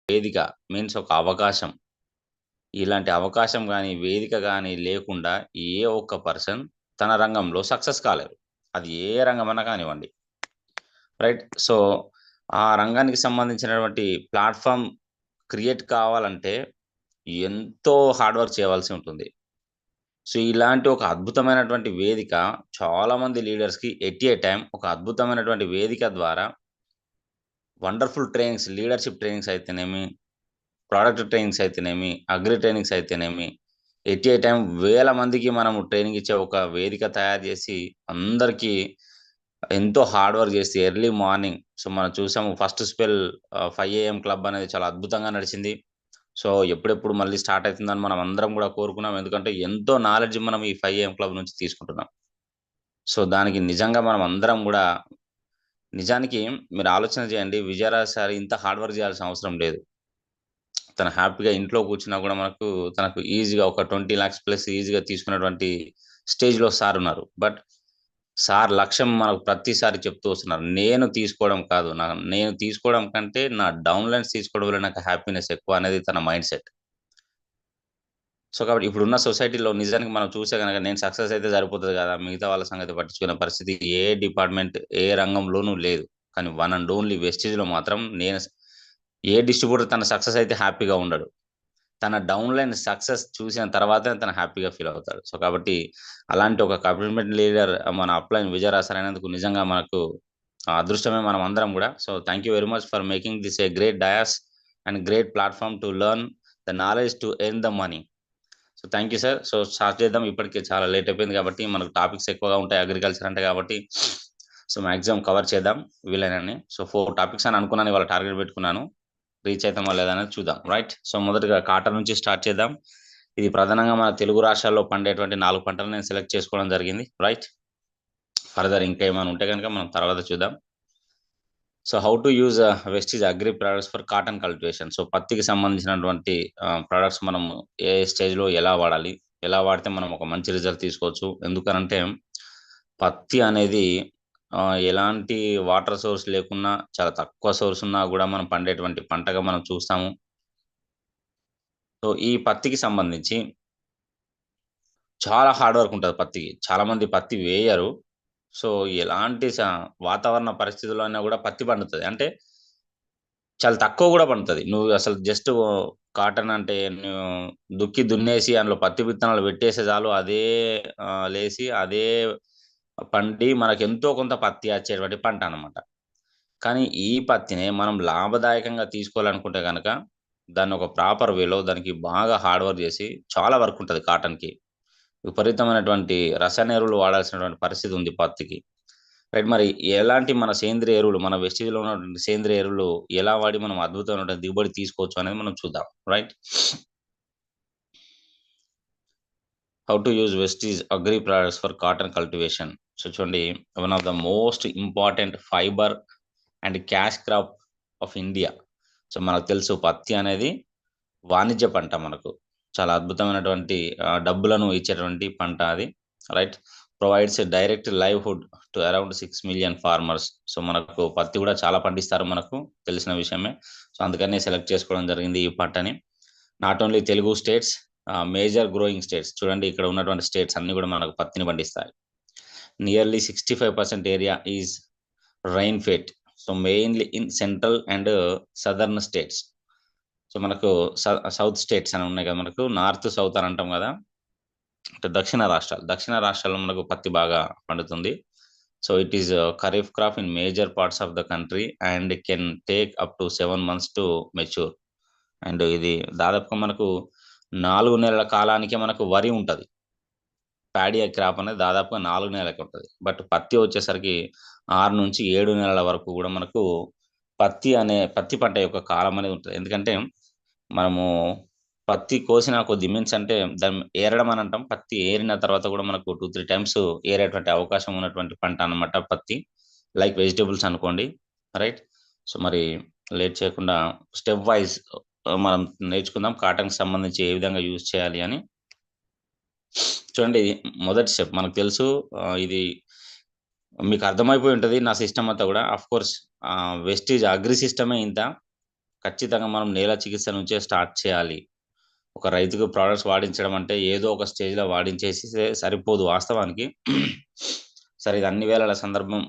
వేదిక మీన్స్ ఒక అవకాశం. ఇలాంటి అవకాశం గాని, వేదిక గాని లేకుండా ఏ ఒక్క పర్సన్ తన రంగంలో సక్సెస్ కాలేరు. అది ఏ రంగమన్నా కానివ్వండి. రైట్. సో, ఆ రంగానికి సంబంధించినటువంటి ప్లాట్‌ఫార్మ్ క్రియేట్ కావాలంటే ఎంతో హార్డ్ వర్క్ చేయవలసి ఉంటుంది. సో, ఇలాంటి ఒక అద్భుతమైనటువంటి వేదిక చాలామంది లీడర్స్‌కి ఎట్ ఎ టైమ్ ఒక అద్భుతమైనటువంటి వేదిక ద్వారా వండర్‌ఫుల్ ట్రైనింగ్స్, లీడర్‌షిప్ ట్రైనింగ్స్ అయితేనేమి, ప్రొడక్ట్ ట్రైనింగ్స్ అయితేనేమి, అగ్రి ట్రైనింగ్స్ అయితేనేమి, ఎట్ ఎ టైమ్ వేల మందికి మనము ట్రైనింగ్ ఇచ్చే ఒక వేదిక తయారు చేసి, అందరికీ ఎంతో హార్డ్ వర్క్ చేసి ఎర్లీ మార్నింగ్ సో, మనం చూసాము ఫస్ట్ స్పెల్ 5 ఏఎం క్లబ్ అనేది చాలా అద్భుతంగా నడిచింది. సో, ఎప్పుడెప్పుడు మళ్ళీ స్టార్ట్ అయితుందని మనం అందరం గూడా కోరుకున్నాం. ఎందుకంటే ఎంతో నాలెడ్జ్ మనం ఈ 5 ఏఎం క్లబ్ నుంచి తీసుకుంటున్నాం. సో, దానికి నిజంగా మనం అందరం గూడా నిజానికి మీరు ఆలోచన చేయండి. విజయరాజు సార్ ఇంత హార్డ్ వర్క్ చేయాల్సిన అవసరం లేదు. తను హ్యాపీగా ఇంట్లో కూర్చున్నా గూడా తనకు ఈజీగా ఒక 20,00,000 ప్లస్ ఈజీగా తీసుకున్నటువంటి స్టేజ్‌లో సారున్నారు. బట్ సార్ లక్ష్యం మనకు ప్రతిసారి చెప్తూ వస్తున్నారు. నేను తీసుకోవడం కాదు. నేను తీసుకోవడం కంటే నా డౌన్‌లైన్స్ తీసుకోవడంలో నాకు హ్యాపీనెస్ ఎక్కువ అనేది తన మైండ్ సెట్. సో, కాబట్టి ఇప్పుడున్న సొసైటీలో నిజానికి మనం చూస్తే గనక నేను సక్సెస్ అయితే సరిపోతది గదా! మిగతా వాళ్ళ సంగతి పట్టించుకునే పరిస్థితి ఏ డిపార్ట్‌మెంట్, ఏ రంగంలోనూ లేదు. కానీ వన్ అండ్ ఓన్లీ వెస్టీజ్‌లో మాత్రం ఏ డిస్ట్రిబ్యూటర్ తన సక్సెస్ అయితే హ్యాపీగా ఉండడు. తన డౌన్‌లైన్ సక్సెస్ చూసిన తర్వాతనే తను హ్యాపీగా ఫీల్ అవుతాడు. సో, కాబట్టి అలాంటి ఒక కమిట్మెంట్ లీడర్ మన అప్‌లైన్ విజయరావు సార్ అయినందుకు నిజంగా మనకు అదృష్టమే మనమందరం గూడా. So, thank you very much for making this a great dais and great platform to learn the knowledge to earn the money. So, thank you sir. So, start చేద్దాం. ఇప్పటికే చాలా లేట్ అయిపోయింది కాబట్టి మనకు టాపిక్స్ ఎక్కువగా ఉంటాయి అగ్రికల్చర్ అంటే కాబట్టి సో, మాక్సిమం కవర్ చేద్దాం వీలైనన్ని. సో, 4 టాపిక్స్ అని అనుకున్నాను. ఇవాళ టార్గెట్ పెట్టుకున్నాను. రీచ్ అయితామా లేదా అనేది చూద్దాం. రైట్. సో, మొదటగా కాటన్ నుంచి స్టార్ట్ చేద్దాం. ఇది ప్రధానంగా మన తెలుగు రాష్ట్రాల్లో పండేటువంటి 4 పంటలు నేను సెలెక్ట్ చేసుకోవడం జరిగింది. రైట్. ఫర్దర్ ఇంకా ఏమైనా ఉంటే గనుక మనం తర్వాత చూద్దాం. So, how to use Vestige agri products for cotton cultivation. So, పత్తికి సంబంధించినటువంటి ప్రొడక్ట్స్ మనం ఏ స్టేజ్‌లో ఎలా వాడాలి? ఎలా వాడితే మనం ఒక మంచి రిజల్ట్ తీసుకోవచ్చు? ఎందుకనంటే పత్తి అనేది ఎలాంటి వాటర్ సోర్స్ లేకున్నా చాలా తక్కువ సోర్స్ ఉన్నా గూడా మనం పండేటువంటి పంటగా మనం చూస్తాము. సో, ఈ పత్తికి సంబంధించి చాలా హార్డ్ వర్క్ ఉంటది పత్తికి. చాలామంది పత్తి వేయరు. సో, ఎలాంటి వాతావరణ పరిస్థితుల్లో అయినా గూడా పత్తి పండుతది. అంటే చాలా తక్కువ గూడా పండుతది. నువ్వు అసలు జస్ట్ కాటన్ అంటే నువ్వు దుక్కి దున్నేసి అందులో పత్తి విత్తనాలు పెట్టేస్తే చాలు అదే లేసి అదే పండి మనకెంతో కొంత పత్తి వచ్చేటువంటి పంటనమాట. కానీ ఈ పత్తినే మనం లాభదాయకంగా తీసుకోవాలనుకుంటే గనక దాన్ని ఒక ప్రాపర్ వేలో దానికి బాగా హార్డ్ వర్క్ చేసి చాలా వర్క్ ఉంటది కాటన్‌కి. విపరీతమైనటువంటి రసాయన ఎరువులు వాడాల్సినటువంటి పరిస్థితి ఉంది పత్తికి. రైట్. మరి ఎలాంటి మన సేంద్రియ ఎరువులు, మన వెస్టిజ్‌లో ఉన్నటువంటి సేంద్రియ ఎరువులు ఎలా వాడి మనం అద్భుతమైనటువంటి దిగుబడి తీసుకోవచ్చు అనేది మనం చూద్దాం. Right. How to use Vestige agri products for cotton cultivation. So, చూడండి one of the most important fiber and cash crop of India. So, మనకు తెలుసు పత్తి అనేది వాణిజ్య పంట మనకు. చాలా అద్భుతమైనటువంటి డబ్బులను ఇచ్చేటువంటి పంట అది. Right. Provides a direct livelihood to around 6,000,000 farmers. So, మనకు పత్తి గూడా చాలా పండిస్తారు మనకు తెలిసిన విషయమే. సో, అందుకనే సెలెక్ట్ చేసుకోవడం జరిగింది ఈ పంటని. Not only Telugu states major growing states చూడండి ఇక్కడ ఉన్నటువంటి స్టేట్స్ అన్నీ గూడా మనకు పత్తిని పండిస్తాయి. Nearly 65% area is rain fed. So, mainly in central and southern states. So, మనకు సౌత్ స్టేట్స్ అని ఉన్నాయి కదా! మనకు నార్త్, సౌత్ అని అంటాం గదా! అంటే దక్షిణ రాష్ట్రాలు. దక్షిణ రాష్ట్రాల్లో మనకు పత్తి బాగా పండుతుంది. So, it is kharif crop in major parts of the country and can take up to 7 months to mature. And ఇది దాదాపుగా మనకు 4 నెలల కాలానికే మనకు వరి ఉంటది. ప్యాడీ క్రాప్ అనేది దాదాపుగా 4 నెలలకి ఉంటది. బట్ పత్తి వచ్చేసరికి 6-7 నెలల వరకు గూడా మనకు పత్తి పంట యొక్క కాలం అనేది ఉంటది. ఎందుకంటే మనము పత్తి కోసిన కొద్ది మీన్స్ అంటే దాన్ని ఏరడం అని అంటాం. పత్తి ఏరిన తర్వాత గూడా మనకు 2, 3 టైమ్స్ ఏరేటువంటి అవకాశం ఉన్నటువంటి పంట అన్నమాట పత్తి. లైక్ వెజిటబుల్స్ అనుకోండి. రైట్. సో, మరి లేట్ చేయకుండా స్టెప్ వైస్ మనం నేర్చుకుందాం కాటన్‌కి సంబంధించి ఏ విధంగా యూజ్ చేయాలి అని. చూడండి మొదటి స్టెప్ మనకు తెలుసు ఇది మీకు అర్థమైపోయి ఉంటది నా సిస్టమ్ అంతా గూడా. ఆఫ్‌కోర్స్ వెస్టీజ్ అగ్రి సిస్టమే ఇంత. ఖచ్చితంగా మనం నేల చికిత్స నుంచే స్టార్ట్ చేయాలి. ఒక రైతుకు ప్రొడక్ట్స్ వాడించడం అంటే ఏదో ఒక స్టేజ్‌లో వాడించేసిస్తే సరిపోదు వాస్తవానికి. సరే ఇది అన్ని వేళల సందర్భం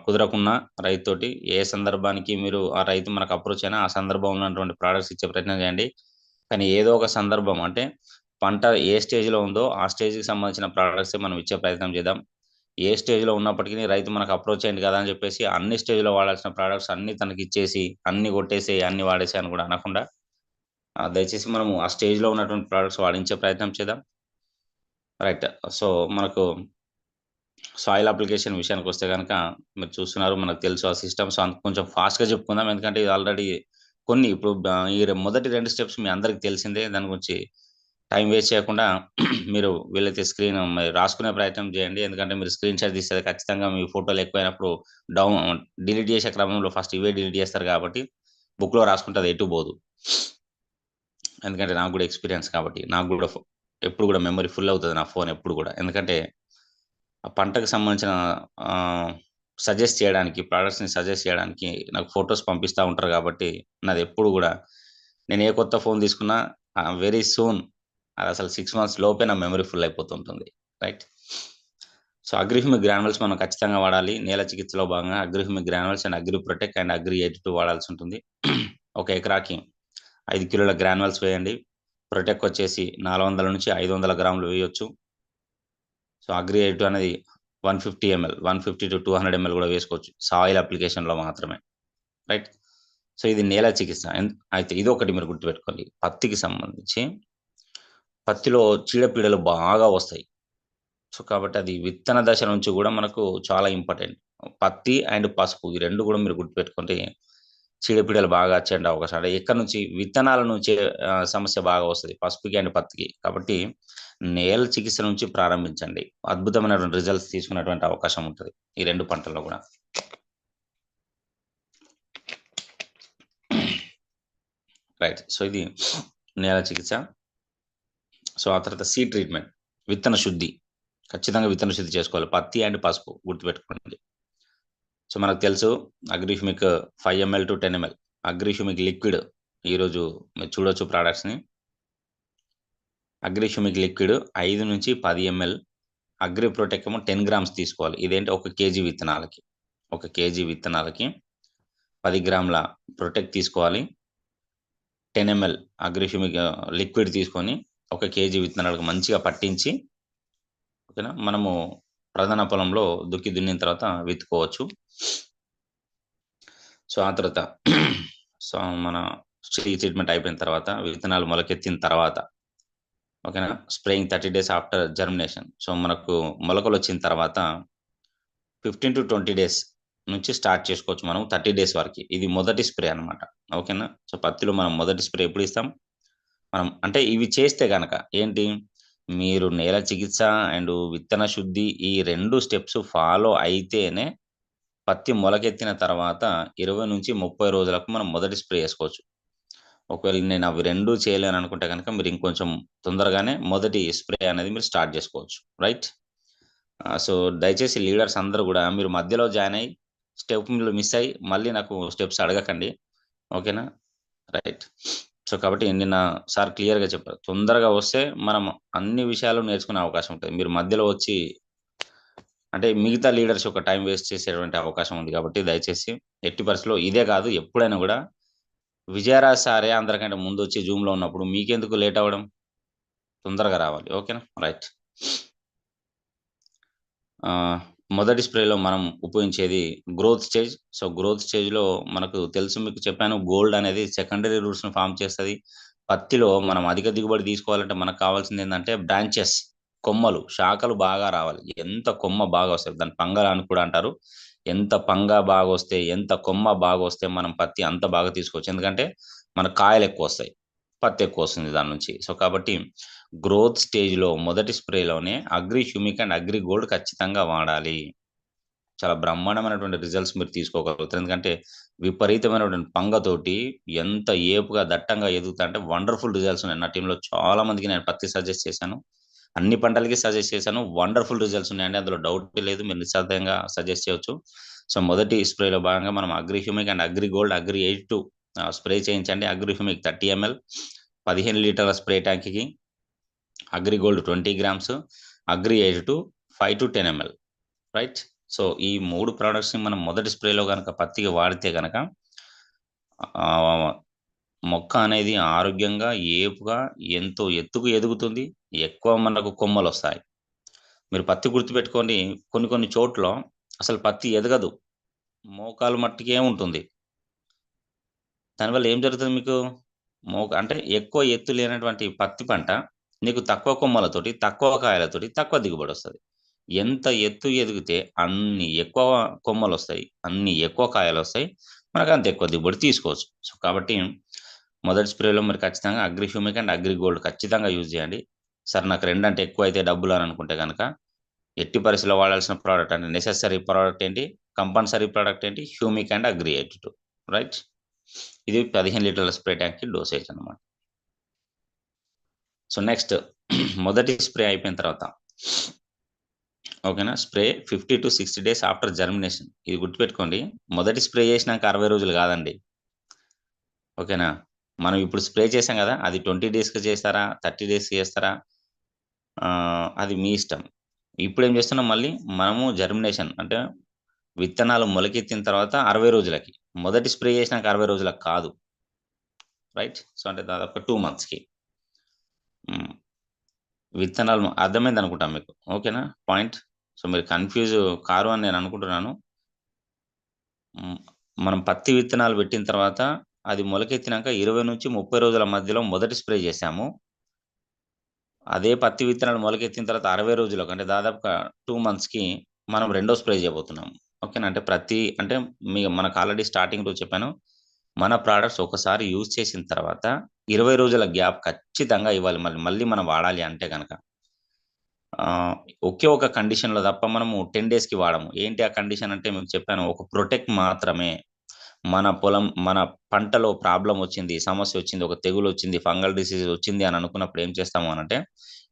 కుదరకున్నా రైతుతోటి ఏ సందర్భానికి మీరు ఆ రైతు మనకు అప్రోచ్ అయినా ఆ సందర్భంలో ఉన్నటువంటి ప్రొడక్ట్స్ ఇచ్చే ప్రయత్నం చేయండి. కానీ ఏదో ఒక సందర్భం అంటే పంట ఏ స్టేజ్‌లో ఉందో ఆ స్టేజ్‌కి సంబంధించిన ప్రొడక్ట్సే మనం ఇచ్చే ప్రయత్నం చేద్దాం. ఏ స్టేజ్‌లో ఉన్నప్పటికిని రైతు మనకు అప్రోచ్ అయిండు కదా! అని చెప్పేసి అన్ని స్టేజ్‌లో వాడాల్సిన ప్రొడక్ట్స్ అన్నీ తనకిచ్చేసి, అన్నీ కొట్టేసేయి, అన్నీ వాడేసేయి అని కూడా అనకుండా దయచేసి మనము ఆ స్టేజ్‌లో ఉన్నటువంటి ప్రొడక్ట్స్ వాడించే ప్రయత్నం చేద్దాం. రైట్. సో, మనకు సాయిల్ అప్లికేషన్ విషయానికొస్తే గనక మీరు చూస్తున్నారు మనకు తెలుసు ఆ సిస్టమ్స్ కొంచెం ఫాస్ట్‌గా చెప్పుకుందాం. ఎందుకంటే ఇది ఆల్రెడీ కొన్ని ఇప్పుడు ఈ మొదటి 2 స్టెప్స్ మీ అందరికి తెలిసిందే. దాని గురించి టైం వేస్ట్ చేయకుండా మీరు వీలైతే స్క్రీన్ మరి రాసుకునే ప్రయత్నం చేయండి. ఎందుకంటే మీరు స్క్రీన్ షాట్ తీస్తే ఖచ్చితంగా మీ ఫోటోలు ఎక్కువైనప్పుడు డౌన్ డిలీట్ చేసే క్రమంలో ఫస్ట్ ఇవే డిలీట్ చేస్తారు కాబట్టి బుక్‌లో రాసుకుంటే అది ఎటు పోదు. ఎందుకంటే నాకు గూడా ఎక్స్‌పీరియన్స్ కాబట్టి. నాకు గూడా ఎప్పుడు గూడా మెమరీ ఫుల్ అవుతది నా ఫోన్ ఎప్పుడు గూడా. ఎందుకంటే ఆ పంటకు సంబంధించిన సజెస్ట్ చేయడానికి, ప్రొడక్ట్స్‌ని సజెస్ట్ చేయడానికి నాకు ఫోటోస్ పంపిస్తా ఉంటారు గాబట్టి, నాదెప్పుడు గూడా నేను ఏ కొత్త ఫోన్ తీసుకున్నా వెరీ సూన్ అదసలు 6 మంత్స్ లోపే నా మెమరీ ఫుల్ అయిపోతుంటుంది. రైట్. సో, అగ్రిహ్యూమిక్ గ్రాన్యుల్స్ మనం ఖచ్చితంగా వాడాలి. నేల చికిత్సలో భాగంగా agri humic granules and agri protect and agri 82 వాడాల్సుంటుంది. ఒక ఎకరాకి 5 కిలోల గ్రాన్యుల్స్ వేయండి. ప్రొటెక్ వచ్చేసి 400-500 గ్రాములు వేయొచ్చు. సో, అగ్రి 82 అనేది 150 ఎంఎల్, 150-200 ఎంఎల్ గూడా వేసుకోవచ్చు. సాయిల్ అప్లికేషన్‌లో మాత్రమే. రైట్. సో, ఇది నేల చికిత్స. అయితే ఇదొకటి మీరు గుర్తుపెట్టుకోండి. పత్తికి సంబంధించి పత్తిలో చీడపీడలు బాగా వస్తాయి. సో, కాబట్టి అది విత్తన దశ నుంచి గూడా మనకు చాలా ఇంపార్టెంట్. పత్తి అండ్ పసుపు ఈ 2 గూడా మీరు గుర్తుపెట్టుకుంటే చీడపీడలు బాగా వచ్చేంటి అవకాశం. అంటే ఎక్కడి నుంచి విత్తనాల నుంచే సమస్య బాగా వస్తది. పసుపుకి అండ్ పత్తికి. కాబట్టి నేల చికిత్స నుంచి ప్రారంభించండి. అద్భుతమైనటువంటి రిజల్ట్స్ తీసుకునేటువంటి అవకాశం ఉంటది. ఈ 2 పంటల్లో గూడా. రైట్. సో, ఇది నేల చికిత్స. సో, ఆ తర్వాత సీడ్ ట్రీట్మెంట్. విత్తన శుద్ధి. ఖచ్చితంగా విత్తన శుద్ధి చేసుకోవాలి. పత్తి అండ్ పసుపు గుర్తుపెట్టుకోండి. సో, మనకు తెలుసు అగ్రిహ్యూమిక్ 5 ఎంఎల్ టు 10 ఎంఎల్ అగ్రిహ్యూమిక్ లిక్విడ్ ఈరోజు మీరు చూడొచ్చు ప్రొడక్ట్స్‌ని. అగ్రిహ్యూమిక్ లిక్విడ్ 5-10 ఎంఎల్ అగ్రి ప్రొటెక్ ఏమో 10 గ్రామ్స్ తీసుకోవాలి. ఇదేంటి 1 కేజీ విత్తనాలకి. 1 కేజీ విత్తనాలకి 10 గ్రాముల ప్రొటెక్ట్ తీసుకోవాలి. 10 ఎంఎల్ అగ్రిహ్యూమిక్ లిక్విడ్ తీసుకొని 1 కేజీ విత్తనాలకు మంచిగా పట్టించి ఓకేనా. మనము ప్రధాన పొలంలో దున్నిన తర్వాత విత్తుకోవచ్చు. సో, ఆ తర్వాత సో, మన సీడ్ ట్రీట్మెంట్ అయిపోయిన తర్వాత విత్తనాలు మొలకెత్తిన తర్వాత ఓకేనా. Spraying 30 days after germination. So, మనకు మొలకలొచ్చిన తర్వాత 15-20 డేస్ నుంచి స్టార్ట్ చేసుకోవచ్చు మనం 30 డేస్ వరకి. ఇది మొదటి స్ప్రే అన్నమాట. ఓకేనా. సో, పత్తిలో మనం మొదటి స్ప్రే ఎప్పుడు ఇస్తాం? మనం అంటే ఇవి చేస్తే గనక ఏంటి? మీరు నేల చికిత్స అండ్ విత్తన శుద్ధి ఈ 2 స్టెప్స్ ఫాలో అయితేనే పత్తి మొలకెత్తిన తర్వాత 20-30 రోజులకు మనం మొదటి స్ప్రే ఏసుకోవచ్చు. ఒకవేళ నేను అవి 2 చేయలేననుకుంటే గనక మీరు ఇంకొంచెం తొందరగానే మొదటి స్ప్రే అనేది మీరు స్టార్ట్ జేసుకోవచ్చు. రైట్. సో, దయచేసి లీడర్స్ అందరూ గూడా మీరు మధ్యలో జాయిన్ అయ్యి స్టెప్‌లు మిస్ అయ్యి మళ్ళీ నాకు స్టెప్స్ అడగకండి. ఓకేనా. రైట్. సో, కాబట్టి నిన్న సార్ క్లియర్‌గా చెప్పారు. తొందరగా వస్తే మనం అన్ని విషయాలు నేర్చుకునే అవకాశం ఉంటది. మీరు మధ్యలో వచ్చి అంటే మిగతా లీడర్స్ యొక్క టైం వేస్ట్ చేసేటువంటి అవకాశం ఉంది కాబట్టి దయచేసి ఎట్టి పరిస్థితిలో ఇదే కాదు ఎప్పుడైనా గూడా విజయరాజ్ సారే అందరికంటే ముందొచ్చి జూమ్‌లో ఉన్నప్పుడు మీకెందుకు లేట్ అవ్వడం? తొందరగా రావాలి. ఓకేనా. రైట్. ఆహ్, మొదటి స్ప్రేలో మనం ఉపయోగించేది గ్రోత్ స్టేజ్. సో, గ్రోత్ స్టేజ్‌లో మనకు తెలుసు మీకు చెప్పాను గోల్డ్ అనేది సెకండరీ రూట్స్‌ని ఫార్మ్ చేస్తది. పత్తిలో మనం అధిక దిగుబడి తీసుకోవాలంటే మనకు కావాల్సిందేందంటే బ్రాంచెస్, కొమ్మలు, శాఖలు బాగా రావాలి. ఎంత కొమ్మ బాగా వస్తది. దాన్ని పంగ అని కూడా అంటారు. ఎంత పంగ బాగొస్తే, ఎంత కొమ్మ బాగొస్తే మనం పత్తి అంత బాగా తీసుకోవచ్చు. ఎందుకంటే మనకు కాయలెక్కువొస్తాయి. పత్తెక్కువొస్తుంది దాని నుంచి. సో, కాబట్టి గ్రోత్ స్టేజ్‌లో మొదటి స్ప్రేలోనే agri humic and agri gold ఖచ్చితంగా వాడాలి. చాలా బ్రహ్మాండమైనటువంటి రిజల్ట్స్ మీరు తీసుకోగలుగుతారు. ఎందుకంటే విపరీతమైనటువంటి పంగతోటి ఎంత ఏపుగా, దట్టంగా ఎదుగుతా అంటే వండర్‌ఫుల్ రిజల్ట్స్ ఉన్నాయి. నా టీమ్‌లో చాలా మందికి నేను పత్తి సజెస్ట్ చేశాను. అన్ని పంటలకి సజెస్ట్ చేశాను. వండర్‌ఫుల్ రిజల్ట్స్ ఉన్నాయండి. అందులో డౌటే లేదు. మీరు నిస్సందేహంగా సజెస్ట్ చేయొచ్చు. సో, మొదటి స్ప్రేలో భాగంగా మనం agri humic and agri gold, agri 82 spray చేయించండి. అగ్రిహ్యూమిక్ 30 ml 15 లీటర్ల స్ప్రే ట్యాంక్కి, agri gold 20 grams, agri 5 to 10 ml, right. So ఈ 3 ప్రోడక్ట్స్ని మనం మొదటి స్ప్రేలో కనుక పత్తికి వాడితే కనుక మొక్క అనేది ఆరోగ్యంగా, ఏపుగా, ఎంతో ఎత్తుకు ఎదుగుతుంది. ఎక్కువ మనకు కొమ్మలు వస్తాయి. మీరు పత్తి గుర్తుపెట్టుకోండి, కొన్ని చోట్ల అసలు పత్తి ఎదగదు, మోకాలు మట్టికే ఉంటుంది. దానివల్ల ఏం జరుగుతుంది మీకు? అంటే ఎక్కువ ఎత్తు లేనటువంటి పత్తి పంట నీకు తక్కువ కొమ్మలతోటి, తక్కువ కాయలతోటి, తక్కువ దిగుబడి వస్తుంది. ఎంత ఎత్తు ఎదిగితే అన్ని ఎక్కువ కొమ్మలు వస్తాయి, అన్ని ఎక్కువ కాయలు వస్తాయి, మనకు అంత ఎక్కువ దిగుబడి తీసుకోవచ్చు. సో కాబట్టి మొదటి స్ప్రేలో మీరు ఖచ్చితంగా అగ్రిహ్యూమిక్ అండ్ అగ్రిగోల్డ్ ఖచ్చితంగా యూజ్ చేయండి. సార్ నాకు 2 అంటే ఎక్కువ అయితే డబ్బులు అని అనుకుంటే కనుక ఎట్టి పరిస్థితిలో వాడాల్సిన ప్రోడక్ట్ అంటే నెసెసరీ ప్రోడక్ట్ ఏంటి, కంపల్సరీ ప్రోడక్ట్ ఏంటి, హ్యూమిక్ అండ్ అగ్రి 82, రైట్. ఇది 15 లీటర్ల స్ప్రే ట్యాంక్కి డోసేజ్ అనమాట. సో నెక్స్ట్ మొదటి స్ప్రే అయిపోయిన తర్వాత ఓకేనా, spray 50 to 60 days after germination. ఇది గుర్తుపెట్టుకోండి, మొదటి స్ప్రే చేసినాక 60 రోజులు కాదండి. ఓకేనా, మనం ఇప్పుడు స్ప్రే చేసాం కదా, అది 20 డేస్కి చేస్తారా, 30 డేస్కి చేస్తారా, అది మీ ఇష్టం. ఇప్పుడు ఏం చేస్తున్నాం, మళ్ళీ మనము జర్మినేషన్ అంటే విత్తనాలు మొలకెత్తిన తర్వాత 60 రోజులకి, మొదటి స్ప్రే చేసినాక 60 రోజులకు కాదు, రైట్. సో అంటే దాదాపు 2 monthsకి విత్తనాలు అర్థమైంది అనుకుంటాం మీకు, ఓకేనా పాయింట్. సో మీరు కన్ఫ్యూజ్ కారు అని నేను అనుకుంటున్నాను. మనం పత్తి విత్తనాలు పెట్టిన తర్వాత అది మొలకెత్తినాక 20 నుంచి 30 రోజుల మధ్యలో మొదటి స్ప్రే చేశాము. అదే పత్తి విత్తనాలు మొలకెత్తిన తర్వాత 60 రోజులకు అంటే దాదాపుగా 2 monthsకి మనం రెండో స్ప్రే చేయబోతున్నాము. ఓకేనా, అంటే మనకు ఆల్రెడీ స్టార్టింగ్లో చెప్పాను, మన ప్రోడక్ట్స్ ఒకసారి యూజ్ చేసిన తర్వాత 20 రోజుల గ్యాప్ ఖచ్చితంగా ఇవ్వాలి. మళ్ళీ మనం వాడాలి అంటే కనుక ఒకే ఒక కండిషన్లో తప్ప మనము 10 డేస్కి వాడము. ఏంటి ఆ కండిషన్ అంటే మీకు చెప్పాను, ఒక ప్రొటెక్ట్ మాత్రమే. మన పంటలో ప్రాబ్లం వచ్చింది, సమస్య వచ్చింది, ఒక తెగులు వచ్చింది, ఫంగల్ డిసీజ్ వచ్చింది అని అనుకున్నప్పుడు ఏం చేస్తాము అనంటే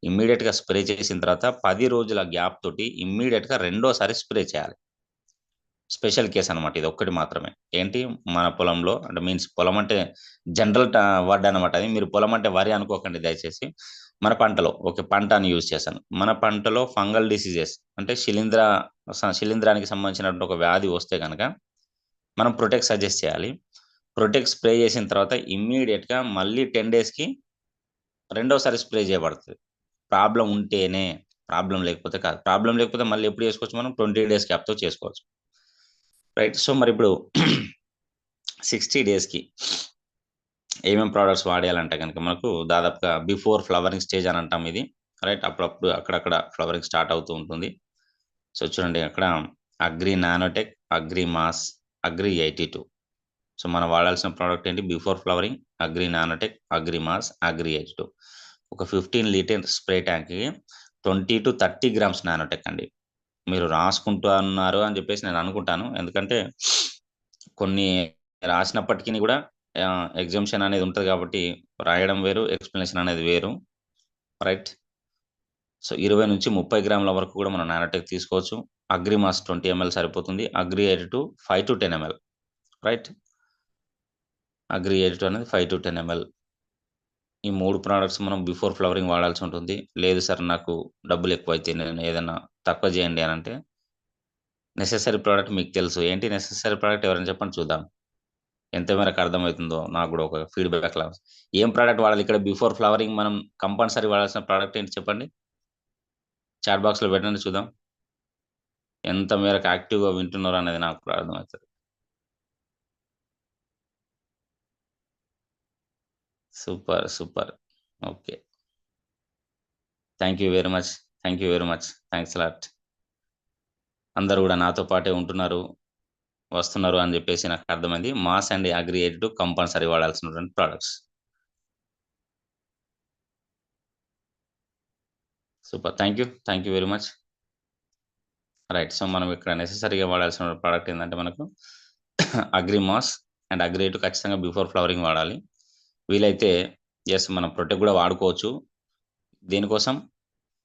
ఇమ్మీడియట్గా స్ప్రే చేసిన తర్వాత 10 రోజుల గ్యాప్ తోటి ఇమ్మీడియట్గా రెండోసారి స్ప్రే చేయాలి. స్పెషల్ కేస్ అనమాట, ఇది ఒక్కటి మాత్రమే. ఏంటి, మన పొలంలో అంటే మీన్స్ పొలం అంటే జనరల్ వర్డ్ అనమాట అది. మీరు పొలం అంటే వరి అనుకోకండి దయచేసి. మన పంటలో పంట అని యూజ్ చేశాను. మన పంటలో ఫంగల్ డిసీజెస్ అంటే శిలీంధ్రానికి సంబంధించినటువంటి ఒక వ్యాధి వస్తే కనుక మనం ప్రొటెక్ట్ సజెస్ట్ చేయాలి. ప్రొటెక్ట్ స్ప్రే చేసిన తర్వాత ఇమ్మీడియట్గా మళ్ళీ 10 డేస్కి రెండోసారి స్ప్రే చేయబడుతుంది. ప్రాబ్లం ఉంటేనే, ప్రాబ్లం లేకపోతే కాదు. ప్రాబ్లం లేకపోతే మళ్ళీ ఎప్పుడు చేసుకోవచ్చు, మనం 20 డేస్ గ్యాప్తో చేసుకోవచ్చు, రైట్. సో మరి ఇప్పుడు 60 డేస్కి ఏమేమి ప్రోడక్ట్స్ వాడేయాలంటే కనుక మనకు దాదాపుగా బిఫోర్ ఫ్లవరింగ్ స్టేజ్ అని అంటాం ఇది, రైట్. అప్పుడప్పుడు అక్కడక్కడ ఫ్లవరింగ్ స్టార్ట్ అవుతూ ఉంటుంది. సో చూడండి అక్కడ agri nanotech, agri mass, agri 82. So మనం వాడాల్సిన ప్రోడక్ట్ ఏంటి, before flowering agri nanotech, agri mass, agri 82. ఒక 15 లీటర్ స్ప్రే ట్యాంక్కి 20 to 30 grams నానోటెక్ అండి. మీరు రాసుకుంటున్నారు అని చెప్పేసి నేను అనుకుంటాను, ఎందుకంటే కొన్ని రాసినప్పటికీ కూడా ఎగ్జామ్షన్ అనేది ఉంటుంది కాబట్టి రాయడం వేరు, ఎక్స్ప్లెనేషన్ అనేది వేరు, రైట్. సో 20 నుంచి 30 గ్రాముల వరకు కూడా మనం నానోటెక్ తీసుకోవచ్చు. అగ్రి మాస్ 20 ml సరిపోతుంది. Agri 82 5 to 10 ml, right. Agri 82 అనేది 5 to 10 ml. ఈ 3 ప్రోడక్ట్స్ మనం బిఫోర్ ఫ్లవరింగ్ వాడాల్సి ఉంటుంది. లేదు సార్ నాకు డబ్బులు ఎక్కువైతే నేను ఏదైనా తక్కువ చేయండి అని అంటే నెసెసరీ ప్రోడక్ట్ మీకు తెలుసు. ఏంటి నెసెసరీ ప్రోడక్ట్ ఎవరైనా చెప్పండి చూద్దాం, ఎంత మేరకు అర్థమవుతుందో నాకు కూడా ఒక ఫీడ్‌బ్యాక్ లాగా. ఏం ప్రోడక్ట్ వాడాలి ఇక్కడ బిఫోర్ ఫ్లవరింగ్ మనం కంపల్సరీ వాడాల్సిన ప్రోడక్ట్ ఏంటి చెప్పండి? చాట్ బాక్స్‌లో పెట్టండి చూద్దాం. ఎంత మేరకు యాక్టివ్‌గా వింటున్నారో అనేది నాకు కూడా అర్థమవుతది. Super, super. Okay. Thank you very much. Thank you very much. Thanks a lot. అందరూ కూడా నాతో పాటే ఉంటున్నారు, వస్తున్నారు అని చెప్పేసి నాకు అర్థమైంది. మాస్ అండ్ అగ్రి 82 కంపల్సరీ వాడాల్సినటువంటి products. Super. Thank you very much. Right. So మనం ఇక్కడ నెసెసరీగా వాడాల్సిన ప్రొడక్ట్ ఏందంటే మనకు అగ్రి మాస్ అండ్ అగ్రి 82 ఖచ్చితంగా బిఫోర్ ఫ్లవరింగ్ వాడాలి. వీలైతే మనం ప్రొటెక్ట్ కూడా వాడుకోవచ్చు. దేనికోసం,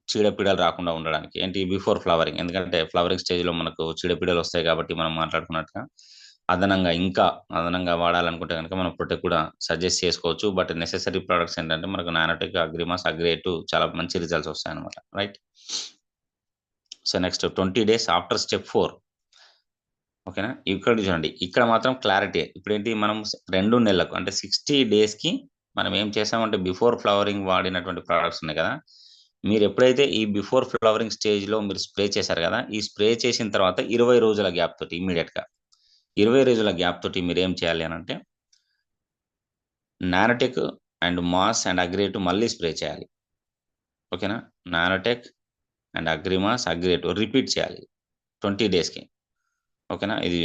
చీడపీడలు రాకుండా ఉండడానికి. ఏంటి, బిఫోర్ ఫ్లవరింగ్. ఎందుకంటే ఫ్లవరింగ్ స్టేజ్‌లో మనకు చీడపీడలు వస్తాయి కాబట్టి మనం మాట్లాడుకున్నట్టుగా అదనంగా వాడాలనుకుంటే గనుక మనం ప్రొటెక్ట్ కూడా సజెస్ట్ చేసుకోవచ్చు. బట్ నెసెసరీ ప్రొడక్ట్స్ ఏంటంటే మనకు నానోటెక్, అగ్రిమాస్, అగ్రియేట్ చాలా మంచి రిజల్ట్స్ వస్తాయన్నమాట. Right. So next 20 days after step 4. ఓకేనా. ఇక్కడ చూడండి, ఇక్కడ మాత్రం క్లారిటీ. ఇప్పుడేంటి మనం 2 నెలలకు అంటే 60 డేస్‌కి మనం ఏం చేసామంటే బిఫోర్ ఫ్లవరింగ్ వాడినటువంటి ప్రొడక్ట్స్ ఉన్నాయి కదా! మీరు ఎప్పుడైతే ఈ బిఫోర్ ఫ్లవరింగ్ స్టేజ్‌లో మీరు స్ప్రే చేశారు కదా! ఈ స్ప్రే చేసిన తర్వాత 20 రోజుల గ్యాప్ తోటి ఇమ్మీడియేట్‌గా 20 రోజుల గ్యాప్ తోటి మీరేం చేయాలి అనంటే nanotech and mass and aggregate మళ్ళీ స్ప్రే చేయాలి. ఓకేనా. నానోటెక్ అండ్ అగ్రిమాస్, అగ్రియేట్ రిపీట్ చేయాలి 20 డేస్‌కి. ఓకేనా. ఇది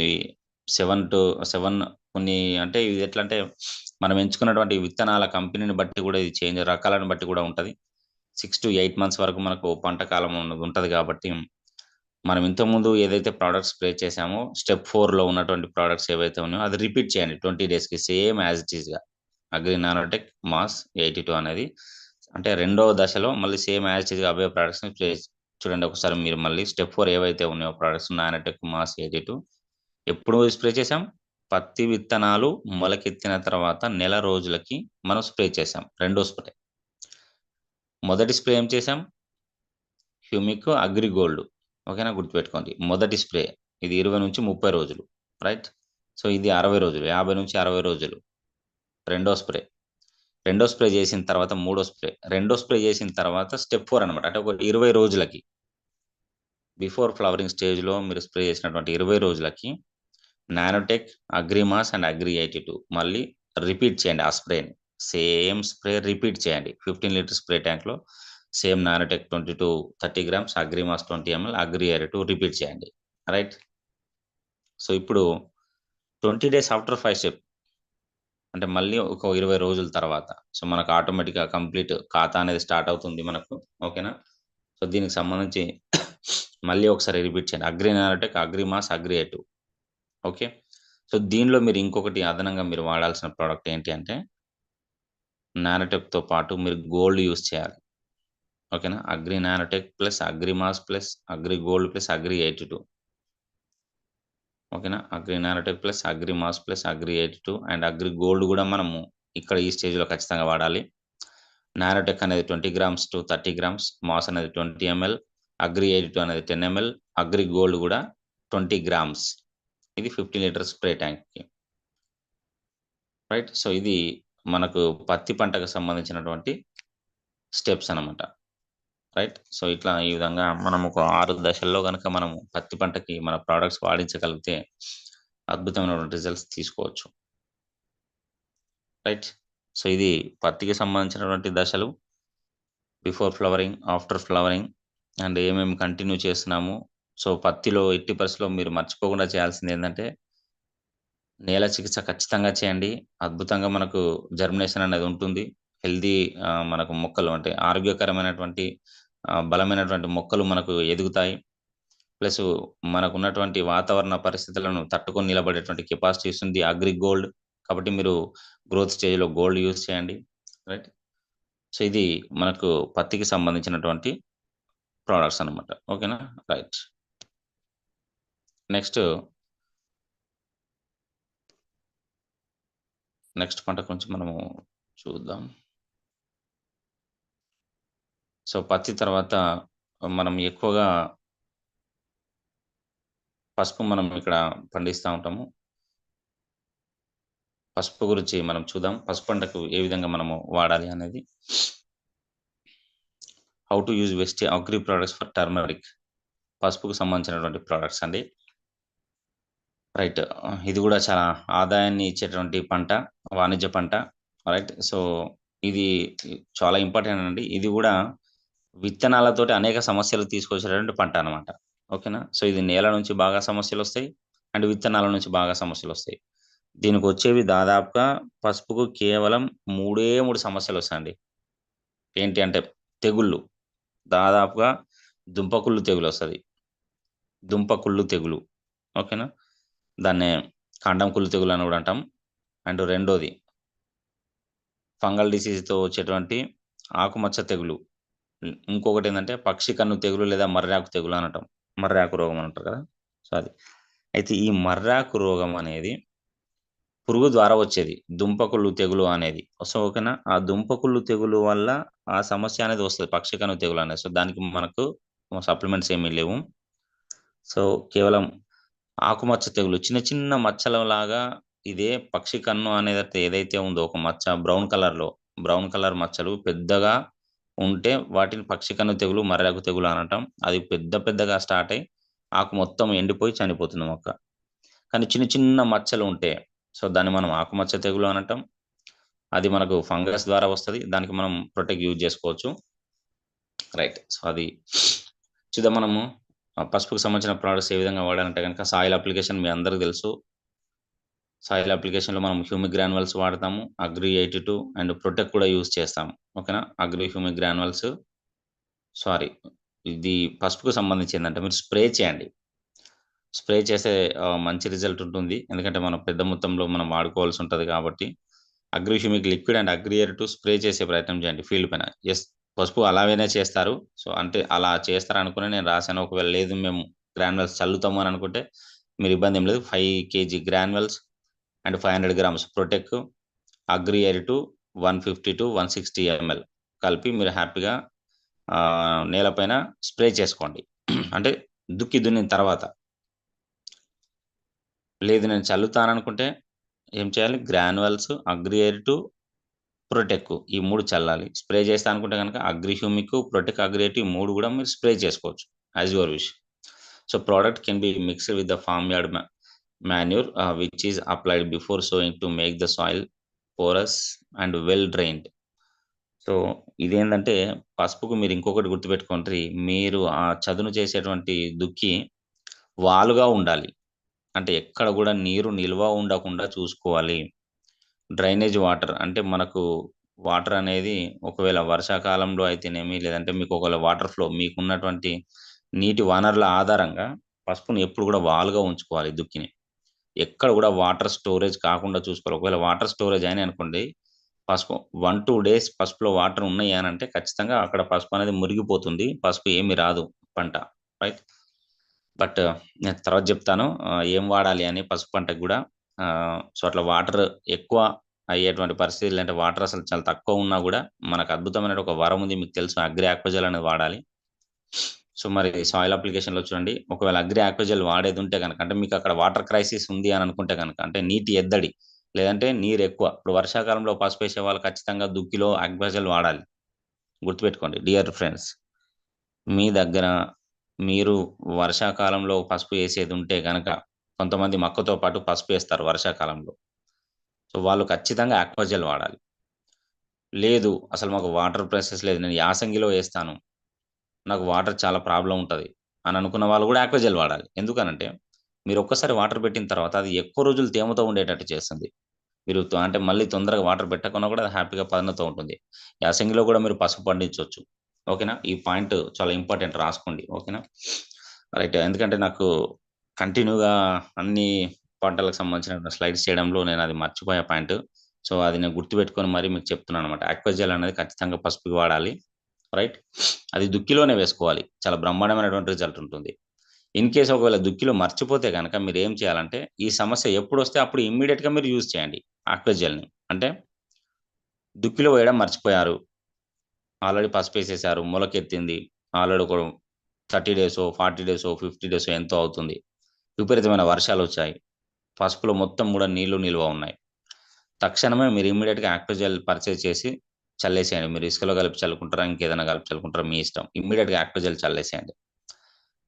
7 కొన్ని అంటే ఇది ఎట్లంటే మనం ఎంచుకున్నటువంటి విత్తనాల కంపెనీని బట్టి కూడా ఇది చేంజ్ రకాలను బట్టి కూడా ఉంటది. 6-8 మంత్స్ వరకు మనకు పంట కాలం ఉంటది కాబట్టి, మనం ఇంతకుముందు ఏదైతే ప్రొడక్ట్స్ స్ప్రే చేసామో స్టెప్ 4లో ఉన్నటువంటి ప్రొడక్ట్స్ ఏవైతే ఉన్నాయో అది రిపీట్ చేయండి 20 డేస్‌కి సేమ్ యాజ్ ఇట్ ఈస్‌గా. అగ్రి నానోటెక్, మాస్ 82 అనేది అంటే రెండో దశలో మళ్ళీ సేమ్ యాజ్ ఇట్ ఈస్‌గా అవే ప్రొడక్ట్స్‌ని చూడండి ఒకసారి మీరు మళ్ళీ స్టెప్ 4 ఏవైతే ఉన్నాయో ప్రొడక్ట్స్ నానోటెక్, మాస్ 82 ఎప్పుడు స్ప్రే చేసాం? పత్తి విత్తనాలు మొలకెత్తిన తర్వాత నెల రోజులకి మనం స్ప్రే చేసాం. రెండో స్ప్రే. మొదటి స్ప్రే ఏం చేసాం? హ్యూమిక్, అగ్రిగోల్డ్. ఓకేనా. గుర్తుపెట్టుకోండి. మొదటి స్ప్రే ఇది 20-30 రోజులు. రైట్. సో ఇది 60 రోజులు. 50-60 రోజులు. రెండో స్ప్రే. రెండో స్ప్రే చేసిన తర్వాత మూడో స్ప్రే. రెండో స్ప్రే చేసిన తర్వాత స్టెప్ 4 అనమాట. అంటే ఒక 20 రోజులకి బిఫోర్ ఫ్లవరింగ్ స్టేజ్‌లో మీరు స్ప్రే చేసినటువంటి 20 రోజులకి నానోటెక్, అగ్రిమాస్ అండ్ అగ్రి 82 మళ్ళీ రిపీట్ చేయండి ఆ స్ప్రేని. సేమ్ స్ప్రే రిపీట్ చేయండి. 15 లీటర్ స్ప్రే ట్యాంక్‌లో same nanotech 20-30 grams, అగ్రిమాస్ 20 ML, agri 82 repeat చేయండి. రైట్. సో ఇప్పుడు 20 డేస్ ఆఫ్టర్ 5 స్టెప్ అంటే మళ్ళీ ఒక 20 రోజుల తర్వాత. సో మనకు ఆటోమేటిక్‌గా కంప్లీట్ ఖాతా అనేది స్టార్ట్ అవుతుంది మనకు. ఓకేనా. సో దీనికి సంబంధించి మళ్ళీ ఒకసారి రిపీట్ చేయండి. Agri nanotech, అగ్రిమాస్, agri 82. Okay. So దీనిలో మీరు ఇంకొకటి అదనంగా మీరు వాడాల్సిన ప్రొడక్ట్ ఏంటి అంటే నానోటెక్‌తో పాటు మీరు గోల్డ్ యూజ్ చేయాలి. ఓకేనా. Agri nanotech plus అగ్రిమాస్ plus agri gold plus agri 82. ఓకేనా. Agri nanotech plus అగ్రిమాస్ plus agri 82 and agri gold కూడా మనము ఇక్కడ ఈ స్టేజ్‌లో ఖచ్చితంగా వాడాలి. నానోటెక్ అనేది 20 గ్రామ్స్ టు 30 గ్రామ్స్, మాస్ అనేది 20 ఎంఎల్, అగ్రి 82 అనేది 10 ఎంఎల్, అగ్రి గోల్డ్ కూడా 20 గ్రామ్స్. ఇది 15 లీటర్ స్ప్రే ట్యాంక్‌కి. రైట్. సో ఇది మనకు పత్తి పంటకు సంబంధించినటువంటి స్టెప్స్ అన్నమాట. రైట్. సో ఇట్లా ఈ విధంగా మనం ఒక 6 దశల్లో గనక మనము పత్తి పంటకి మన ప్రొడక్ట్స్ వాడించగలిగితే అద్భుతమైనటువంటి రిజల్ట్స్ తీసుకోవచ్చు. రైట్. సో ఇది పత్తికి సంబంధించినటువంటి దశలు. Before flowering, after flowering and ఏమేమి కంటిన్యూ చేస్తున్నాము. సో పత్తిలో ఎట్టి పరిస్థితిలో మీరు మర్చిపోకుండా చేయాల్సిందేందంటే నేల చికిత్స ఖచ్చితంగా చేయండి. అద్భుతంగా మనకు జర్మినేషన్ అనేది ఉంటుంది. హెల్తీ మనకు మొక్కలు అంటే ఆరోగ్యకరమైనటువంటి బలమైనటువంటి మొక్కలు మనకు ఎదుగుతాయి. ప్లస్ మనకున్నటువంటి వాతావరణ పరిస్థితులను తట్టుకొని నిలబడేటువంటి కెపాసిటీ ఇస్తుంది అగ్రి గోల్డ్. కాబట్టి మీరు గ్రోత్ స్టేజ్‌లో గోల్డ్ యూజ్ చేయండి. రైట్. సో ఇది మనకు పత్తికి సంబంధించినటువంటి ప్రొడక్ట్స్ అన్నమాట. ఓకేనా. రైట్. నెక్స్ట్ పంట గురించి మనము చూద్దాం. సో పత్తి తర్వాత మనం ఎక్కువగా పసుపు మనం ఇక్కడ పండిస్తా ఉంటాము. పసుపు గురించి మనం చూద్దాం. పసుపు పంటకు ఏ విధంగా మనము వాడాలి అనేది. How to use Vestige agri products for turmeric. పసుపుకు సంబంధించినటువంటి ప్రొడక్ట్స్ అండి. రైట్. ఇది కూడా చాలా ఆదాయాన్ని ఇచ్చేటువంటి పంట. వాణిజ్య పంట. రైట్. సో ఇది చాలా ఇంపార్టెంట్ అండి. ఇది కూడా విత్తనాలతోటి అనేక సమస్యలు తీసుకొచ్చేటటువంటి పంట అన్నమాట. ఓకేనా. సో ఇది నేల నుంచి బాగా సమస్యలొస్తాయి. అండ్ విత్తనాల నుంచి బాగా సమస్యలొస్తాయి. దీనికొచ్చేవి దాదాపుగా పసుపుకు కేవలం 3 సమస్యలొస్తాయండి. ఏంటి అంటే తెగుళ్ళు. దాదాపుగా దుంపకుళ్ళు తెగులొస్తది. దుంపకుళ్ళు తెగులు. ఓకేనా. దాన్నే కాండం కుళ్ళు తెగులని గూడా అంటాం. అండ్ రెండోది ఫంగల్ డిసీజ్‌తో వచ్చేటువంటి ఆకుమచ్చ తెగులు. ఇంకొకటేందంటే పక్షి కన్ను తెగులు లేదా మర్రాకు తెగులు అని అంటాం. మర్రాకు రోగం అని అంటారు కదా! సో అది. అయితే ఈ మర్రాకు రోగం అనేది పురుగు ద్వారా వచ్చేది. దుంపకుళ్ళు తెగులు అనేది. సో, ఓకేనా? ఆ దుంపకుళ్ళు తెగులు వల్ల ఆ సమస్య అనేది వస్తది. పక్షికణు తెగులు అనేది. సో, దానికి మనకు సప్లిమెంట్స్ ఏమీ లేవు. సో, కేవలం ఆకుమచ్చ తెగులు చిన్న చిన్న మచ్చలలాగా ఇదే పక్షి కన్ను అనేదైతే ఏదైతే ఉందో ఒక మచ్చ బ్రౌన్ కలర్ మచ్చలు పెద్దగా ఉంటే వాటిని పక్షి కన్ను తెగులు, మర్రాకు తెగులు అనటం. అది పెద్ద పెద్దగా స్టార్ట్ అయ్యి ఆకు మొత్తం ఎండిపోయి చనిపోతుంది మొక్క. కానీ చిన్న చిన్న మచ్చలు ఉంటే సో, దాన్ని మనం ఆకుమచ్చ తెగులు అనటం. అది మనకు ఫంగస్ ద్వారా వస్తది. దానికి మనం ప్రొటెక్ట్ యూజ్ చేసుకోవచ్చు. రైట్. సో, అది చూద్దాం మనము పసుపుకు సంబంధించిన ప్రొడక్ట్స్ ఏ విధంగా వాడాలంటే గనక సాయిల్ అప్లికేషన్ మీ అందరికి తెలుసు. సాయిల్ అప్లికేషన్‌లో మనం హ్యూమిక్ గ్రాన్యుల్స్ వాడతాము. అగ్రి 82 అండ్ ప్రొటెక్ట్ కూడా యూజ్ చేస్తాము. ఓకేనా? అగ్రి హ్యూమిక్ గ్రాన్యుల్స్ సారీ ఇది పసుపుకు సంబంధించి ఏందంటే మీరు స్ప్రే చేయండి. స్ప్రే చేస్తే మంచి రిజల్ట్ ఉంటుంది. ఎందుకంటే మనం పెద్ద మొత్తంలో మనం వాడుకోవాల్సి ఉంటది కాబట్టి. Agri humic liquid and agri air 2 spray చేసే ప్రయత్నం చేయండి ఫీల్డ్ పైన. యెస్. పసుపు అలాగనే చేస్తారు. సో, అంటే అలా చేస్తారనుకుని నేను రాసాను. ఒకవేళ లేదు మేము గ్రాన్యుల్స్ చల్లుతాము అని అనుకుంటే మీరు ఇబ్బంది ఏం లేదు. 5 KG granules and 500 grams protect, agri air 2 150-160 ML కలిపి మీరు హ్యాపీగా నేలపైన స్ప్రే చేసుకోండి. అంటే దున్నిన తర్వాత. లేదు నేను చల్లుతాననుకుంటే ఏం చేయాలి? గ్రాన్యుల్స్, అగ్రి ఎయిర్ 2, ప్రొటెక్ ఈ 3 చల్లాలి. స్ప్రే చేస్తా అనుకుంటే గనక agri humic, protec, agri air 2 ఈ 3 కూడా మీరు స్ప్రే చేసుకోవచ్చు. As your wish. So, product can be mixed with the farm yard manure which is applied before sowing to make the soil porous and well drained. So, ఇదేందంటే పసుపుకు మీరు ఇంకొకటి గుర్తుపెట్టుకోండి. మీరు ఆ చదును చేసేటువంటి దుక్కి వాలుగా ఉండాలి. అంటే ఎక్కడ గూడా నీరు నిల్వ ఉండకుండా చూసుకోవాలి. డ్రైనేజ్ వాటర్ అంటే మనకు వాటర్ అనేది ఒకవేళ వర్షాకాలంలో అయితేనేమి, లేదంటే మీకు ఒకవేళ వాటర్ ఫ్లో మీకున్నటువంటి నీటి వనరుల ఆధారంగా పసుపుని ఎప్పుడు గూడా వాలుగా ఉంచుకోవాలి దుక్కిని. ఎక్కడ గూడా వాటర్ స్టోరేజ్ కాకుండా చూసుకోవాలి. ఒకవేళ వాటర్ స్టోరేజ్ అయినాయనుకోండి, పసుపు 1, 2 డేస్ పసుపులో వాటర్ ఉన్నాయి అనంటే ఖచ్చితంగా అక్కడ పసుపు అనేది మురిగిపోతుంది. పసుపు ఏమి రాదు పంట. రైట్. బట్ నేను తర్వాత జెప్తాను. ఏం వాడాలి అని పసుపు పంటకు గూడా. సో, అట్లా వాటర్ ఎక్కువ అయ్యేటువంటి పరిస్థితి లేదంటే వాటర్ అసలు చాలా తక్కువ ఉన్నా గూడా మనకు అద్భుతమైన ఒక వరం ఉంది. మీకు తెలుసు అగ్రి ఆక్వాజెల్ అనేది వాడాలి. సో, మరి సాయిల్ అప్లికేషన్‌లో చూడండి. ఒకవేళ అగ్రి ఆక్వాజెల్ వాడేదుంటే గనక అంటే మీకు అక్కడ వాటర్ క్రైసిస్ ఉంది అని అనుకుంటే గనక అంటే నీటి ఎద్దడి లేదంటే నీరెక్కువ. ఇప్పుడు వర్షాకాలంలో పసుపేసే వాళ్ళు ఖచ్చితంగా దుక్కిలో ఆక్వాజెల్ వాడాలి. గుర్తుపెట్టుకోండి డియర్ ఫ్రెండ్స్. మీ దగ్గర మీరు వర్షాకాలంలో పసుపు ఏసేదుంటే గనక కొంతమంది మక్కతో పాటు పసుపేస్తారు వర్షాకాలంలో. సో, వాళ్ళు ఖచ్చితంగా ఆక్వాజెల్ వాడాలి. లేదు అసలు మాకు వాటర్ ప్రెషర్స్ లేదు. నేను యాసంగిలో ఏస్తాను. నాకు వాటర్ చాలా ప్రాబ్లమ్ ఉంటది. అని అనుకున్న వాళ్ళు గూడా ఆక్వాజెల్ వాడాలి. ఎందుకనంటే, మీరు ఒక్కసారి వాటర్ పెట్టిన తర్వాత అది ఎక్కువ రోజులు తేమతో ఉండేటట్టు చేస్తుంది. మీరు అంటే మళ్ళీ తొందరగా వాటర్ పెట్టకున్నా కూడా అది హ్యాపీగా పదునుతో ఉంటుంది. యాసంగిలో కూడా మీరు పసుపు పండించొచ్చు. ఓకేనా? ఈ పాయింట్ చాలా ఇంపార్టెంట్ రాసుకోండి. ఓకేనా? రైట్. ఎందుకంటే నాకు కంటిన్యూగా అన్ని పంటలకు సంబంధించిన స్లైడ్స్ చేయడంలో నేను అది మర్చిపోయా పాయింట్. సో, అది నేను గుర్తుపెట్టుకొని మరి మీకు చెప్తున్నానన్నమాట. ఆక్వాజెల్ అనేది ఖచ్చితంగా పసుపుకి వాడాలి. రైట్. అది దుక్కిలోనే వేసుకోవాలి. చాలా బ్రహ్మాండమైనటువంటి రిజల్ట్ ఉంటుంది. ఇన్ కేస్ ఒకవేళ దుక్కిలో మర్చిపోతే గనక మీరేం చేయాలంటే, ఈ సమస్య ఎప్పుడొస్తే అప్పుడు ఇమ్మీడియేట్‌గా మీరు యూజ్ చేయండి ఆక్వాజెల్‌ని. అంటే దుక్కిలో వేయడం మర్చిపోయారు. ఆల్రెడీ పసుపేసేసారు. మొలకెత్తింది. ఆల్రెడీ ఒక 30 డేసో, 40 డేసో, 50 డేసో ఎంతో అవుతుంది. విపరీతమైన వర్షాలొచ్చాయి. పసుపులో మొత్తం కూడా నీళ్లు నిల్వ ఉన్నాయి. తక్షణమే మీరు ఇమ్మీడియేట్‌గా ఆక్వాజెల్ పర్చేజ్ చేసి చల్లేసేయండి. మీరు ఇసుకలో కలిపి చల్లుకుంటారా? ఇంకేదైనా కలిపి చల్లుకుంటారా? మీ ఇష్టం. ఇమ్మీడియేట్‌గా ఆక్వాజెల్ చల్లేసేయండి.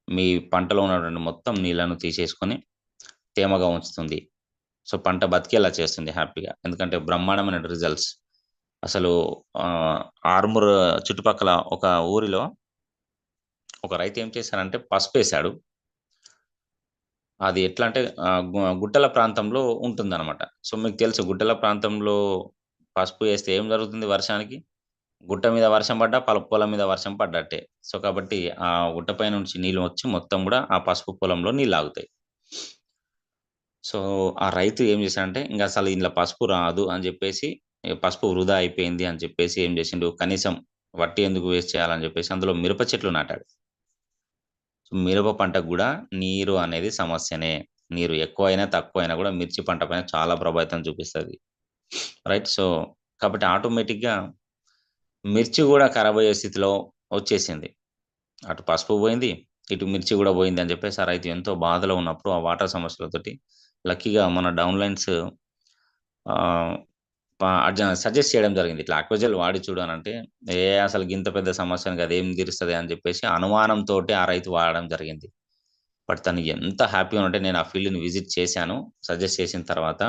మీ పంటలో ఉన్నటువంటి మొత్తం నీళ్లను తీసేసుకొని తేమగా ఉంచుతుంది. సో, పంట బతికేలా చేస్తుంది హ్యాపీగా. ఎందుకంటే బ్రహ్మాండమైన రిజల్ట్స్. అసలు ఆర్మూర్ చుట్టుపక్కల ఒక ఊరిలో ఒక రైతు ఏం చేశారంటే పసుపేసాడు. అది ఎట్లా అంటే గుట్టల ప్రాంతంలో ఉంటుందనమాట. సో, మీకు తెలుసు గుట్టల ప్రాంతంలో పసుపు ఏస్తే ఏం జరుగుతుంది వర్షానికి? గుట్ట మీద వర్షం పడ్డా, పొలం మీద వర్షం పడ్డట్టే. సో, కాబట్టి ఆ గుట్టపై నుంచి నీళ్ళు వచ్చి మొత్తం గూడా ఆ పసుపు పొలంలో నీళ్లాగుతాయి. సో, ఆ రైతు ఏం చేశాడంటే, ఇంగసలు ఇందులో పసుపు రాదు అని జెప్పేసి, ఇగ పసుపు వృధా అయిపోయింది అని చెప్పేసి ఏం జేసిండు, కనీసం వట్టి ఎందుకు వేస్ట్ చేయాలని జెప్పేసి అందులో మిరప చెట్లు నాటాడు. సో, మిరప పంటకు గూడా నీరు అనేది సమస్యనే. నీరు ఎక్కువైనా తక్కువైనా కూడా మిర్చి పంట పైన చాలా ప్రభావితం చూపిస్తది. రైట్. సో, కాబట్టి ఆటోమేటిక్‌గా మిర్చి గూడా ఖరాబయ్యే స్థితిలో వచ్చేసింది. అటు పసుపు పోయింది, ఇటు మిర్చి గూడా పోయిందని జెప్పేసి ఆ రైతు ఎంతో బాధలో ఉన్నప్పుడు ఆ వాటర్ సమస్యలతోటి లక్కీగా మన డౌన్ లైన్స్ ఆహ్, సజెస్ట్ చేయడం జరిగింది. ఇట్లా అక్వాజెల్ వాడి చూడు అనంటే, అసలు గింత పెద్ద సమస్యను గదేం తీరుస్తది అని జెప్పేసి అనుమానంతోటి ఆ రైతు వాడడం జరిగింది. బట్ తను ఎంత హ్యాపీగా ఉంటే నేను ఆ ఫీల్డ్‌ని విజిట్ చేశాను. సజెస్ట్ చేసిన తర్వాత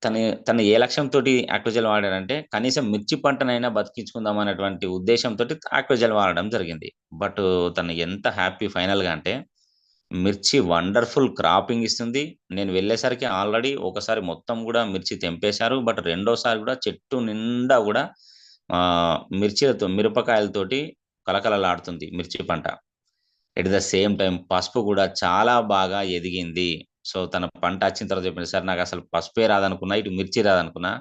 తను తను ఏ లక్ష్యంతోటి అక్వాజెల్ వాడాడంటే, కనీసం మిర్చి పంటనైనా బతికించుకుందాం అనేటువంటి ఉద్దేశ్యంతోటి అక్వాజెల్ వాడడం జరిగింది. బట్ తను ఎంత హ్యాపీ ఫైనల్‌గా అంటే, మిర్చి వండర్‌ఫుల్ క్రాపింగ్ ఇస్తుంది. నేను వెళ్ళేసరికి ఆల్రెడీ ఒకసారి మొత్తం గూడా మిర్చి తెంపేశారు. బట్ రెండోసారి గూడా చెట్టు నిండా గూడా మిరపకాయలతోటి కళకళలాడుతుంది మిర్చి పంట. ఎట్ ద సేమ్ టైమ్ పసుపు గూడా చాలా బాగా ఎదిగింది. సో, తన పంట అచ్చిన తర్వాత చెప్పిండు, "సార్ నాకసలు పసుపే రాదనుకున్నా, ఇటు మిర్చి రాదనుకున్నా.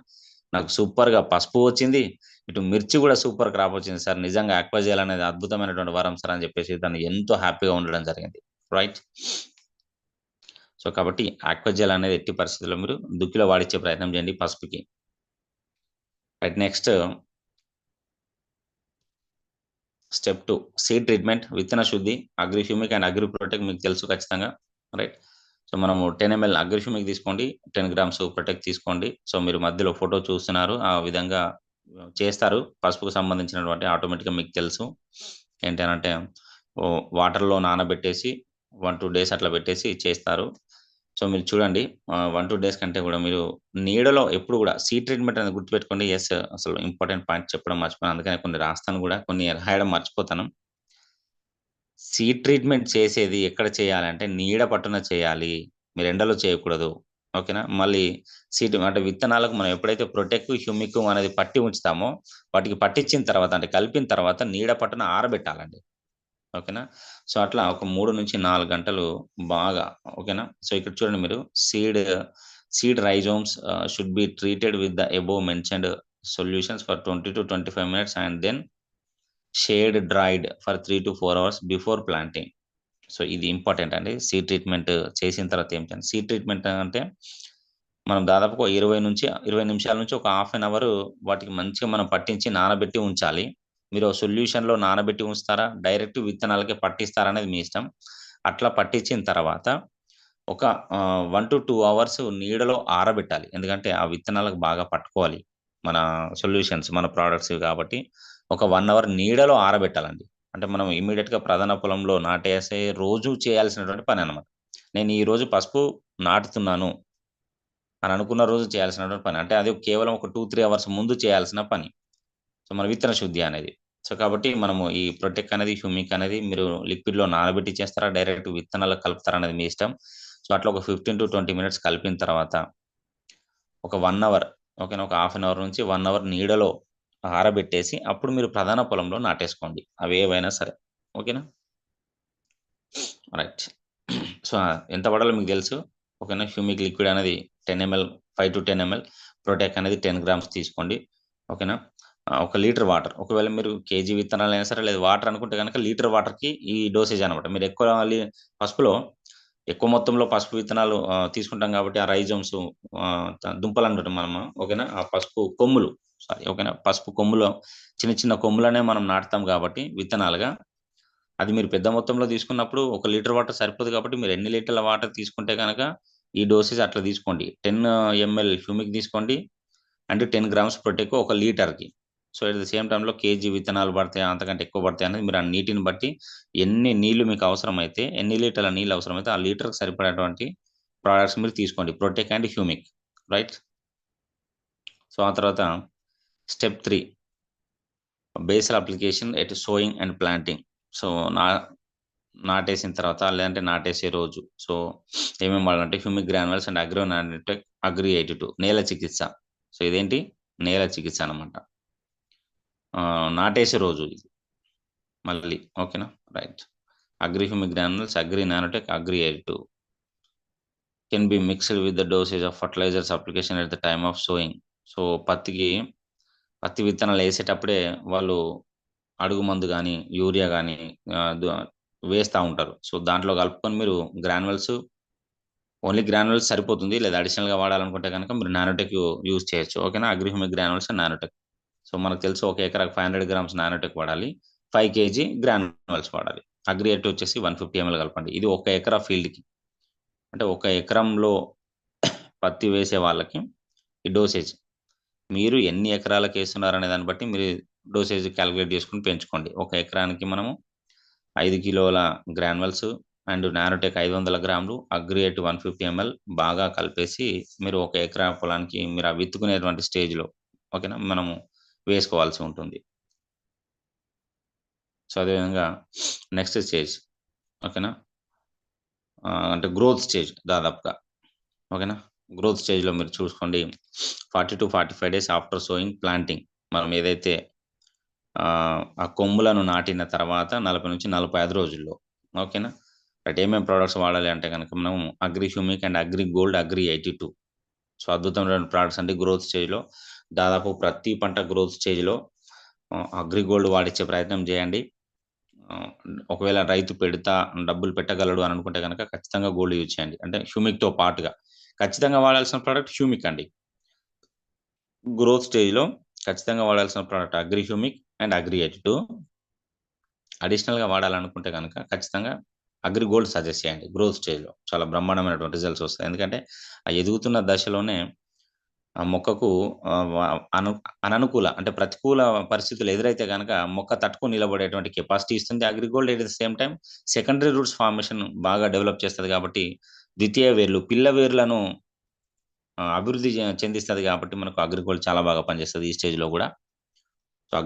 నాకు సూపర్‌గా పసుపు వచ్చింది. ఇటు మిర్చి గూడా సూపర్ క్రాప్ వచ్చింది సార్. నిజంగా అక్వాజెల్ అనేది అద్భుతమైనటువంటి వరం సార్" అని చెప్పేసి తను ఎంతో హ్యాపీగా ఉండడం జరిగింది. రైట్. సో, కాబట్టి అక్వాజెల్ అనేది ఎట్టి పరిస్థితుల్లో మీరు దుక్కిలో వాడిచ్చే ప్రయత్నం చేయండి పసుపుకి. Right. Next step 2 seed treatment, విత్తన శుద్ధి, అగ్రిఫ్యూమిక్ అండ్ అగ్రి ప్రొటెక్ట్ మీకు తెలుసు ఖచ్చితంగా. రైట్. సో, మనము 10 ఎంఎల్ అగ్రిఫ్యూమిక్ తీసుకోండి. 10 గ్రామ్స్ ప్రొటెక్ట్ తీసుకోండి. సో, మీరు మధ్యలో ఫోటో చూస్తున్నారు. ఆ విధంగా చేస్తారు. పసుపుకు సంబంధించినటువంటి ఆటోమేటిక్‌గా మీకు తెలుసు. ఏంటి అనంటే వాటర్‌లో నానబెట్టేసి 1, 2 డేస్ అట్లా పెట్టేసి చేస్తారు. సో, మీరు చూడండి 1, 2 డేస్ కంటే గూడా మీరు నీడలో ఎప్పుడు గూడా సీడ్ ట్రీట్మెంట్ అనేది గుర్తుపెట్టుకోండి. అసలు ఇంపార్టెంట్ పాయింట్ చెప్పడం మర్చిపోయాను. అందుకనే కొన్ని రాస్తాను గూడా. కొన్ని రాయడం మర్చిపోతాను. సీడ్ ట్రీట్మెంట్ చేసేది ఎక్కడ చేయాలంటే నీడ పట్టున చేయాలి. మీరు ఎండలో చేయకూడదు. ఓకేనా? మళ్ళీ అంటే విత్తనాలకు మనం ఎప్పుడైతే హ్యూమిక్ అనేది పట్టి ఉంచుతామో, వాటికి పట్టించిన తర్వాత అంటే కలిపిన తర్వాత నీడ పట్టున ఆరబెట్టాలండి. ఓకేనా? సో, అట్లా ఒక 3-4 గంటలు బాగా ఓకేనా? సో, ఇక్కడ చూడండి మీరు seed rhizomes should be treated with the above mentioned solutions for 20-25 minutes and then shade dried for 3-4 hours before planting. So, ఇది ఇంపార్టెంట్ అండి. సీడ్ ట్రీట్మెంట్ చేసిన తర్వాత ఏంటంటే సీడ్ ట్రీట్మెంట్ అంటే మనం దాదాపుగా 20 నిమిషాల నుంచి ఒక హాఫ్ అన్ అవర్ వాటికి మంచిగా మనం పట్టించి నానబెట్టి ఉంచాలి. మీరు సొల్యూషన్‌లో నానబెట్టి ఉంచుతారా? డైరెక్ట్ విత్తనాలకే పట్టిస్తారా? అనేది మీ ఇష్టం. అట్లా పట్టించిన తర్వాత ఒక 1-2 అవర్స్ నీడలో ఆరబెట్టాలి. ఎందుకంటే ఆ విత్తనాలకు బాగా పట్టుకోవాలి. మన సొల్యూషన్స్ మన ప్రొడక్ట్స్ కాబట్టి ఒక 1 అవర్ నీడలో ఆరబెట్టాలండి. అంటే మనం ఇమ్మీడియేట్‌గా ప్రధాన పొలంలో నాటేసే రోజు చేయాల్సినటువంటి పననమాట. నేను ఈరోజు పసుపు నాటుతున్నాను అని అనుకున్న రోజు చేయాల్సినటువంటి పని. అంటే అది కేవలం ఒక 2, 3 అవర్స్ ముందు చేయాల్సిన పని. సో, మన విత్తన శుద్ధి అనేది. సో, కాబట్టి మనము ఈ ప్రొటెక్ అనేది, హ్యూమిక్ అనేది మీరు లిక్విడ్‌లో నానబెట్టి చేస్తారా? డైరెక్ట్ విత్తనాల్లో కలుపుతారా? అనేది మీ ఇష్టం. సో, అట్లా ఒక 15-20 మినిట్స్ కలిపిన తర్వాత ఒక 1 అవర్ ఓకేనా? ఒక హాఫ్ అన్ అవర్ నుంచి 1 అవర్ నీడలో ఆరబెట్టేసి అప్పుడు మీరు ప్రధాన పొలంలో నాటేసుకోండి. అవేవైనా సరే. ఓకేనా? రైట్. సో, ఎంత వాడాలో మీకు తెలుసు. ఓకేనా? హ్యూమిక్ లిక్విడ్ అనేది 10 ఎంఎల్ 5-10 ఎంఎల్. ప్రొటెక్ అనేది 10 గ్రామ్స్ తీసుకోండి. ఓకేనా? ఒక లీటర్ వాటర్. ఒకవేళ మీరు కేజీ విత్తనాలైనా సరే లేదా వాటర్ అనుకుంటే గనక లీటర్ వాటర్‌కి ఈ డోసేజ్ అనమాట. మీరు ఎక్కువ పసుపులో ఎక్కువ మొత్తంలో పసుపు విత్తనాలు తీసుకుంటాం కాబట్టి ఆ రైజోమ్స్ దుంపలంటాం మనము. ఓకేనా? ఆ పసుపు కొమ్ములు ఓకేనా? పసుపు కొమ్ములో చిన్న చిన్న కొమ్ములనే మనం నాటుతాం కాబట్టి విత్తనాలుగా అది మీరు పెద్ద మొత్తంలో తీసుకున్నప్పుడు ఒక లీటర్ వాటర్ సరిపోదు కాబట్టి మీరు ఎన్ని లీటర్ల వాటర్ తీసుకుంటే గనక ఈ డోసేజ్ అట్లా తీసుకోండి. 10 ఎంఎల్ హ్యూమిక్ తీసుకోండి. అండ్ 10 గ్రామ్స్ ప్రొటెక్ ఒక లీటర్‌కి. సో, ఎట్ ద సేమ్ టైమ్‌లో కేజీ విత్తనాలు పడతాయా? అంతకంటే ఎక్కువ పడతాయా? అనేది మీరు ఆ నీటిని బట్టి ఎన్ని నీళ్లు మీకు అవసరమైతే, ఎన్ని లీటర్ల నీళ్లు అవసరమైతే ఆ లీటర్‌కి సరిపడేటువంటి ప్రొడక్ట్స్ మీరు తీసుకోండి. Protect and humic. Right? So, ఆ తర్వాత step 3 basal application at sowing and planting. So, నాటేసిన తర్వాత లేదంటే నాటేసే రోజు. సో, ఏమేమి వాడాలంటే హ్యూమిక్ గ్రాన్యుల్స్ అండ్ అగ్రి 82 నేల చికిత్స. సో, ఇదేంటి? నేల చికిత్స అన్నమాట. నాటేసే రోజు ఇది. మళ్ళీ ఓకేనా? Right. Agri humic granules, agri nanotech, agri 82 can be mixed with the dosage of fertilizers application at the time of sowing. So, పత్తి విత్తనాలేసేటప్పుడే వాళ్ళు అడుగు మందు గాని, యూరియా గాని ఆహ్, ద వేస్తా ఉంటారు. సో, దాంట్లో కలుపుకొని మీరు గ్రాన్యుల్స్ ఓన్లీ గ్రాన్యుల్స్ సరిపోతుంది. లేదా అడిషనల్‌గా వాడాలనుకుంటే గనక మీరు నానోటెక్ యూజ్ చేయొచ్చు. ఓకేనా. అగ్రిహ్యూమిక్ గ్రాన్యుల్స్ అండ్ నానోటెక్. సో, మనకు తెలుసు ఒక ఎకరాకు 500 గ్రామ్స్ నానోటెక్ వాడాలి. 5 కేజీ గ్రాన్యుల్స్ వాడాలి. అగ్రియేట్ వచ్చేసి 150 ఎంఎల్ కలపండి. ఇది ఒక ఎకరా ఫీల్డ్‌కి. అంటే ఒక ఎకరంలో పత్తి వేసే వాళ్ళకి ఈ డోసేజ్. మీరు ఎన్ని ఎకరాలకేస్తున్నారనే దాన్ని బట్టి మీరు డోసేజ్ కాలిక్యులేట్ చేసుకొని పెంచుకోండి. ఒక ఎకరానికి మనము 5 కిలోల గ్రాన్యుల్స్ అండ్ నానోటెక్ 500 గ్రాములు, అగ్రియేట్ 150 ఎంఎల్ బాగా కలిపేసి మీరు ఒక ఎకరా పొలానికి మీరు ఆ విత్తుకునేటువంటి స్టేజ్‌లో ఓకేనా, మనము వేసుకోవాల్సి ఉంటుంది. సో, అదేవిధంగా నెక్స్ట్ స్టేజ్ ఓకేనా. అంటే గ్రోత్ స్టేజ్ దాదాపుగా ఓకేనా. గ్రోత్ స్టేజ్‌లో మీరు చూసుకోండి 40-45 డేస్ ఆఫ్టర్ సోయింగ్ ప్లాంటింగ్. మనం ఏదైతే ఆ కొమ్ములను నాటిన తర్వాత 40-45 రోజుల్లో ఓకేనా. రైట్. ఏమేం ప్రొడక్ట్స్ వాడాలి అంటే గనక మనం agri humic and agri gold, agri 82. So, అద్భుతమైన ప్రొడక్ట్స్ అండి గ్రోత్ స్టేజ్‌లో. దాదాపు ప్రతి పంట గ్రోత్ స్టేజ్‌లో అగ్రి గోల్డ్ వాడిచ్చే ప్రయత్నం చేయండి. ఆహ్, ఒకవేళ రైతు డబ్బులు పెట్టగలడు అని అనుకుంటే గనక ఖచ్చితంగా గోల్డ్ యూజ్ చేయండి. అంటే హ్యూమిక్‌తో పాటుగా. ఖచ్చితంగా వాడాల్సిన ప్రొడక్ట్ హ్యూమిక్ అండి. గ్రోత్ స్టేజ్‌లో ఖచ్చితంగా వాడాల్సిన product agri humic and agri 82. అడిషనల్‌గా వాడాలనుకుంటే గనక ఖచ్చితంగా అగ్రి గోల్డ్ సజెస్ట్ చేయండి గ్రోత్ స్టేజ్‌లో. చాలా బ్రహ్మాండమైనటువంటి రిజల్ట్స్ వస్తాయి. ఎందుకంటే ఆ ఎదుగుతున్న దశలోనే ఆ మొక్కకు ఆహ్, వ అను అననుకూల అంటే ప్రతికూల పరిస్థితులు ఎదురైతే గనక మొక్క తట్టుకొని నిలబడేటువంటి కెపాసిటీ ఇస్తుంది agri gold. At the same time secondary roots formation బాగా డెవలప్ చేస్తది కాబట్టి ద్వితీయ వేర్లు, పిల్ల వేర్లను అభివృద్ధి చెందిస్తది కాబట్టి మనకు అగ్రి గోల్డ్ చాలా బాగా పనిచేస్తది ఈ స్టేజ్‌లో గూడా. So,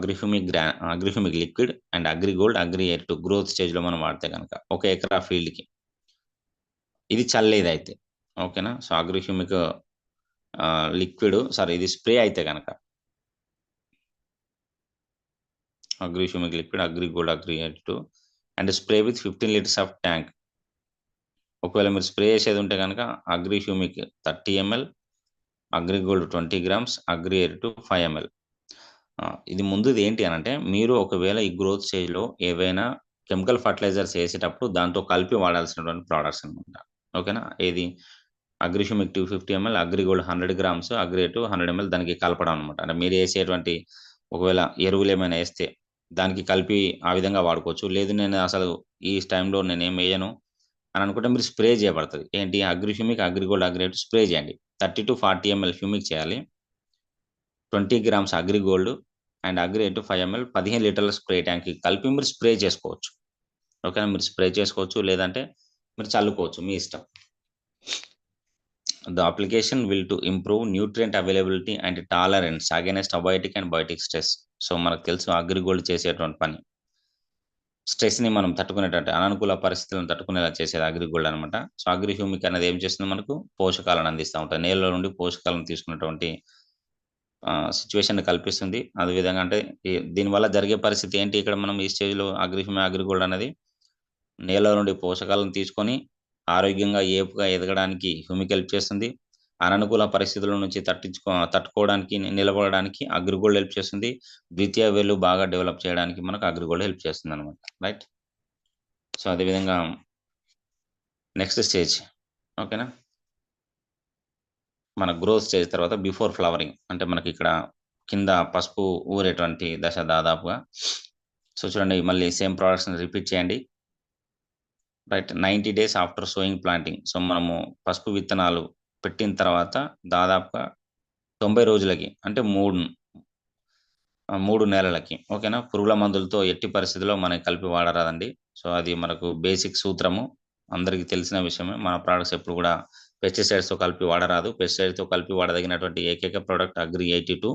agri humic liquid and agri gold, agri 82 growth స్టేజ్‌లో మనం వాడితే గనక ఒక ఎకరా ఫీల్డ్‌కి. ఇది చల్లేదైతే. ఓకేనా. సో, అగ్రిహ్యూమిక్ ఇది స్ప్రే అయితే గనక. Agri humic liquid, agri gold, agri 82 and spray with 15 litres of tank. ఒకవేళ మీరు స్ప్రే చేసేదుంటే గనక agri humic 30 ML, agri gold 20 grams, agri 82 5 ML. ఇది ముందుది ఏంటి అనంటే, మీరు ఒకవేళ ఈ గ్రోత్ స్టేజ్‌లో ఏవైనా కెమికల్ ఫెర్టిలైజర్స్ ఏసేటప్పుడు దాంతో కలిపి వాడాల్సినటువంటి ప్రొడక్ట్స్ అనమాట. ఓకేనా. ఏది అగ్రిహ్యూమిక్ 250 ML, agri gold 100 grams, agri 82 100 ML దానికి కలపడం అనమాట. అంటే మీరు ఏసేటువంటి ఒకవేళ ఎరువులేమైనా ఏస్తే దానికి కలిపి ఆ విధంగా వాడుకోవచ్చు. లేదు నేను అసలు ఈ టైంలో నేనేమెయ్యను అని అనుకుంటే మీరు స్ప్రే చేయబడతది. ఏంటి అగ్రిహ్యూమిక్, అగ్రి గోల్డ్, అగ్రి 82 స్ప్రే చేయండి. 30-40 ఎంఎల్ హ్యూమిక్ చేయాలి. 20 grams agri gold and agri 82 5 ML 15 లీటర్ల స్ప్రే ట్యాంక్‌కి కలిపి మీరు స్ప్రే చేసుకోవచ్చు. ఓకేనా. మీరు స్ప్రే చేసుకోవచ్చు. లేదంటే మీరు చల్లుకోవచ్చు. మీ ఇష్టం. The application will to improve nutrient availability and tolerance against abiotic and biotic stress. So, మనకు తెలుసు అగ్రి గోల్డ్ చేసేటువంటి పని. స్ట్రెస్‌ని మనం తట్టుకునేటట్టు అననుకూల పరిస్థితులను తట్టుకునేలా చేసేది అగ్రి గోల్డ్ అనమాట. సో, అగ్రి హ్యూమిక్ అనేది ఏం చేస్తుంది మనకు పోషకాలను అందిస్తా ఉంటది. నేలలో నుండి పోషకాలను తీసుకున్నటువంటి సిట్యుయేషన్‌ని కల్పిస్తుంది. అదే విధంగా అంటే దీనివల్ల జరిగే పరిస్థితి ఏంటి ఇక్కడ మనం ఈ స్టేజ్‌లో అగ్రి గోల్డ్ అనేది నేల నుండి పోషకాలను తీసుకొని ఆరోగ్యంగా, ఏపుగా ఎదగడానికి హ్యూమిక్ హెల్ప్ చేస్తుంది. అననుకూల పరిస్థితుల నుంచి తట్టుకోవడానికి, నిలబడడానికి అగ్రి గోల్డ్ హెల్ప్ చేస్తుంది. ద్వితీయ వేర్లు బాగా డెవలప్ చేయడానికి మనకు అగ్రి గోల్డ్ హెల్ప్ చేస్తుందనమాట. రైట్. సో, అదే విధంగా నెక్స్ట్ స్టేజ్ ఓకేనా. మన గ్రోత్ స్టేజ్ తర్వాత బిఫోర్ ఫ్లవరింగ్ అంటే మనకిక్కడ కింద పసుపు ఊరేటువంటి దశ దాదాపుగా. సో, చూడండి మళ్ళీ సేమ్ ప్రొడక్ట్స్‌ని రిపీట్ చేయండి. Right. 90 days after sowing planting. So, మనము పసుపు విత్తనాలు పెట్టిన తర్వాత దాదాపుగా 90 రోజులకి అంటే 3 నెలలకి ఓకేనా. పురుగుల మందులతో ఎట్టి పరిస్థితిలో మనం కలిపి వాడరాదండి. సో, అది మనకు బేసిక్ సూత్రము. అందరికి తెలిసిన విషయమే. మన ప్రొడక్ట్స్ ఎప్పుడు కూడా పెస్టిసైడ్స్‌తో కలిపి వాడరాదు. పెస్టిసైడ్స్‌తో కలిపి వాడదగినటువంటి ఏకైక ప్రొడక్ట్ అగ్రి 82.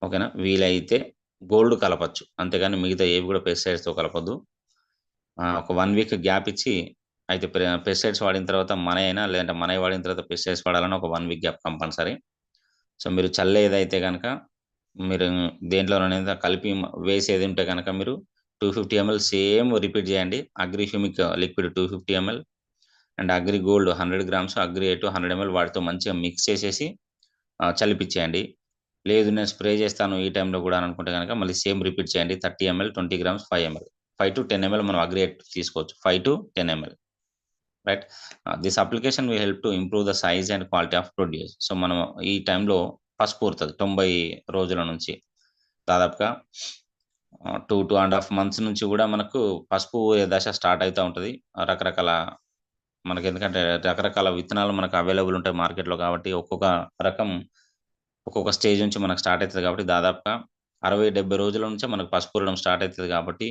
ఓకేనా. వీలైతే గోల్డ్ కలపొచ్చు. అంతేగాని మిగతా ఏవి కూడా పెస్టిసైడ్స్‌తో కలపొద్దు. ఒక 1 వీక్ గ్యాప్ ఇచ్చి అయితే పెస్టిసైడ్స్ వాడిన తర్వాత మనయైనా లేదంటే మనయి వాడిన తర్వాత పెస్టిసైడ్స్ వాడాలన్నా ఒక 1 వీక్ గ్యాప్ కంపల్సరీ. సో, మీరు చల్లేదైతే గనక మీరు దేంట్లోనైనా కలిపి వేసేది ఉంటే గనక మీరు 250 ఎంఎల్ సేమ్ రిపీట్ చేయండి. Agri humic liquid 250 ML and agri gold 100 grams, agri 82 100 ML వాటితో మంచిగా మిక్స్ చేసేసి చల్లిపిచ్చేయండి. లేదు నేను స్ప్రే చేస్తాను ఈ టైంలో గూడా అని అనుకుంటే గనక మళ్ళీ సేమ్ రిపీట్ చేయండి. 30 ఎంఎల్, 20 గ్రామ్స్, 5 ఎంఎల్. 5-10 ఎంఎల్ మనం అగ్రి 82 తీసుకోవచ్చు. 5-10 ML. Right. This application will help to improve the size and quality of produce. So మనం ఈ టైంలో పసుపు ఊరుతుంది 90 రోజుల నుంచి దాదాపుగా 2.5 మంత్స్ నుంచి కూడా మనకు పసుపు దశ స్టార్ట్ అవుతూ ఉంటుంది. రకరకాల మనకి ఎందుకంటే రకరకాల విత్తనాలు మనకు అవైలబుల్ ఉంటాయి మార్కెట్లో కాబట్టి ఒక్కొక్క రకం ఒక్కొక్క స్టేజ్ నుంచి మనకు స్టార్ట్ అవుతుంది కాబట్టి దాదాపుగా 60-70 రోజుల నుంచే మనకు పసుపు ఊరడం స్టార్ట్ అవుతుంది కాబట్టి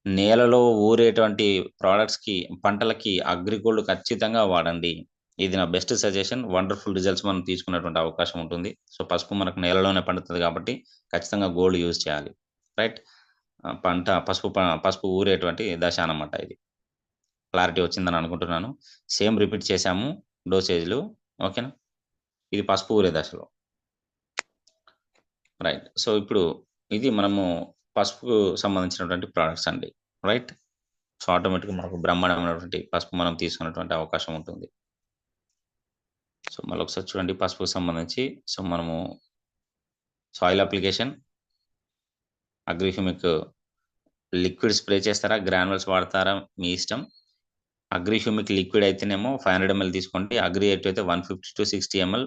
నేలలో ఊరేటువంటి ప్రోడక్ట్స్‌కి, పంటలకి అగ్రిగోల్డ్ ఖచ్చితంగా వాడండి. ఇది నా బెస్ట్ సజెషన్. వండర్‌ఫుల్ రిజల్ట్స్ మనం తీసుకునేటువంటి అవకాశం ఉంటుంది. సో, పసుపు మనకు నేలలోనే పండుతది కాబట్టి ఖచ్చితంగా గోల్డ్ యూజ్ చేయాలి. రైట్. పసుపు ఊరేటువంటి దశ అన్నమాట ఇది. క్లారిటీ వచ్చిందని అనుకుంటున్నాను. సేమ్ రిపీట్ చేశాము డోసేజ్‌లు. ఓకేనా? ఇది పసుపు ఊరే దశలో. రైట్. సో, ఇప్పుడు ఇది మనము పసుపుకు సంబంధించినటువంటి ప్రొడక్ట్స్ అండి. రైట్. సో, ఆటోమేటిక్‌గా మనకు బ్రహ్మాండమైనటువంటి పసుపు మనం తీసుకునేటువంటి అవకాశం ఉంటుంది. సో, మళ్ళొకసారి చూడండి పసుపుకు సంబంధించి. సో, మనము సాయిల్ అప్లికేషన్, అగ్రిహ్యూమిక్ లిక్విడ్ స్ప్రే చేస్తారా? గ్రాన్యుల్స్ వాడతారా? మీ ఇష్టం. అగ్రిహ్యూమిక్ లిక్విడ్ అయితేనేమో 500 ml తీసుకోండి. అగ్రియేటివ్ అయితే 150-60 ml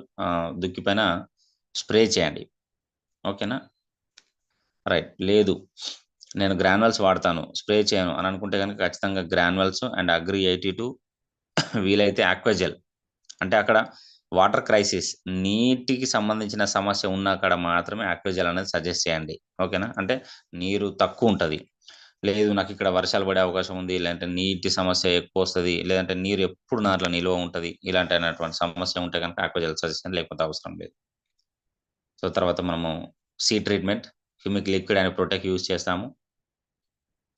దుక్కి పైన స్ప్రే చేయండి. ఓకేనా? రైట్. లేదు నేను గ్రాన్యుల్స్ వాడతాను, స్ప్రే చేయను అని అనుకుంటే గనుక ఖచ్చితంగా గ్రాన్యుల్స్ అండ్ అగ్రి 82 వీలైతే ఆక్వాజెల్. అంటే అక్కడ వాటర్ క్రైసిస్, నీటికి సంబంధించిన సమస్య ఉన్న కాడ మాత్రమే ఆక్వాజెల్ అనేది సజెస్ట్ చేయండి. ఓకేనా? అంటే నీరు తక్కువుంటది. లేదు నాకిక్కడ వర్షాలు పడే అవకాశం ఉంది, లేదంటే నీటి సమస్య ఎక్కువొస్తది, లేదంటే నీరు ఎప్పుడు నార్ల నిల్వ ఉంటది. ఇలాంటైనటువంటి సమస్య ఉంటే గనుక ఆక్వాజెల్ సజెస్ట్ చేయండి. లేకపోతే అవసరం లేదు. సో, తర్వాత మనము seed treatment, humic liquid and protect use చేస్తాము.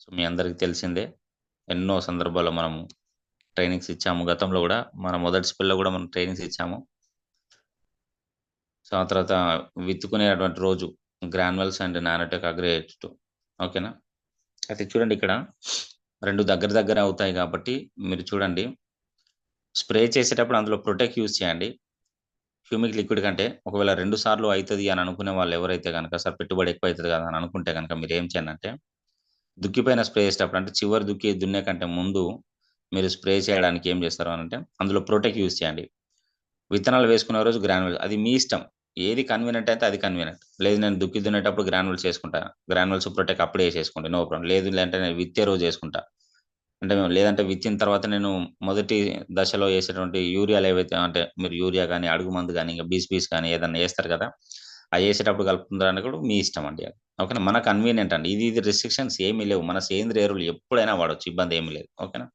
సో, మీ అందరికి తెలిసిందే. ఎన్నో సందర్భాల్లో మనము ట్రైనింగ్స్ ఇచ్చాము. గతంలో గూడా మన మొదటి స్పెల్‌లో గూడా మనం ట్రైనింగ్స్ ఇచ్చాము. సో, ఆ తర్వాత విత్తుకునేటువంటి రోజు గ్రాన్యుల్స్ అండ్ నానోటెక్ అగ్రి 82. ఓకేనా? అయితే చూడండి ఇక్కడ 2 దగ్గర అవుతాయి కాబట్టి మీరు చూడండి. స్ప్రే చేసేటప్పుడు అందులో ప్రొటెక్ట్ యూజ్ చేయండి. హ్యూమిక్ లిక్విడ్ కంటే ఒకవేళ 2 సార్లు అయితది అని అనుకునే వాళ్ళు ఎవరైతే గనక సార్ పెట్టుబడి ఎక్కువ అయితది కదా అని అనుకుంటే గనక మీరేం చేయండంటే దుక్కి పైన స్ప్రే చేసేటప్పుడు అంటే చివరి దుక్కి దున్నే కంటే ముందు మీరు స్ప్రే చేయడానికి ఏం చేస్తారు అనంటే అందులో ప్రొటెక్ట్ యూజ్ చేయండి. విత్తనాలు వేసుకునే రోజు గ్రాన్యుల్స్ అది మీ ఇష్టం. ఏది కన్వీనియంట్ అయితే అది కన్వీనియంట్. లేదు నేను దుక్కి దున్నేటప్పుడు గ్రాన్యుల్స్ చేసుకుంటా. గ్రాన్యుల్స్ ప్రొటెక్ట్ అప్పుడే ఏసేసుకోండి. No problem. లేదు లేదంటే నేను విత్తే రోజు ఏసుకుంటా. అంటే లేదంటే విత్తిన తర్వాత నేను మొదటి దశలో ఏసేటువంటి యూరియాలు ఏవైతే అంటే మీరు యూరియా గాని, అడుగు మందు గాని, ఇంక బీస్ గాని ఏదన్నా ఏస్తారు కదా! అయి ఏసేటప్పుడు కలుపుకుంటారని కూడా మీ ఇష్టం అండి అది. ఓకేనా? మన కన్వీనియంట్ అండి. ఇది రిస్ట్రిక్షన్స్ ఏమీ లేవు. మన సేంద్రియ ఎరువులు ఎప్పుడైనా వాడొచ్చు. ఇబ్బంది ఏమీ లేదు. ఓకేనా?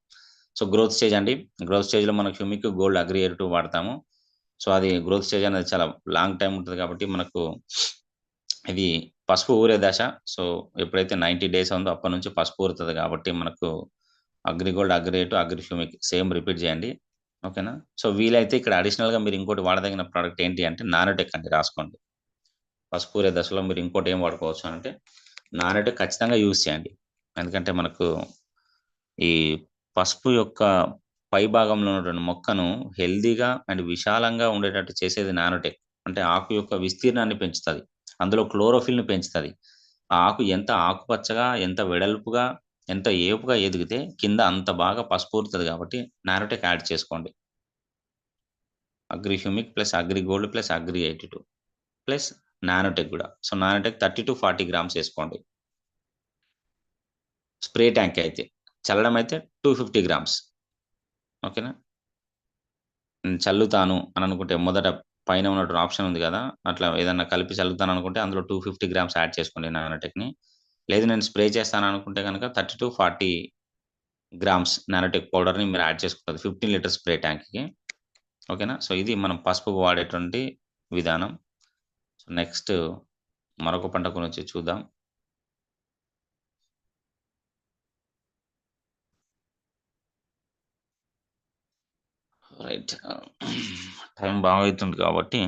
సో, గ్రోత్ స్టేజ్ అండి. గ్రోత్ స్టేజ్‌లో మనకు హ్యూమిక్, గోల్డ్, అగ్రి 82 వాడతాము. సో, అది గ్రోత్ స్టేజ్ అనేది చాలా లాంగ్ టైమ్ ఉంటది కాబట్టి మనకు ఇది పసుపు ఊరే దశ. సో, ఎప్పుడైతే 90 డేస్ ఉందో అప్పటి నుంచి పసుపు ఊరుతది కాబట్టి మనకు అగ్రిగోల్డ్, అగ్రియేట్, అగ్రిహ్యూమిక్ సేమ్ రిపీట్ చేయండి. ఓకేనా? సో, వీలైతే ఇక్కడ అడిషనల్‌గా మీరు ఇంకోటి వాడదగిన ప్రొడక్ట్ ఏంటి అంటే నానోటెక్ అండి రాసుకోండి. పసుపు ఊరే దశలో మీరు ఇంకోటి ఏం వాడుకోవచ్చు అంటే నానోటెక్ ఖచ్చితంగా యూజ్ చేయండి. ఎందుకంటే మనకు ఈ పసుపు యొక్క పై భాగంలో ఉన్నటువంటి మొక్కను హెల్తీగా అండ్ విశాలంగా ఉండేటట్టు చేసేది నానోటెక్. అంటే ఆకు యొక్క విస్తీర్ణాన్ని పెంచుతది. అందులో క్లోరోఫిల్‌ని పెంచుతది. ఆ ఆకు ఎంత ఆకుపచ్చగా, ఎంత వెడల్పుగా, ఎంత ఏపుగా ఎదిగితే కింద అంత బాగా పసుపూరుతది కాబట్టి నానోటెక్ యాడ్ చేసుకోండి. Agri humic plus agri gold plus agri 82 plus nanotech గూడా. సో, నానోటెక్ 30-40 గ్రామ్స్ ఏసుకోండి. స్ప్రే ట్యాంక్ అయితే. చల్లడం అయితే 250 గ్రామ్స్. ఓకేనా? చల్లుతాను అని అనుకుంటే మొదట పైన ఉన్నటువంటి ఆప్షన్ ఉంది గదా! అట్లా ఏదన్నా కలిపి చల్లుతాననుకుంటే అందులో 250 గ్రామ్స్ యాడ్ చేసుకోండి నానోటెక్‌ని. లేదు నేను స్ప్రే చేస్తాననుకుంటే గనక 30-40 గ్రామ్స్ నానోటెక్ పౌడర్‌ని మీరు యాడ్ చేసుకోవాలి. 15 లీటర్ స్ప్రే ట్యాంక్‌కి. ఓకేనా? సో, ఇది మనం పసుపుకు వాడేటువంటి విధానం. సో, నెక్స్ట్ మరొక పంట గురించి చూద్దాం. రైట్. టైం బాగా అయితుంది కాబట్టి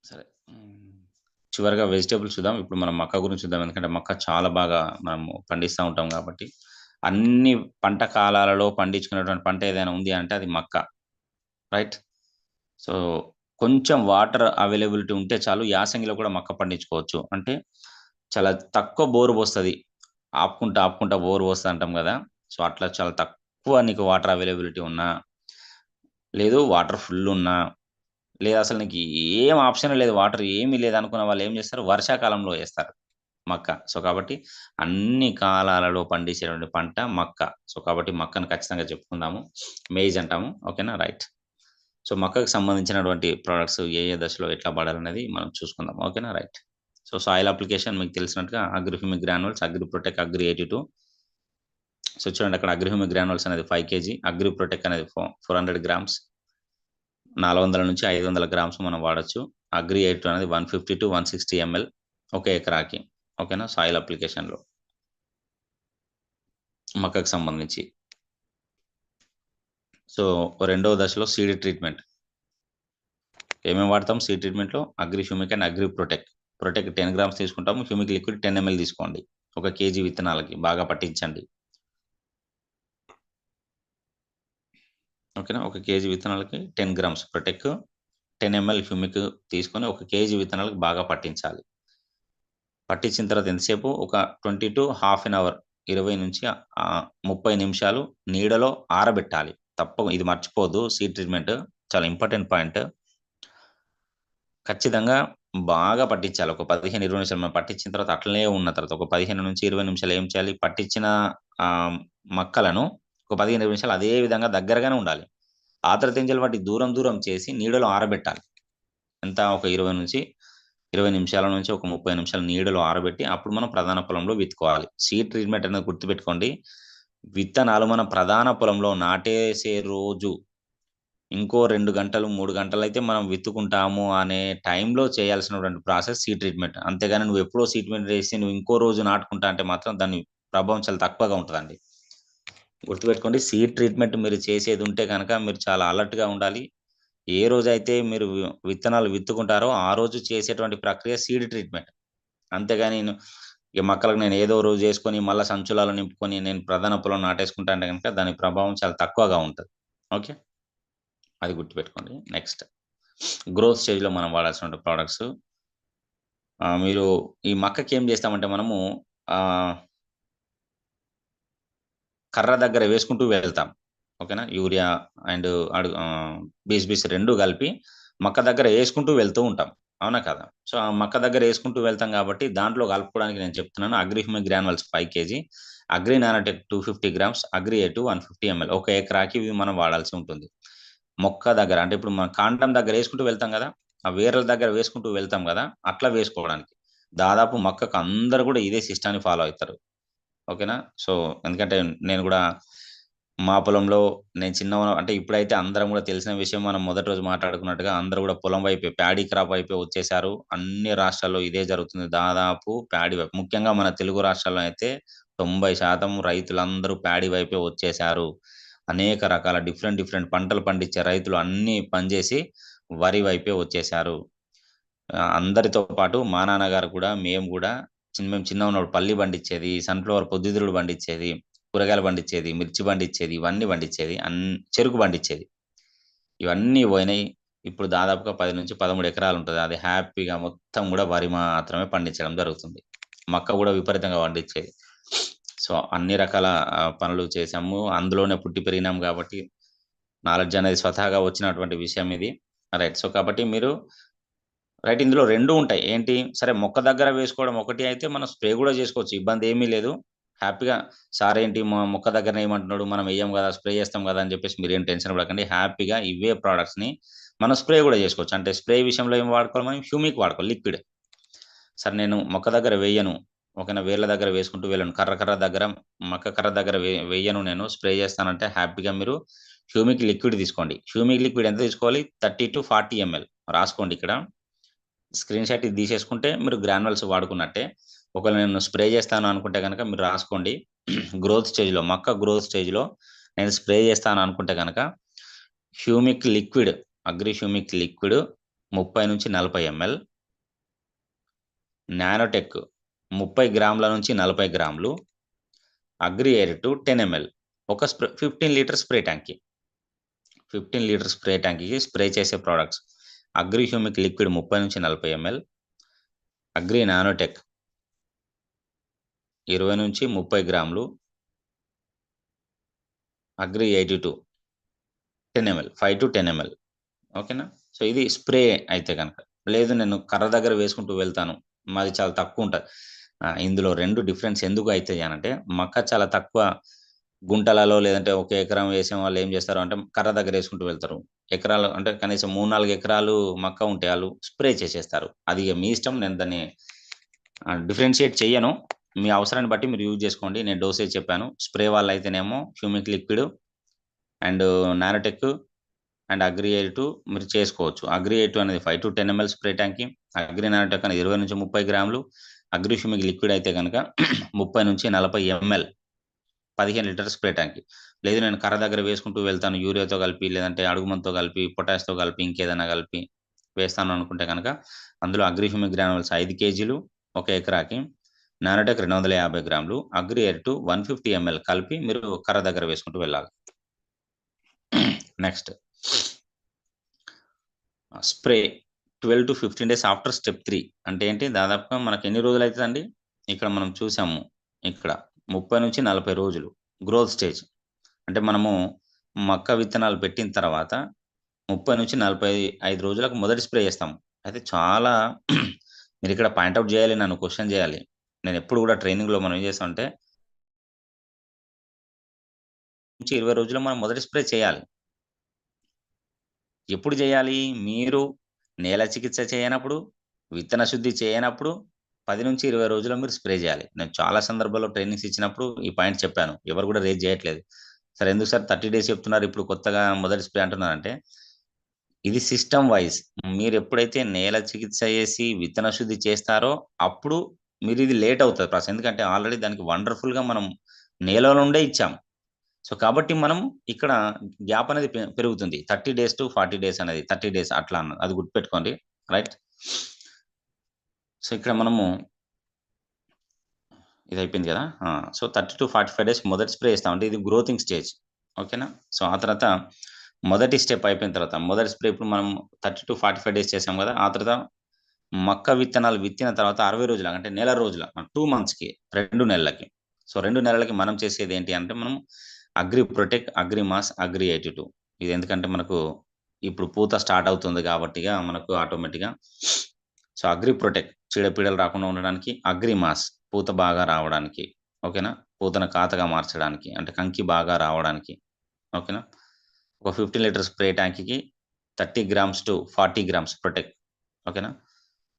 సరే. చివరగా వెజిటబుల్స్ చూద్దాం. ఇప్పుడు మనం మక్క గురించి చూద్దాం. ఎందుకంటే మక్క చాలా బాగా మనము పండిస్తా ఉంటాం కాబట్టి. అన్ని పంట కాలాలలో పండించుకునేటువంటి పంట ఏదైనా ఉంది అంటే అది మక్క. రైట్. సో, కొంచెం వాటర్ అవైలబిలిటీ ఉంటే చాలు యాసంగిలో కూడా మక్క పండించుకోవచ్చు. అంటే చాలా తక్కువ బోరు పోస్తది. ఆపుకుంటా బోరు పోస్తది అంటాం గదా! సో, అట్లా చాలా ఎక్కువ నీకు వాటర్ అవైలబిలిటీ ఉన్నా, లేదు వాటర్ ఫుల్ ఉన్నా, లేదా అసలు నీకు ఏం ఆప్షన్ లేదు, వాటర్ ఏమీ లేదనుకున్న వాళ్ళు ఏం చేస్తారు, వర్షాకాలంలో ఏస్తారు మక్క. సో, కాబట్టి అన్ని కాలాలలో పండించేటువంటి పంట మక్క. సో, కాబట్టి మక్కను ఖచ్చితంగా చెప్పుకుందాము. మేజ్ అంటాము. ఓకేనా? రైట్. సో, మక్కకు సంబంధించినటువంటి ప్రొడక్ట్స్ ఏ దశలో ఎట్లా వాడాలనేది మనం చూసుకుందాం. ఓకేనా? రైట్. సో, సాయిల్ అప్లికేషన్ మీకు తెలిసినట్టుగా అగ్రిహ్యూమిక్ గ్రాన్యూల్స్, అగ్రిప్రొటెక్, అగ్రి 82. సో, చూడండి అక్కడ అగ్రిహ్యూమిక్ గ్రాన్యూల్స్ అనేది 5 కేజీ, అగ్రిప్రొటెక్ అనేది 400 గ్రామ్స్, 400-500 గ్రామ్స్ మనం వాడొచ్చు. అగ్రి 82 అనేది 150-160 ml ఒక ఎకరాకి. ఓకేనా? సాయిల్ అప్లికేషన్‌లో మక్కకు సంబంధించి. సో, రెండవ దశలో సీడ్ ట్రీట్మెంట్. ఏమేమి వాడతాం సీడ్ ట్రీట్మెంట్‌లో? Agri humic and agri protect. Protect 10 grams తీసుకుంటాము. హ్యూమిక్ లిక్విడ్ 10 ml తీసుకోండి. ఒక కేజీ విత్తనాలకి బాగా పట్టించండి. ఓకేనా? ఒక కేజీ విత్తనాలకి 10 గ్రామ్స్ ప్రొటెక్ట్, 10 ml హ్యూమిక్ తీసుకొని ఒక కేజీ విత్తనాలకు బాగా పట్టించాలి. పట్టించిన తర్వాత ఎంతసేపు? ఒక 20 టు హాఫ్ ఎన్ అవర్, 20-30 నిమిషాలు నీడలో ఆరబెట్టాలి. ఇది మర్చిపోవద్దు. సీడ్ ట్రీట్మెంట్ చాలా ఇంపార్టెంట్ పాయింట్. ఖచ్చితంగా బాగా పట్టించాలి. ఒక 15, 20 నిమిషాలు మనం పట్టించిన తర్వాత అట్లనే ఉన్న తర్వాత ఒక 15-20 నిమిషాలు ఏం చేయాలి? పట్టించిన మక్కలను ఒక 15, 20 నిమిషాలు అదే విధంగా దగ్గరగానే ఉండాలి. ఆతర గింజలు వాటి దూరం దూరం చేసి నీడలో ఆరబెట్టాలి. ఎంత? ఒక 20 నిమిషాల నుంచి ఒక 30 నిమిషాలు నీడలో ఆరబెట్టి అప్పుడు మనం ప్రధాన పొలంలో విత్తుకోవాలి. సీడ్ ట్రీట్మెంట్ అనేది గుర్తుపెట్టుకోండి. విత్తనాలు మన ప్రధాన పొలంలో నాటేసే రోజు ఇంకో 2 గంటలు, 3 గంటలైతే మనం విత్తుకుంటాము అనే టైంలో చేయాల్సినటువంటి ప్రాసెస్ సీడ్ ట్రీట్మెంట్. అంతేగాని నువ్వెప్పుడో సీడ్ ట్రీట్మెంట్ చేసి నువ్వు ఇంకో రోజు నాటుకుంటా అంటే మాత్రం దాని ప్రభావం చాలా తక్కువగా ఉంటదండి. గుర్తుపెట్టుకోండి. సీడ్ ట్రీట్మెంట్ మీరు చేసేది ఉంటే గనక మీరు చాలా అలర్ట్‌గా ఉండాలి. ఏ రోజైతే మీరు విత్తనాలు విత్తుకుంటారో ఆ రోజు చేసేటువంటి ప్రక్రియ సీడ్ ట్రీట్మెంట్. అంతేగాని ఇగ మొక్కలకు నేను ఏదో రోజు చేసుకొని మళ్ళా సంచులలో నింపుకొని నేను ప్రధాన పొలం నాటేసుకుంటా అంటే గనక దాని ప్రభావం చాలా తక్కువగా ఉంటది. ఓకే. అది గుర్తుపెట్టుకోండి. నెక్స్ట్ గ్రోత్ స్టేజ్‌లో మనం వాడాల్సిన ప్రొడక్ట్స్. మీరు ఈ మక్కకి ఏం చేస్తామంటే మనము ఆహ్, కర్ర దగ్గర వేసుకుంటూ వెళ్తాం. ఓకేనా? యూరియా అండ్ బీస్ 2 కలిపి మక్క దగ్గర యేసుకుంటూ వెళ్తూ ఉంటాం. అవునా కాదా? సో, ఆ మక్క దగ్గర యేసుకుంటూ వెళ్తాం కాబట్టి దాంట్లో కలుపుకోవడానికి నేను చెప్తున్నాను. Agri humic granules 5 KG, agri nanotech 250 grams, agri A2 150 ml ఒక ఎకరాకి ఇవి మనం వాడాల్సి ఉంటుంది. మొక్క దగ్గర అంటే ఇప్పుడు మనం కాండం దగ్గర యేసుకుంటూ వెళ్తాం గదా! ఆ వేర్ల దగ్గర వేసుకుంటూ వెళ్తాం గదా! అట్లా వేసుకోవడానికి. దాదాపు మొక్కకు అందరూ గూడా ఇదే సిస్టమ్‌ని ఫాలో అయితారు. ఓకేనా? సో, ఎందుకంటే నేను గూడా మా పొలంలో నేను అంటే ఇప్పుడైతే అందరం గూడా తెలిసిన విషయం మనం మొదటి రోజు మాట్లాడుకున్నట్టుగా అందరూ గూడా పొలం వైపే ప్యాడీ క్రాప్ వైపే వచ్చేసారు. అన్ని రాష్ట్రాల్లో ఇదే జరుగుతుంది. దాదాపు ప్యాడీ వైపు ముఖ్యంగా మన తెలుగు రాష్ట్రాల్లో అయితే 90% రైతులందరూ ప్యాడీ వైపే వచ్చేసారు. అనేక రకాల డిఫరెంట్ పంటలు పండించే రైతులు అన్నీ బంజేసి వరి వైపే వచ్చేసారు. అందరితో పాటు మా నాన్నగారు కూడా, మేము గూడా మేము చిన్నగున్నప్పుడు పల్లి పండించేది, సన్‌ఫ్లవర్ పొద్దుతిరుగుడు పండించేది, కూరగాయలు పండించేది, మిర్చి పండించేది, ఇవన్నీ పండించేది. చెరుకు పండించేది. ఇవన్నీ పోయినాయి. ఇప్పుడు దాదాపుగా 10-13 ఎకరాలుంటది. అది హ్యాపీగా మొత్తం గూడా వరి మాత్రమే పండించడం జరుగుతుంది. మక్క గూడా విపరీతంగా పండించేది. సో, అన్ని రకాల పనులు చేశాము. అందులోనే పుట్టి పెరిగినాం గాబట్టి, నాలెడ్జ్ అనేది స్వతహాగా వచ్చినటువంటి విషయం ఇది. రైట్. సో, కాబట్టి మీరు రైట్. ఇందులో 2 ఉంటాయి. ఏంటి? సరే మొక్క దగ్గర వేసుకోవడం ఒకటి అయితే మనం స్ప్రే గూడా జేసుకోవచ్చు. ఇబ్బందేమీ లేదు. హ్యాపీగా సారేంటి మొక్క దగ్గరనే ఎయమంటున్నాడు. మనం ఎయ్యం గదా! స్ప్రే చేస్తాం గదా! అని జెప్పేసి మీరేం టెన్షన్ పడకండి. హ్యాపీగా ఇవే ప్రొడక్ట్స్‌ని మనం స్ప్రే గూడా జేసుకోవచ్చు. అంటే స్ప్రే విషయంలో ఏం వాడుకోవాలి మనం? హ్యూమిక్ వాడుకోవాలి లిక్విడ్. సరే నేను మొక్క దగ్గర వెయ్యను. ఓకేనా? వేర్ల దగ్గర వేసుకుంటూ వెళ్ళను. కర్ర దగ్గర మొక్క కర్ర దగ్గర వెయ్యను నేను. స్ప్రే చేస్తానంటే హ్యాపీగా మీరు హ్యూమిక్ లిక్విడ్ తీసుకోండి. హ్యూమిక్ లిక్విడ్ ఎంత తీసుకోవాలి? 30-40 ml రాసుకోండి ఇక్కడ. స్క్రీన్ షాట్ ఇది తీసేసుకుంటే మీరు గ్రాన్యుల్స్ వాడుకున్నట్టే. ఒకవేళ నేను స్ప్రే చేస్తాను అనుకుంటే గనక మీరు రాసుకోండి. మొక్క గ్రోత్ స్టేజ్‌లో నేను స్ప్రే చేస్తాను అనుకుంటే గనక humic liquid, agri humic liquid 30-40 ml, nanotech 30 గ్రాముల నుంచి 40 గ్రాములు, అగ్రి ఎయిర్-2 10 ml ఒక 15 లీటర్ స్ప్రే ట్యాంక్‌కి. 15 లీటర్ స్ప్రే ట్యాంక్‌కి స్ప్రే చేసే products. Agri humic liquid 30-40 ml, agri nanotech 20-30 గ్రాములు, అగ్రి 82 10 ml 5 to 10 ml. ఓకేనా. సో ఇది స్ప్రే అయితే కనుక. లేదు నేను కర్ర దగ్గర వేసుకుంటూ వెళ్తాను, మాది చాలా తక్కువ ఉంటుంది. ఇందులో రెండు డిఫరెన్స్ ఎందుకు అవుతాయి అనంటే, మక్క చాలా తక్కువ గుంటలలో లేదంటే ఒక ఎకరం వేసే వాళ్ళు ఏం చేస్తారు అంటే కర్ర దగ్గర వేసుకుంటూ వెళ్తారు. ఎకరాలు అంటే కనీసం 3-4 ఎకరాలు మక్క ఉంటే వాళ్ళు స్ప్రే చేసేస్తారు. అది ఇక మీ ఇష్టం, నేను దాన్ని డిఫరెన్షియేట్ చెయ్యను. మీ అవసరాన్ని బట్టి మీరు యూజ్ చేసుకోండి. నేను డోసేజ్ చెప్పాను. స్ప్రే వాళ్ళు అయితేనేమో humic liquid and nanotech and agri 82 మీరు చేసుకోవచ్చు. అగ్రి 82 అనేది 5 to 10 ml స్ప్రే ట్యాంక్కి, అగ్రి నానోటెక్ అనేది 20-30 గ్రాములు, అగ్రి హ్యూమిక్ లిక్విడ్ అయితే కనుక 30-40 ml 15 లీటర్ స్ప్రే ట్యాంక్కి. లేదు నేను కర్ర దగ్గర వేసుకుంటూ వెళ్తాను యూరియాతో కలిపి, లేదంటే అడుగుమంతో కలిపి, పొటాష్తో కలిపి, ఇంకేదైనా కలిపి వేస్తాను అనుకుంటే కనుక అందులో అగ్రి హ్యూమిక్ గ్రానువల్స్ 5 kg 1 ఎకరాకి, నానోటెక్ 250 గ్రాములు, అగ్రి 82 150 ml కలిపి మీరు కర్ర దగ్గర వేసుకుంటూ వెళ్ళాలి. Next spray 12 to 15 days after step 3 అంటే ఏంటి, దాదాపుగా మనకి ఎన్ని రోజులు అవుతుందండి, ఇక్కడ మనం చూసాము ఇక్కడ 30-40 రోజులు గ్రోత్ స్టేజ్. అంటే మనము మక్క విత్తనాలు పెట్టిన తర్వాత 30-45 రోజులకు మొదటి స్ప్రే చేస్తాము. అయితే చాలా మీరు ఇక్కడ పాయింట్అవుట్ చేయాలి, నన్ను క్వశ్చన్ చేయాలి. నేను ఎప్పుడు కూడా ట్రైనింగ్లో మనం ఏం చేస్తామంటే 20 రోజుల్లో మనం మొదటి స్ప్రే చేయాలి. ఎప్పుడు చేయాలి, మీరు నేల చికిత్స చేయనప్పుడు, విత్తన శుద్ధి చేయనప్పుడు 10-20 రోజుల్లో మీరు స్ప్రే చేయాలి. నేను చాలా సందర్భాల్లో ట్రైనింగ్స్ ఇచ్చినప్పుడు ఈ పాయింట్ చెప్పాను. ఎవరు కూడా రేజ్ చేయట్లేదు. సరే ఎందుకు సార్ 30 డేస్ చెప్తున్నారు, ఇప్పుడు కొత్తగా మొదటి స్ప్రే అంటున్నారంటే, ఇది సిస్టమ్ వైజ్. మీరు ఎప్పుడైతే నేల చికిత్స చేసి విత్తన శుద్ధి చేస్తారో అప్పుడు మీరు ఇది లేట్ అవుతుంది ప్రాసెస్. ఎందుకంటే ఆల్రెడీ దానికి వండర్ఫుల్గా మనం నేల నుండే ఇచ్చాం. సో కాబట్టి మనం ఇక్కడ గ్యాప్ అనేది పెరుగుతుంది. 30 days to 40 days అనేది 30 days అట్లా అన్నది, అది గుర్తుపెట్టుకోండి. రైట్. సో ఇక్కడ మనము ఇది అయిపోయింది కదా. సో 30 to 45 days మొదటి స్ప్రే ఇస్తామంటే ఇది గ్రోతింగ్ స్టేజ్. ఓకేనా. సో ఆ తర్వాత మొదటి స్టెప్ అయిపోయిన తర్వాత మొదటి స్ప్రే ఇప్పుడు మనం 30 to 45 days చేసాం కదా. ఆ తర్వాత మక్క విత్తనాలు విత్తిన తర్వాత 60 రోజులు అంటే నెల రోజుల 2 monthsకి 2 నెలలకి. సో 2 నెలలకి మనం చేసేది ఏంటి అంటే మనం agri protect, agri mass, agri 82. ఇది ఎందుకంటే మనకు ఇప్పుడు పూత స్టార్ట్ అవుతుంది కాబట్టిగా మనకు ఆటోమేటిక్గా. సో అగ్రి ప్రొటెక్ట్ చీడపీడలు రాకుండా ఉండడానికి, అగ్రి మాస్ పూత బాగా రావడానికి, ఓకేనా, పూతను కాతగా మార్చడానికి అంటే కంకి బాగా రావడానికి. ఓకేనా. ఒక 15 లీటర్ స్ప్రే ట్యాంక్కి 30 grams to 40 grams ప్రొటెక్ట్. ఓకేనా.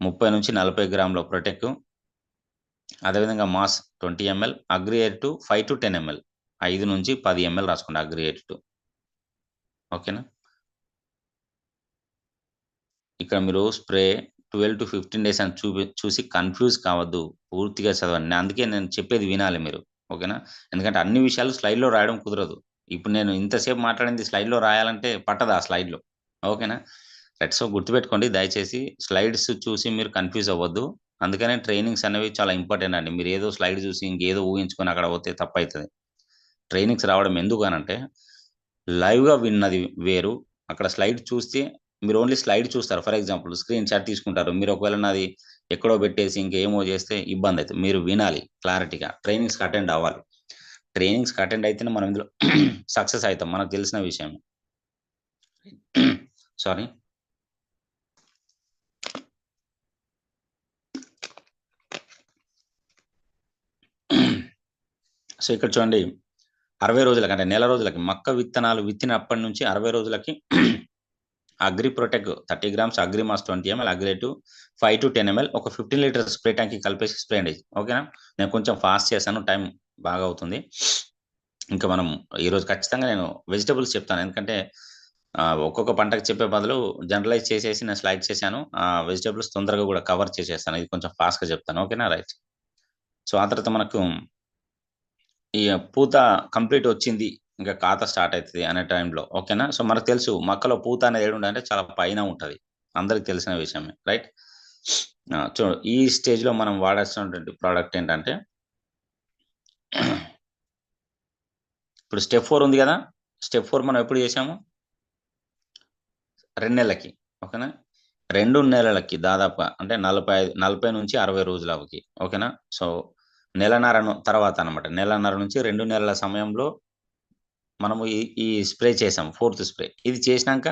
30-40 గ్రాముల ప్రొటెక్ట్. అదేవిధంగా mass 20 ml, agri 82 5 to 10 ml 5-10 ml రాసుకోండి అగ్రి 82. ఓకేనా. ఇక్కడ మీరు స్ప్రే 12 to 15 days అని చూసి కన్ఫ్యూజ్ కావద్దు, పూర్తిగా చదవండి. అందుకే నేను చెప్పేది వినాలి మీరు. ఓకేనా. ఎందుకంటే అన్ని విషయాలు స్లైడ్లో రాయడం కుదరదు. ఇప్పుడు నేను ఇంతసేపు మాట్లాడింది స్లైడ్లో రాయాలంటే పట్టదు ఆ స్లైడ్లో. ఓకేనా. రైట్. సో గుర్తుపెట్టుకోండి దయచేసి, స్లైడ్స్ చూసి మీరు కన్ఫ్యూజ్ అవ్వద్దు. అందుకనే ట్రైనింగ్స్ అనేవి చాలా ఇంపార్టెంట్ అండి. మీరు ఏదో స్లైడ్ చూసి ఇంకేదో ఊహించుకొని అక్కడ పోతే తప్పవుతుంది. ట్రైనింగ్స్ రావడం ఎందుకు అనంటే, లైవ్‌గా విన్నది వేరు, అక్కడ స్లైడ్ చూస్తే మీరు ఓన్లీ స్లైడ్ చూస్తారు. ఫర్ ఎగ్జాంపుల్ స్క్రీన్ షాట్ తీసుకుంటారు. మీరు ఒకవేళ నాది ఎక్కడో పెట్టేసి ఇంకేమో చేస్తే ఇబ్బంది అవుతుంది. మీరు వినాలి క్లారిటీగా. ట్రైనింగ్స్‌కి అటెండ్ అవ్వాలి. ట్రైనింగ్స్‌కి అటెండ్ అయితేనే మనం ఇందులో సక్సెస్ అవుతాం, మనకు తెలిసిన విషయం. సారీ. సో ఇక్కడ చూడండి 60 రోజులకి అంటే నెల రోజులకి మక్క విత్తనాలు విత్తినప్పటి నుంచి 60 రోజులకి agri protect 30 grams, agri mass 20 ml, agri 82 5 to 10 ml ఒక 15 లీటర్ స్ప్రే ట్యాంక్కి కలిపేసి స్ప్రే అండి. ఓకేనా. నేను కొంచెం ఫాస్ట్ చేశాను, టైం బాగా అవుతుంది. ఇంకా మనం ఈరోజు ఖచ్చితంగా నేను వెజిటబుల్స్ చెప్తాను. ఎందుకంటే ఒక్కొక్క పంటకు చెప్పే బదులు జనరలైజ్ చేసేసి నేను స్లైడ్ చేశాను. వెజిటబుల్స్ తొందరగా కూడా కవర్ చేసేస్తాను. ఇది కొంచెం ఫాస్ట్‌గా చెప్తాను. ఓకేనా. రైట్. సో ఆ తర్వాత మనకు ఈ పూత కంప్లీట్ వచ్చింది, ఇంకా ఖాతా స్టార్ట్ అవుతుంది అనే టైంలో. ఓకేనా. సో మనకు తెలుసు మక్కలో పూత అనేది ఏడుండంటే చాలా పైన ఉంటుంది, అందరికి తెలిసిన విషయమే. రైట్. చూడు ఈ స్టేజ్లో మనం వాడాల్సినటువంటి ప్రోడక్ట్ ఏంటంటే, ఇప్పుడు స్టెప్ 4 ఉంది కదా. స్టెప్ 4 మనం ఎప్పుడు చేసాము, 2 నెలలకి. ఓకేనా. 2 నెలలకి దాదాపుగా అంటే 40-60 రోజులకి. ఓకేనా. సో నెలన్నర తర్వాత అనమాట. నెలన్నర నుంచి 2 నెలల సమయంలో మనము ఈ స్ప్రే చేసాం, ఫోర్త్ స్ప్రే. ఇది చేసినాక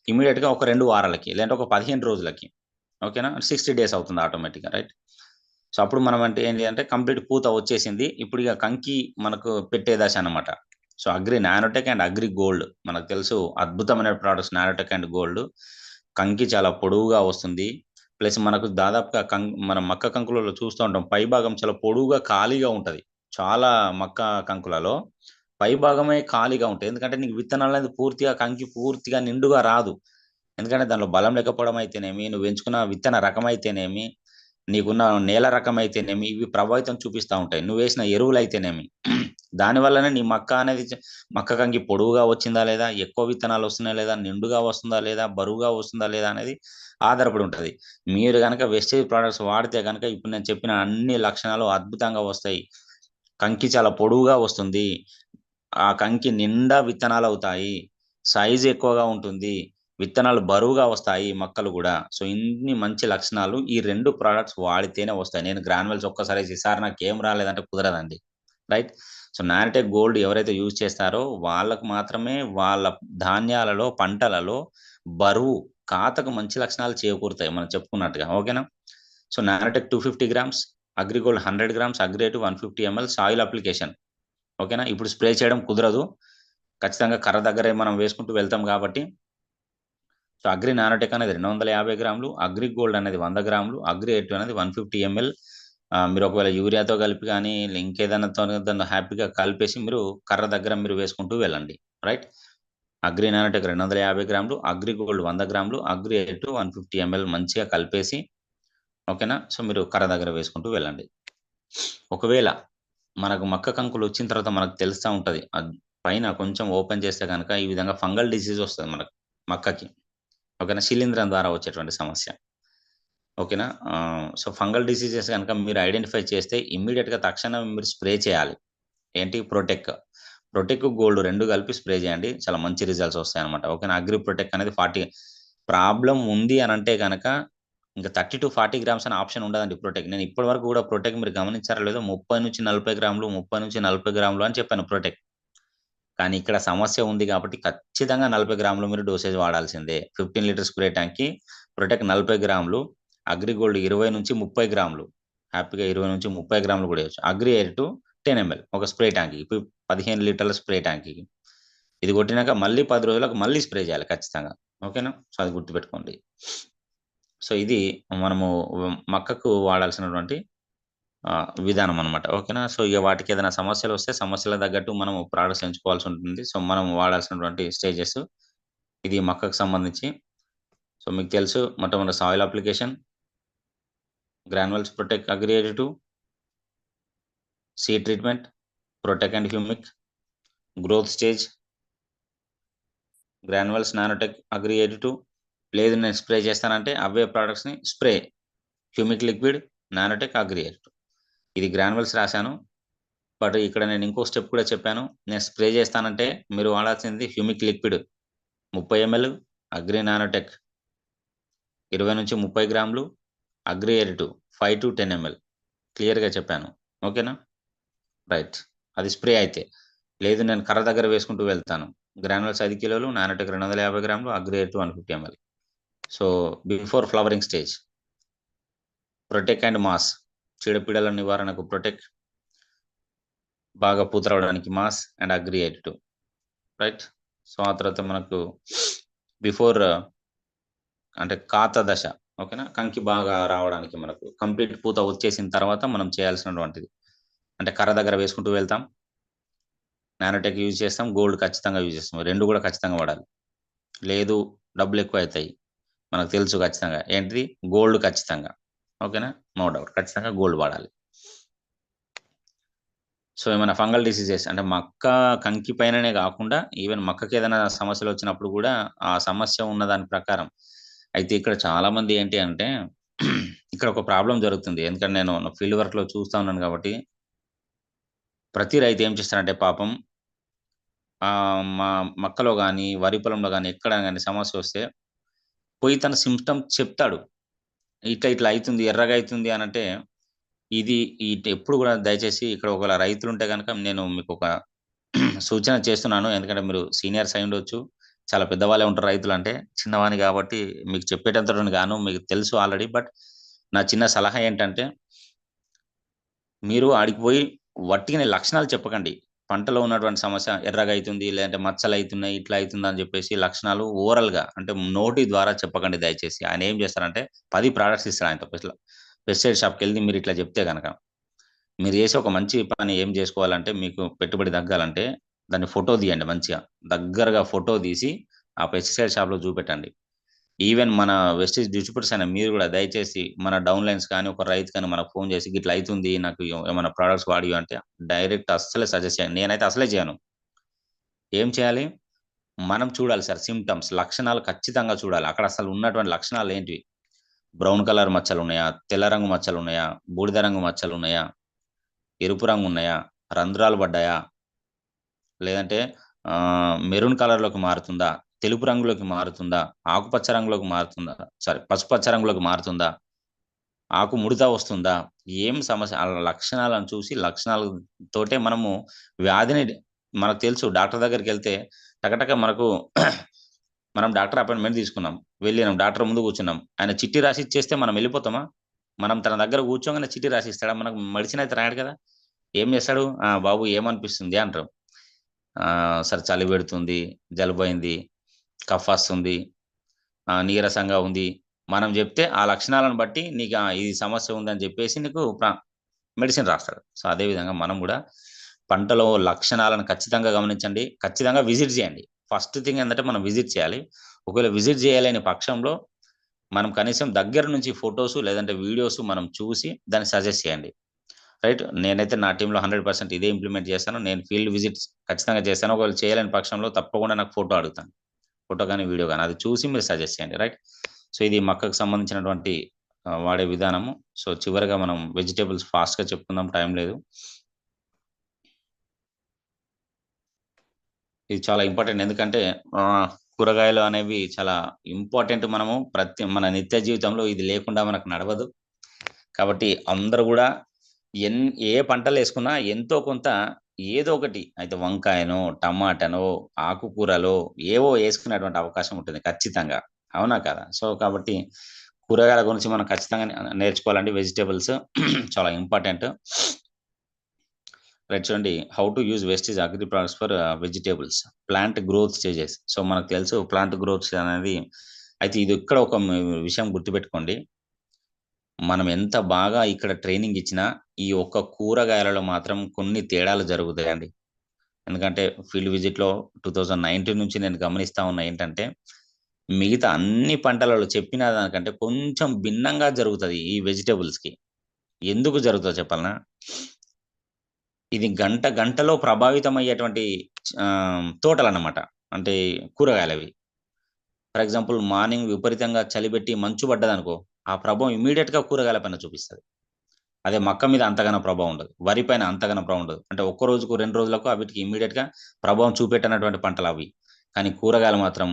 ఇమ్మీడియేట్‌గా ఒక 2 వారాలకి, లేదంటే ఒక 15 రోజులకి, ఓకేనా? 60 డేస్ అవుతుంది ఆటోమేటిక్‌గా, రైట్? సో, అప్పుడు మనం అంటే ఏంటి అంటే కంప్లీట్ పూత వచ్చేసింది. ఇప్పుడు ఇక కంకి మనకు పెట్టే దశ అన్నమాట. So, agri nanotech and agri gold మనకు తెలుసు, అద్భుతమైన ప్రొడక్ట్స్ నానోటెక్ అండ్ గోల్డ్. కంకి చాలా పొడవుగా వస్తుంది. ప్లస్ మనకు దాదాపుగా మనం మక్క కంకులలో చూస్తూ ఉంటాం. పైభాగం చాలా పొడవుగా ఖాళీగా ఉంటది. చాలా మక్క కంకులలో పైభాగమే ఖాళీగా ఉంటాయి. ఎందుకంటే నీకు విత్తనాలనేది పూర్తిగా కంకి పూర్తిగా నిండుగా రాదు. ఎందుకంటే దానిలో బలం లేకపోవడం అయితేనేమి, నువ్వు ఎంచుకున్న విత్తన రకం అయితేనేమి, నీకున్న నేల రకం అయితేనేమి, ఇవి ప్రభావితం చూపిస్తా ఉంటాయి. నువ్వేసిన ఎరువులైతేనేమి. దాని వల్లనే నీ మక్క అనేది మక్క కంకి పొడవుగా వచ్చిందా లేదా, ఎక్కువ విత్తనాలు వస్తున్నాయా లేదా, నిండుగా వస్తుందా లేదా, బరువుగా వస్తుందా లేదా అనేది ఆధారపడి ఉంటది. మీరు గనక వెస్టేజ్ ప్రొడక్ట్స్ వాడితే గనక ఇప్పుడు నేను చెప్పిన అన్ని లక్షణాలు అద్భుతంగా వస్తాయి. కంకి చాలా పొడవుగా వస్తుంది. ఆ కంకి నిండా విత్తనాలవుతాయి. సైజ్ ఎక్కువగా ఉంటుంది. విత్తనాలు బరువుగా వస్తాయి మొక్కలు గూడా. సో, ఇన్ని మంచి లక్షణాలు ఈ 2 ప్రొడక్ట్స్ వాడితేనే వస్తాయి. నేను గ్రాన్యుల్స్ ఒక్కసారేసి సార్ నాకేం రాలేదంటే కుదరదండి. రైట్? సో, నానోటెక్ గోల్డ్ ఎవరైతే యూజ్ చేస్తారో వాళ్ళకు మాత్రమే వాళ్ళ ధాన్యాలలో, పంటలలో బరువు, ఖాతకు మంచి లక్షణాలు చేకూరుతాయి మనం చెప్పుకున్నట్టుగా. ఓకేనా? So, nanotech 250 grams, agri gold 100 grams, అగ్రియేటివ్ 150 ఎంఎల్ సాయిల్ అప్లికేషన్. ఓకేనా? ఇప్పుడు స్ప్రే చేయడం కుదరదు. ఖచ్చితంగా కర్ర దగ్గరే మనం వేసుకుంటూ వెళ్తాం గాబట్టి, సో, అగ్రి నానోటెక్ అనేది 250 గ్రాములు, అగ్రి గోల్డ్ అనేది 100 గ్రాములు, అగ్రి ఎయిట్ అనేది 150 ఎంఎల్. మీరు ఒకవేళ యూరియాతో కలిపి గాని, ఇంకేదైనాతోని దాన్ని హ్యాపీగా కలిపేసి మీరు కర్ర దగ్గర మీరు వేసుకుంటూ వెళ్ళండి. రైట్? అగ్రి నానోటెక్ 250 గ్రాములు, అగ్రి గోల్డ్ 100 గ్రాములు, అగ్రి ఎయిట్ 150 ఎంఎల్ మంచిగా కలిపేసి, ఓకేనా? సో, మీరు కర్ర దగ్గర వేసుకుంటూ వెళ్ళండి. ఒకవేళ మనకు మక్క కంకులొచ్చిన తర్వాత మనకు తెలుస్తా ఉంటది. పైన కొంచెం ఓపెన్ చేస్తే గనక ఈ విధంగా ఫంగల్ డిసీజ్ వస్తది మనకు మక్కకి. ఓకేనా? శిలీంధ్రం ద్వారా వచ్చేటువంటి సమస్య. ఓకేనా? సో, ఫంగల్ డిసీజెస్ గనక మీరు ఐడెంటిఫై చేస్తే ఇమ్మీడియేట్‌గా తక్షణం మీరు స్ప్రే చేయాలి. ఏంటి? ప్రొటెక్. ప్రొటెక్, గోల్డ్ 2 కలిపి స్ప్రే చేయండి. చాలా మంచి రిజల్ట్స్ వస్తాయన్నమాట. ఓకేనా? అగ్రి ప్రొటెక్ అనేది 40 ప్రాబ్లమ్ ఉంది అనంటే గనక ఇంక 30-40 గ్రామ్స్ అనే ఆప్షన్ ఉండదండి ప్రొటెక్. నేను ఇప్పటి వరకు కూడా ప్రొటెక్ మీరు గమనించారో లేదో 30-40 గ్రాములు, 30-40 గ్రాములు అని చెప్పాను ప్రొటెక్. కానీ ఇక్కడ సమస్య ఉంది కాబట్టి ఖచ్చితంగా 40 గ్రాములు మీరు డోసేజ్ వాడాల్సిందే. 15 లీటర్ స్ప్రే ట్యాంక్‌కి ప్రొటెక్ 40 గ్రాములు, అగ్రిగోల్డ్ 20-30 గ్రాములు. హ్యాపీగా 20-30 గ్రాములు కూడా ఎయొచ్చు. అగ్రి ఎయిర్ 10 ఎంఎల్ ఒక స్ప్రే ట్యాంక్‌కి. 15 లీటర్ల స్ప్రే ట్యాంక్‌కి. ఇది కొట్టినాక మళ్ళీ 10 రోజులకు మళ్ళీ స్ప్రే చేయాలి ఖచ్చితంగా. ఓకేనా? సో, అది గుర్తుపెట్టుకోండి. సో, ఇది మనము మక్కకు వాడాల్సినటువంటి విధానం అన్నమాట. ఓకేనా? సో, ఇగ వాటికేదైనా సమస్యలొస్తే సమస్యలకు తగ్గట్టు మనం ప్రొడక్ట్స్ ఎంచుకోవాల్సి ఉంటుంది. సో, మనం వాడాల్సినటువంటి స్టేజెస్ ఇది మక్కకు సంబంధించి. సో, మీకు తెలుసు మొట్టమొదటి soil application, granules protect agri 82, seed treatment, protect and humic, growth stage, granules nanotech agri 82. లేదు నేను స్ప్రే చేస్తానంటే అవే ప్రొడక్ట్స్‌ని spray, humic liquid, nanotech agri 82. ఇది గ్రాన్యుల్స్ రాశాను. బట్ ఇక్కడ నేను ఇంకో స్టెప్ కూడా చెప్పాను. నేను స్ప్రే చేస్తానంటే మీరు వాడాల్సింది humic liquid 30 ML, agri nanotech 20-30 గ్రాములు, అగ్రి ఎయిర్ 5-10 ఎంఎల్ క్లియర్‌గా చెప్పాను. ఓకేనా? రైట్. అది స్ప్రే అయితే. లేదు నేను కర్ర దగ్గర వేసుకుంటూ వెళ్తాను. గ్రాన్యుల్స్ 5 కిలోలు, నానోటెక్ 250 గ్రాములు, agri air 150 ML. So, before flowering stage protect and mass, చీడపీడల నివారణకు ప్రొటెక్, బాగా పూత రావడానికి mass and agri 82. Right? So, ఆ తర్వాత మనకు బిఫోర్ అంటే కాత దశ. ఓకేనా? కంకి బాగా రావడానికి మనకు కంప్లీట్ పూత వచ్చేసిన తర్వాత మనం చేయాల్సినటువంటిది. అంటే కర్ర దగ్గర వేసుకుంటూ వెళ్తాం. నానోటెక్ యూజ్ చేస్తాం. గోల్డ్ ఖచ్చితంగా యూజ్ చేస్తాం. 2 కూడా ఖచ్చితంగా వాడాలి. లేదు డబ్బులెక్కువైతాయి. మనకు తెలుసు ఖచ్చితంగా. ఏంటిది? గోల్డ్ ఖచ్చితంగా. ఓకేనా? No doubt. ఖచ్చితంగా గోల్డ్ వాడాలి. సో, ఏమైనా ఫంగల్ డిసీజెస్ అంటే మక్క కంకి పైననే గాకుండా ఈవెన్ మక్కకేదైనా సమస్యలొచ్చినప్పుడు గూడా ఆ సమస్య ఉన్న దాని ప్రకారం అయితే ఇక్కడ చాలామంది ఏంటి అంటే ఇక్కడ ఒక ప్రాబ్లమ్ జరుగుతుంది. ఎందుకంటే నేను ఫీల్డ్ వర్క్‌లో చూస్తా ఉన్నాను గాబట్టి, ప్రతి రైతు ఏం చేస్తారంటే పాపం మా మక్కలో గాని, వరి పొలంలో గాని ఎక్కడ గాని సమస్యొస్తే పోయి తన సింప్టమ్ చెప్తాడు. ఇట్లా ఇట్లా అయితుంది, ఎర్రగా అయితుంది అనంటే ఇది ఎప్పుడు గూడా దయచేసి ఇక్కడ ఒకవేళ రైతులుంటే గనక నేను మీకొక సూచన చేస్తున్నాను. ఎందుకంటే మీరు సీనియర్స్ అయ్యుండొచ్చు. చాలా పెద్దవాళ్ళే ఉంటారు రైతులంటే. చిన్నవాడిని కాబట్టి మీకు చెప్పేటంతటోని గాను. మీకు తెలుసు ఆల్రెడీ. బట్ నా చిన్న సలహా ఏంటంటే, మీరు ఆడికి పోయి వట్టిగనే లక్షణాలు చెప్పకండి. పంటలో ఉన్నటువంటి సమస్య ఎర్రగా అయితుంది, లేదంటే మచ్చలయితున్నాయి, ఇట్లా అయితుందని జెప్పేసి లక్షణాలు ఓరల్‌గా అంటే నోటి ద్వారా చెప్పకండి దయచేసి. ఆయన ఏం చేస్తారంటే 10 ప్రొడక్ట్స్ ఇస్తాడు ఆయనతో పెస్టిసైడ్ షాప్‌కెళ్ళి మీరు ఇట్లా చెప్తే గనక, మీరు చేసే ఒక మంచి పని ఏం జేసుకోవాలంటే, మీకు పెట్టుబడి తగ్గాలంటే, దాన్ని ఫోటో తీయండి మంచిగా. దగ్గరగా ఫోటో తీసి, ఆ పెస్టిసైడ్ షాప్‌లో చూపెట్టండి. ఈవెన్ మన వెస్టీజ్ డిస్ట్రిబ్యూటర్స్ అయిన మీరు గూడా దయచేసి మన డౌన్ లైన్స్ కానీ, ఒక రైతు కానీ మనకు ఫోను చేసి, "గిట్ల అయితుంది. నాకు ఏమన్నా ప్రొడక్ట్స్ వాడియు" అంటే డైరెక్ట్ అస్సలే సజెస్ట్ చేయను. నేనైతే అసలే చేయను. ఏం చేయాలి? మనం చూడాలి సార్ సింప్టమ్స్. లక్షణాలు ఖచ్చితంగా చూడాలి. అక్కడ అసలు ఉన్నటువంటి లక్షణాలేంటివి? Brown colour మచ్చలున్నాయా? తెల్ల రంగు మచ్చలున్నాయా? బూడిద రంగు మచ్చలున్నాయా? ఎరుపు రంగున్నాయా? రంధ్రాలు పడ్డాయా? లేదంటే మెరూన్ కలర్‌లోకి మారుతుందా? తెలుపు రంగులోకి మారుతుందా? ఆకుపచ్చ రంగులోకి మారుతుందా? సారీ పసుపచ్చ రంగులోకి మారుతుందా? ఆకు ముడత వస్తుందా? ఏం సమస్య ఆళ్ళ లక్షణాలను చూసి లక్షణాలు తోటే మనము వ్యాధిని మనకు తెలుసు డాక్టర్ దగ్గరికెళ్తే టకటక మనకు మనం డాక్టర్ అపాయింట్‌మెంట్ తీసుకున్నాం. వెళ్ళినాం. డాక్టర్ ముందు కూర్చున్నాం. ఆయన చిట్టి రాసి ఇచ్చేస్తే మనం ఎళ్ళిపోతామా? మనం తన దగ్గర కూర్చోంగానే చిట్టి రాసి ఇస్తాడా? మనకు మెడిసిన్ అయితే రాయడు కదా! ఏం చేస్తాడు? "ఆ! బాబు ఏమనిపిస్తుంది?" అంటారు. "సార్ చలి పెడుతుంది, జలుబయింది, కఫొస్తుంది, నీరసంగా ఉంది." మనం జెప్తే ఆ లక్షణాలను బట్టి నీకు ఈ సమస్య ఉందని జెప్పేసి నీకు మెడిసిన్ రాస్తాడు. సో, అదే విధంగా మనం గూడా పంటలో లక్షణాలను ఖచ్చితంగా గమనించండి. ఖచ్చితంగా విజిట్ జేయండి. ఫస్ట్ థింగ్ ఏందంటే మనం విజిట్ చేయాలి. ఒకవేళ విజిట్ జేయలేని పక్షంలో మనం కనీసం దగ్గర నుంచి ఫోటోసు లేదంటే వీడియోసు మనం చూసి దాన్ని సజెస్ట్ చేయండి. రైట్. నేనైతే నా టీమ్‌లో 100% ఇదే ఇంప్లిమెంట్ చేస్తాను. నేను ఫీల్డ్ విజిట్స్ ఖచ్చితంగా చేస్తాను. ఒకవేళ చేయలేని పక్షంలో తప్పకుండా నాకు ఫోటో అడుగుతాను. ఫోటో గాని, వీడియో గాని అది చూసి మీరు సజెస్ట్ చేయండి. రైట్. సో, ఇది మక్కకు సంబంధించినటువంటి వాడే విధానము. సో, చివరగా మనం వెజిటబుల్స్ ఫాస్ట్‌గా చెప్పుకుందాం టైం లేదు. ఇది చాలా ఇంపార్టెంట్. ఎందుకంటే కూరగాయలు అనేవి చాలా ఇంపార్టెంట్. మన నిత్య జీవితంలో ఇది లేకుండా మనకు నడవదు. కాబట్టి అందరూ గూడా ఎన్ ఏ పంటలేసుకున్నా ఎంతో కొంత ఏదో ఒకటి అయితే వంకాయనో, టమాటానో, ఆకుకూరలో ఏవో ఏసుకునేటువంటి అవకాశం ఉంటుంది ఖచ్చితంగా. అవునా కాదా? సో, కాబట్టి కూరగాయల గురించి మనం ఖచ్చితంగా నేర్చుకోవాలండి. వెజిటబుల్స్ చాలా ఇంపార్టెంట్. రైట్ చూడండి. How to use wastage agri products for vegetables. Plant growth stages. So, మనకు తెలుసు ప్లాంట్ గ్రోత్ అనేది అయితే ఇది ఇక్కడ ఒక విషయం గుర్తుపెట్టుకోండి. మనం ఎంత బాగా ఇక్కడ ట్రైనింగ్ ఇచ్చినా, ఈ ఒక్క కూరగాయలలో మాత్రం కొన్ని తేడాలు జరుగుతాయండి. ఎందుకంటే ఫీల్డ్ విజిట్‌లో 2019 నుంచి నేను గమనిస్తా ఉన్నా ఏంటంటే, మిగతా అన్ని పంటలలో చెప్పిన దానికంటే కొంచెం భిన్నంగా జరుగుతది ఈ వెజిటబుల్స్‌కి. ఎందుకు జరుగుతదో చెప్పాలనా? ఇది గంటలో ప్రభావితమయ్యేటువంటి తోటలన్నమాట. అంటే కూరగాయలవి. ఫర్ ఎగ్జాంపుల్ మార్నింగ్ విపరీతంగా చలిబెట్టి మంచు పడ్డదనుకో, ఆ ప్రభావం ఇమ్మీడియేట్‌గా కూరగాయల పైన చూపిస్తది. అదే మక్క మీద అంతగనం ప్రభావం ఉండదు. వరి పైన అంతగనం ప్రభావం ఉండదు. అంటే ఒక్క రోజుకు, 2 రోజులకు అవిటికి ఇమ్మీడియేట్‌గా ప్రభావం చూపెట్టనటువంటి పంటలవి. కానీ కూరగాయలు మాత్రం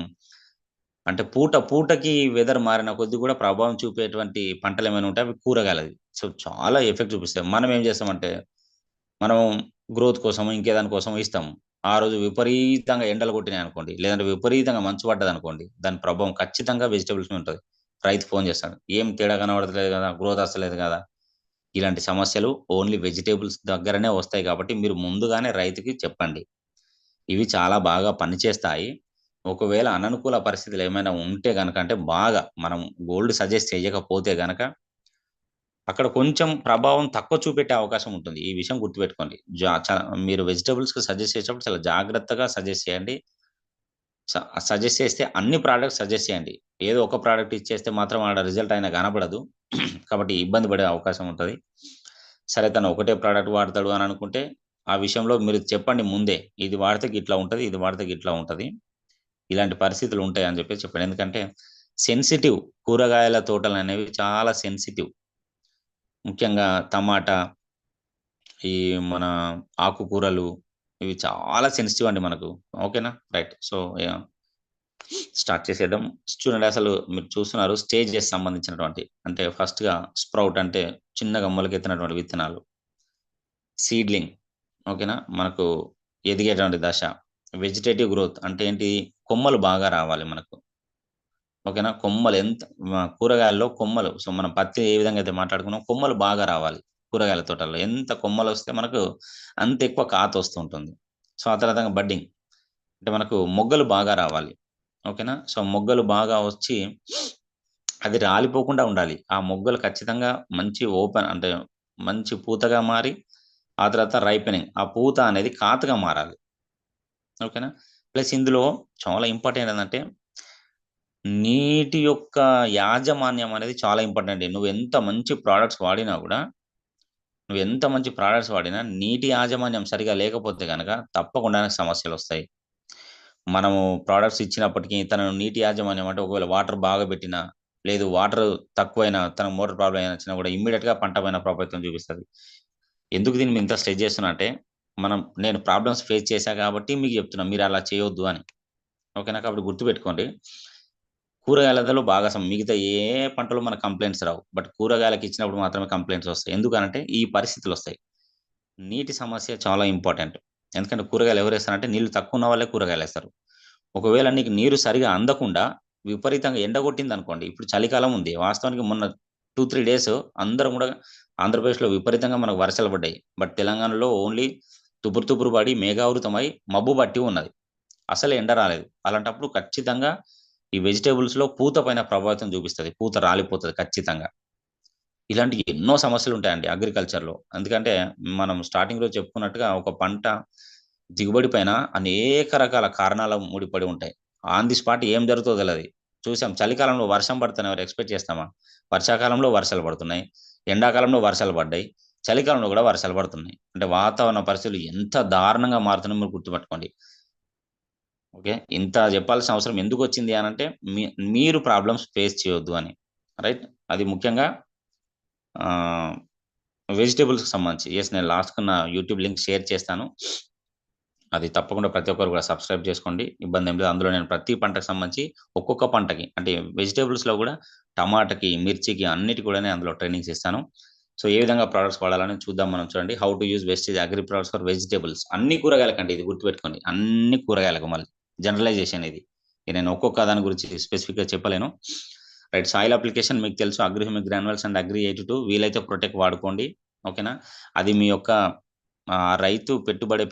అంటే పూటకి వెదర్ మారిన కొద్దీ కూడా ప్రభావం చూపేటువంటి పంటలేమైనా ఉంటే అవి కూరగాయలది. సో, చాలా ఎఫెక్ట్ చూపిస్తాయి. మనం ఏం చేస్తామంటే, మనం గ్రోత్ కోసమో, ఇంకేదాని కోసమో ఇస్తాము. ఆ రోజు విపరీతంగా ఎండలు కొట్టినాయనుకోండి, లేదంటే విపరీతంగా మంచు పడ్డదనుకోండి, దాని ప్రభావం ఖచ్చితంగా వెజిటబుల్స్ మీద ఉంటది. రైతు ఫోను చేస్తాడు. "ఏం తేడా కనబడతలేదు గదా! గ్రోత్ అస్తలేదు గదా!" ఇలాంటి సమస్యలు ఓన్లీ వెజిటబుల్స్ దగ్గరనే వస్తాయి కాబట్టి మీరు ముందుగానే రైతుకి చెప్పండి. ఇవి చాలా బాగా పనిచేస్తాయి. ఒకవేళ అననుకూల పరిస్థితులు ఏమైనా ఉంటే గనక అంటే బాగా మనం గోల్డ్ సజెస్ట్ చేయకపోతే గనక అక్కడ కొంచెం ప్రభావం తక్కువ చూపెట్టే అవకాశం ఉంటుంది. ఈ విషయం గుర్తుపెట్టుకోండి. జా చ మీరు వెజిటబుల్స్‌కి సజెస్ట్ చేసేటప్పుడు చాలా జాగ్రత్తగా సజెస్ట్ చేయండి. స సజెస్ట్ చేస్తే అన్ని ప్రొడక్ట్స్ సజెస్ట్ చేయండి. ఏదో ఒక ప్రొడక్ట్ ఇచ్చేస్తే మాత్రం ఆడ రిజల్ట్ ఆయన కనపడదు. కాబట్టి ఇబ్బంది పడే అవకాశం ఉంటది. సరే తను ఒకటే ప్రొడక్ట్ వాడతాడు అని అనుకుంటే, ఆ విషయంలో మీరు చెప్పండి ముందే. ఇది వాడితే గిట్లా ఉంటది. ఇది వాడితే గిట్లా ఉంటది. ఇలాంటి పరిస్థితులు ఉంటాయని చెప్పేసి చెప్పండి. ఎందుకంటే సెన్సిటివ్ కూరగాయల తోటలనేవి చాలా సెన్సిటివ్. ముఖ్యంగా టమాటా, ఈ మన ఆకుకూరలు ఇవి చాలా సెన్సిటివ్ అండి మనకు. ఓకేనా? రైట్. So, yeah! స్టార్ట్ చేసేద్దాం. చూడండి అసలు మీరు చూస్తున్నారు స్టేజెస్ సంబంధించినటువంటి అంటే ఫస్ట్‌గా స్ప్రౌట్ అంటే చిన్నగా మొలకెత్తినటువంటి విత్తనాలు. సీడ్లింగ్ ఓకేనా? మనకు ఎదిగేటువంటి దశ. వెజిటేటివ్ గ్రోత్ అంటే ఏంటి? కొమ్మలు బాగా రావాలి మనకు. ఓకేనా? కొమ్మలు ఎంత కూరగాయల్లో కొమ్మలు. సో, మనం పత్తి ఏ విధంగా అయితే మాట్లాడుకున్నామో కొమ్మలు బాగా రావాలి కూరగాయల తోటల్లో. ఎంత కొమ్మలొస్తే మనకు అంత ఎక్కువ కాతొస్తూ ఉంటుంది. సో, ఆ తర్వాత బడ్డింగ్. అంటే మనకు మొగ్గలు బాగా రావాలి. ఓకేనా? సో, మొగ్గలు బాగా వచ్చి అది రాలిపోకుండా ఉండాలి. ఆ మొగ్గలు ఖచ్చితంగా మంచి ఓపెన్ అంటే మంచి పూతగా మారి, ఆ తర్వాత రైపెనింగ్. ఆ పూత అనేది కాతగా మారాలి. ఓకేనా? ప్లస్ ఇందులో చాలా ఇంపార్టెంట్ ఏందంటే, నీటి యొక్క యాజమాన్యం అనేది చాలా ఇంపార్టెంట్. నువ్వెంత మంచి ప్రొడక్ట్స్ వాడినా నీటి యాజమాన్యం సరిగ్గా లేకపోతే గనక తప్పకుండానే సమస్యలొస్తాయి. మనము ప్రొడక్ట్స్ ఇచ్చినప్పటికి తనను నీటి యాజమాన్యం అంటే ఒకవేళ వాటర్ బాగా పెట్టినా, లేదు వాటర్ తక్కువైనా, తనకు మోటార్ ప్రాబ్లమ్ ఏమైనా వచ్చినా కూడా ఇమ్మీడియేట్‌గా పంట పైన ప్రభావితం చూపిస్తది. ఎందుకు దీన్ని ఇంత స్ట్రెస్ చేస్తున్నా అంటే, నేను ప్రాబ్లమ్స్ ఫేస్ చేశా కాబట్టి మీకు చెప్తున్నా. మీరలా చేయొద్దు అని. ఓకేనా? కాబట్టి గుర్తుపెట్టుకోండి. కూరగాయలలో బాగా మిగతా ఏ పంటలో మనకు కంప్లెయింట్స్ రావు. బట్ కూరగాయలకి ఇచ్చినప్పుడు మాత్రమే కంప్లెయింట్స్ వస్తాయి. ఎందుకనంటే ఈ పరిస్థితులొస్తాయి. నీటి సమస్య చాలా ఇంపార్టెంట్. ఎందుకంటే కూరగాయలు ఎవరేస్తారంటే నీళ్లు తక్కువ ఉన్న వాళ్ళే కూరగాయలేస్తారు. ఒకవేళ నీకు నీరు సరిగా అందకుండా విపరీతంగా ఎండ కొట్టిందనుకోండి. ఇప్పుడు చలికాలం ఉంది. వాస్తవానికి మొన్న 2, 3 డేస్ అందరం గూడా ఆంధ్రప్రదేశ్‌లో విపరీతంగా మనకు వర్షాలు పడ్డాయి. బట్ తెలంగాణలో ఓన్లీ తుపురు తుపురు పడి మేఘావృతమై మబ్బు పట్టి ఉన్నది. అసలు ఎండ రాలేదు. అలాంటప్పుడు ఖచ్చితంగా ఈ వెజిటబుల్స్‌లో పూత పైన ప్రభావితం చూపిస్తది. పూత రాలిపోతది ఖచ్చితంగా. ఇలాంటి ఎన్నో సమస్యలుంటాయండి అగ్రికల్చర్‌లో. ఎందుకంటే మనం స్టార్టింగ్‌లో చెప్పుకున్నట్టుగా ఒక పంట దిగుబడి పైన అనేక రకాల కారణాలు ముడిపడి ఉంటాయి. ఆన్ ది స్పాట్ ఏం జరుగుతదో తెలది. చూసాం చలికాలంలో వర్షం పడతదని ఎవరు ఎక్స్‌పెక్ట్ చేస్తామా? వర్షాకాలంలో వర్షాలు పడుతున్నాయి. ఎండాకాలంలో వర్షాలు పడ్డాయి. చలికాలంలో గూడా వర్షాలు పడుతున్నాయి. అంటే వాతావరణ పరిస్థితులు ఎంత దారుణంగా మారుతున్నాయో మీరు గుర్తుపెట్టుకోండి. ఓకే. ఇంత జెప్పాల్సిన అవసరం ఎందుకొచ్చింది అనంటే, మీరు ప్రాబ్లమ్స్ ఫేస్ చేయొద్దు అని. రైట్. అది ముఖ్యంగా ఆహ్, వెజిటబుల్స్‌కి సంబంధించి. యెస్, నేను లాస్ట్‌కి నా యూట్యూబ్ లింక్ షేర్ చేస్తాను. అది తప్పకుండా ప్రతి ఒక్కరు కూడా సబ్స్క్రైబ్ చేసుకోండి. ఇబ్బందేం లేదు. అందులో నేను ప్రతి పంటకు సంబంధించి ఒక్కొక్క పంటకి అంటే వెజిటబుల్స్‌లో గూడా టమాటాకి, మిర్చికి అన్నిటికి కూడా నేను అందులో ట్రైనింగ్స్ ఇస్తాను. సో, ఏ విధంగా ప్రొడక్ట్స్ వాడాలని చూద్దాం మనం చూడండి. How to use wastage agri products for vegetables. అన్ని కూరగాయలకండి ఇది గుర్తుపెట్టుకోండి. అన్ని కూరగాయలకు మళ్ళీ. జనరలైజేషన్ ఇది. నేను ఒక్కొక్క దాని గురించి స్పెసిఫిక్‌గా చెప్పలేను. రైట్. సాయిల్ అప్లికేషన్ మీకు తెలుసు. అగ్రిహ్యూమిక్ గ్రాన్యుల్స్ అండ్ అగ్రి 82 వీలైతే ప్రొటెక్ట్ వాడుకోండి. ఓకేనా? అది మీ యొక్క రైతు పెట్టుబడి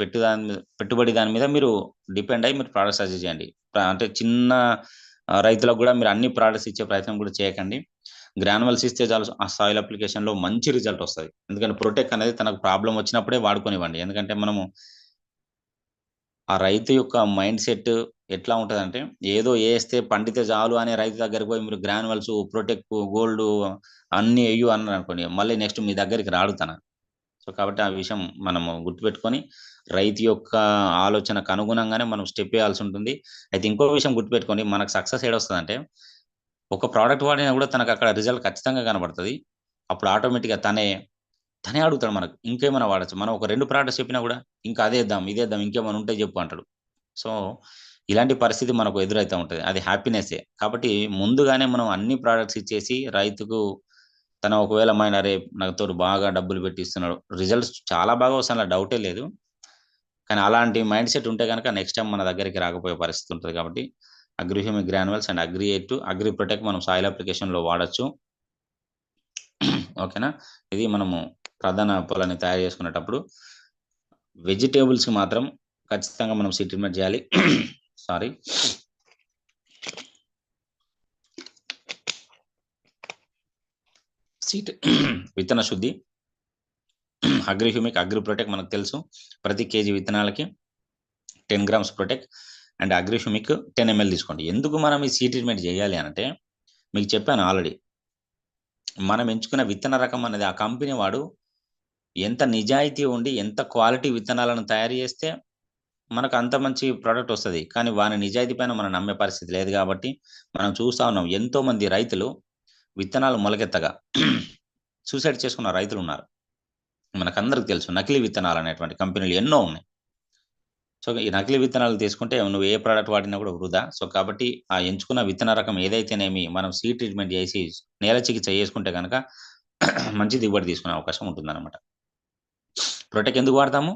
దాని మీద మీరు డిపెండ్ అయ్యి మీరు ప్రొడక్ట్స్ సజెస్ట్ చేయండి. అంటే చిన్న రైతులకు గూడా మీరు అన్ని ప్రొడక్ట్స్ ఇచ్చే ప్రయత్నం కూడా చేయకండి. గ్రాన్యుల్స్ ఇస్తే చాలు ఆ సాయిల్ అప్లికేషన్‌లో మంచి రిజల్ట్ ఒస్తది. ఎందుకంటే ప్రొటెక్ట్ అనేది తనకు ప్రాబ్లమ్ వచ్చినప్పుడే వాడుకోనివ్వండి. ఎందుకంటే మనము ఆ రైతు యొక్క మైండ్ సెట్ ఎట్లా ఉంటదంటే, ఏదో ఏస్తే పండితే చాలు అనే రైతు దగ్గరికి పోయి మీరు గ్రాన్యుల్స్, ప్రొటెక్ట్, గోల్డు అన్నీ ఎయ్యు అన్నారనుకోండి. మళ్ళీ నెక్స్ట్ మీ దగ్గరికి రాడు తన. సో, కాబట్టి ఆ విషయం మనము గుర్తుపెట్టుకొని, రైతు యొక్క ఆలోచనకు అనుగుణంగానే మనం స్టెప్ ఏయాల్సుంటుంది. అయితే ఇంకో విషయం గుర్తుపెట్టుకోండి, మనకు సక్సెస్ ఏడొస్తదంటే, ఒక ప్రొడక్ట్ వాడినా గూడా తనకక్కడ రిజల్ట్ ఖచ్చితంగా కనబడతది. అప్పుడు ఆటోమేటిక్‌గా తనే అడుగుతాడు మనకు. ఇంకేమైనా వాడొచ్చా? మనం ఒక 2 ప్రొడక్ట్స్ చెప్పినా గూడా, ఇంకా అదేద్దాం, ఇదేద్దాం ఇంకేమైనా ఉంటే జెప్పు అంటాడు. సో, ఇలాంటి పరిస్థితి మనకు ఎదురైతా ఉంటది. అది హ్యాపీనెస్సే. కాబట్టి ముందుగానే మనం అన్ని ప్రొడక్ట్స్ ఇచ్చేసి రైతుకు తను ఒకవేళ అరే! నాతోటి బాగా డబ్బులు పెట్టి ఇస్తున్నాడు. రిజల్ట్స్ చాలా బాగా వస్తాయి. అందులో డౌటే లేదు. కానీ అలాంటి మైండ్ సెట్ ఉంటే గనక నెక్స్ట్ టైమ్ మన దగ్గరికి రాకపోయే పరిస్థితి ఉంటది కాబట్టి agri humic granules and agri 82, agri protect మనం సాయిల్ అప్లికేషన్‌లో వాడొచ్చు. ఓకేనా? ఇది మనము ప్రధాన పొలాన్ని తయారు చేసుకునేటప్పుడు వెజిటబుల్స్‌కి మాత్రం ఖచ్చితంగా మనం సీడ్ ట్రీట్మెంట్ చేయాలి. సారీ. సీడ్ విత్తన శుద్ధి, అగ్రిహ్యూమిక్, అగ్రి ప్రొటెక్ట్ మనకు తెలుసు. ప్రతి కేజీ విత్తనాలకి 10 గ్రామ్స్ ప్రొటెక్ట్ అండ్ అగ్రిహ్యూమిక్ 10 ఎంఎల్ తీసుకోండి. ఎందుకు మనం ఈ సీడ్ ట్రీట్మెంట్ చేయాలి అనంటే, మీకు చెప్పాను ఆల్రెడీ. మనం ఎంచుకున్న విత్తన రకం అనేది ఆ కంపెనీ వాడు ఎంత నిజాయితీ ఉండి, ఎంత క్వాలిటీ విత్తనాలను తయారు చేస్తే మనకు అంత మంచి ప్రొడక్ట్ వస్తది. కానీ వాని నిజాయితీ పైన మనం నమ్మే పరిస్థితి లేదు గాబట్టి, మనం చూస్తా ఉన్నాం. ఎంతోమంది రైతులు విత్తనాలు మొలకెత్తగా సూసైడ్ చేసుకున్న రైతులున్నారు. మనకందరికి తెలుసు. నకిలీ విత్తనాలనేటువంటి కంపెనీలు ఎన్నో ఉన్నాయి. సో, ఈ నకిలీ విత్తనాలు తీసుకుంటే నువ్వు ఏ ప్రొడక్ట్ వాడినా కూడా వృధా. సో, కాబట్టి ఆ ఎంచుకున్న విత్తన రకం ఏదైతేనేమి మనం సీడ్ ట్రీట్మెంట్ చేసి నేల చికిత్స చేసుకుంటే గనక మంచి దిగుబడి తీసుకునే అవకాశం ఉంటుందన్నమాట. ప్రొటెక్ట్ ఎందుకు వాడతాము?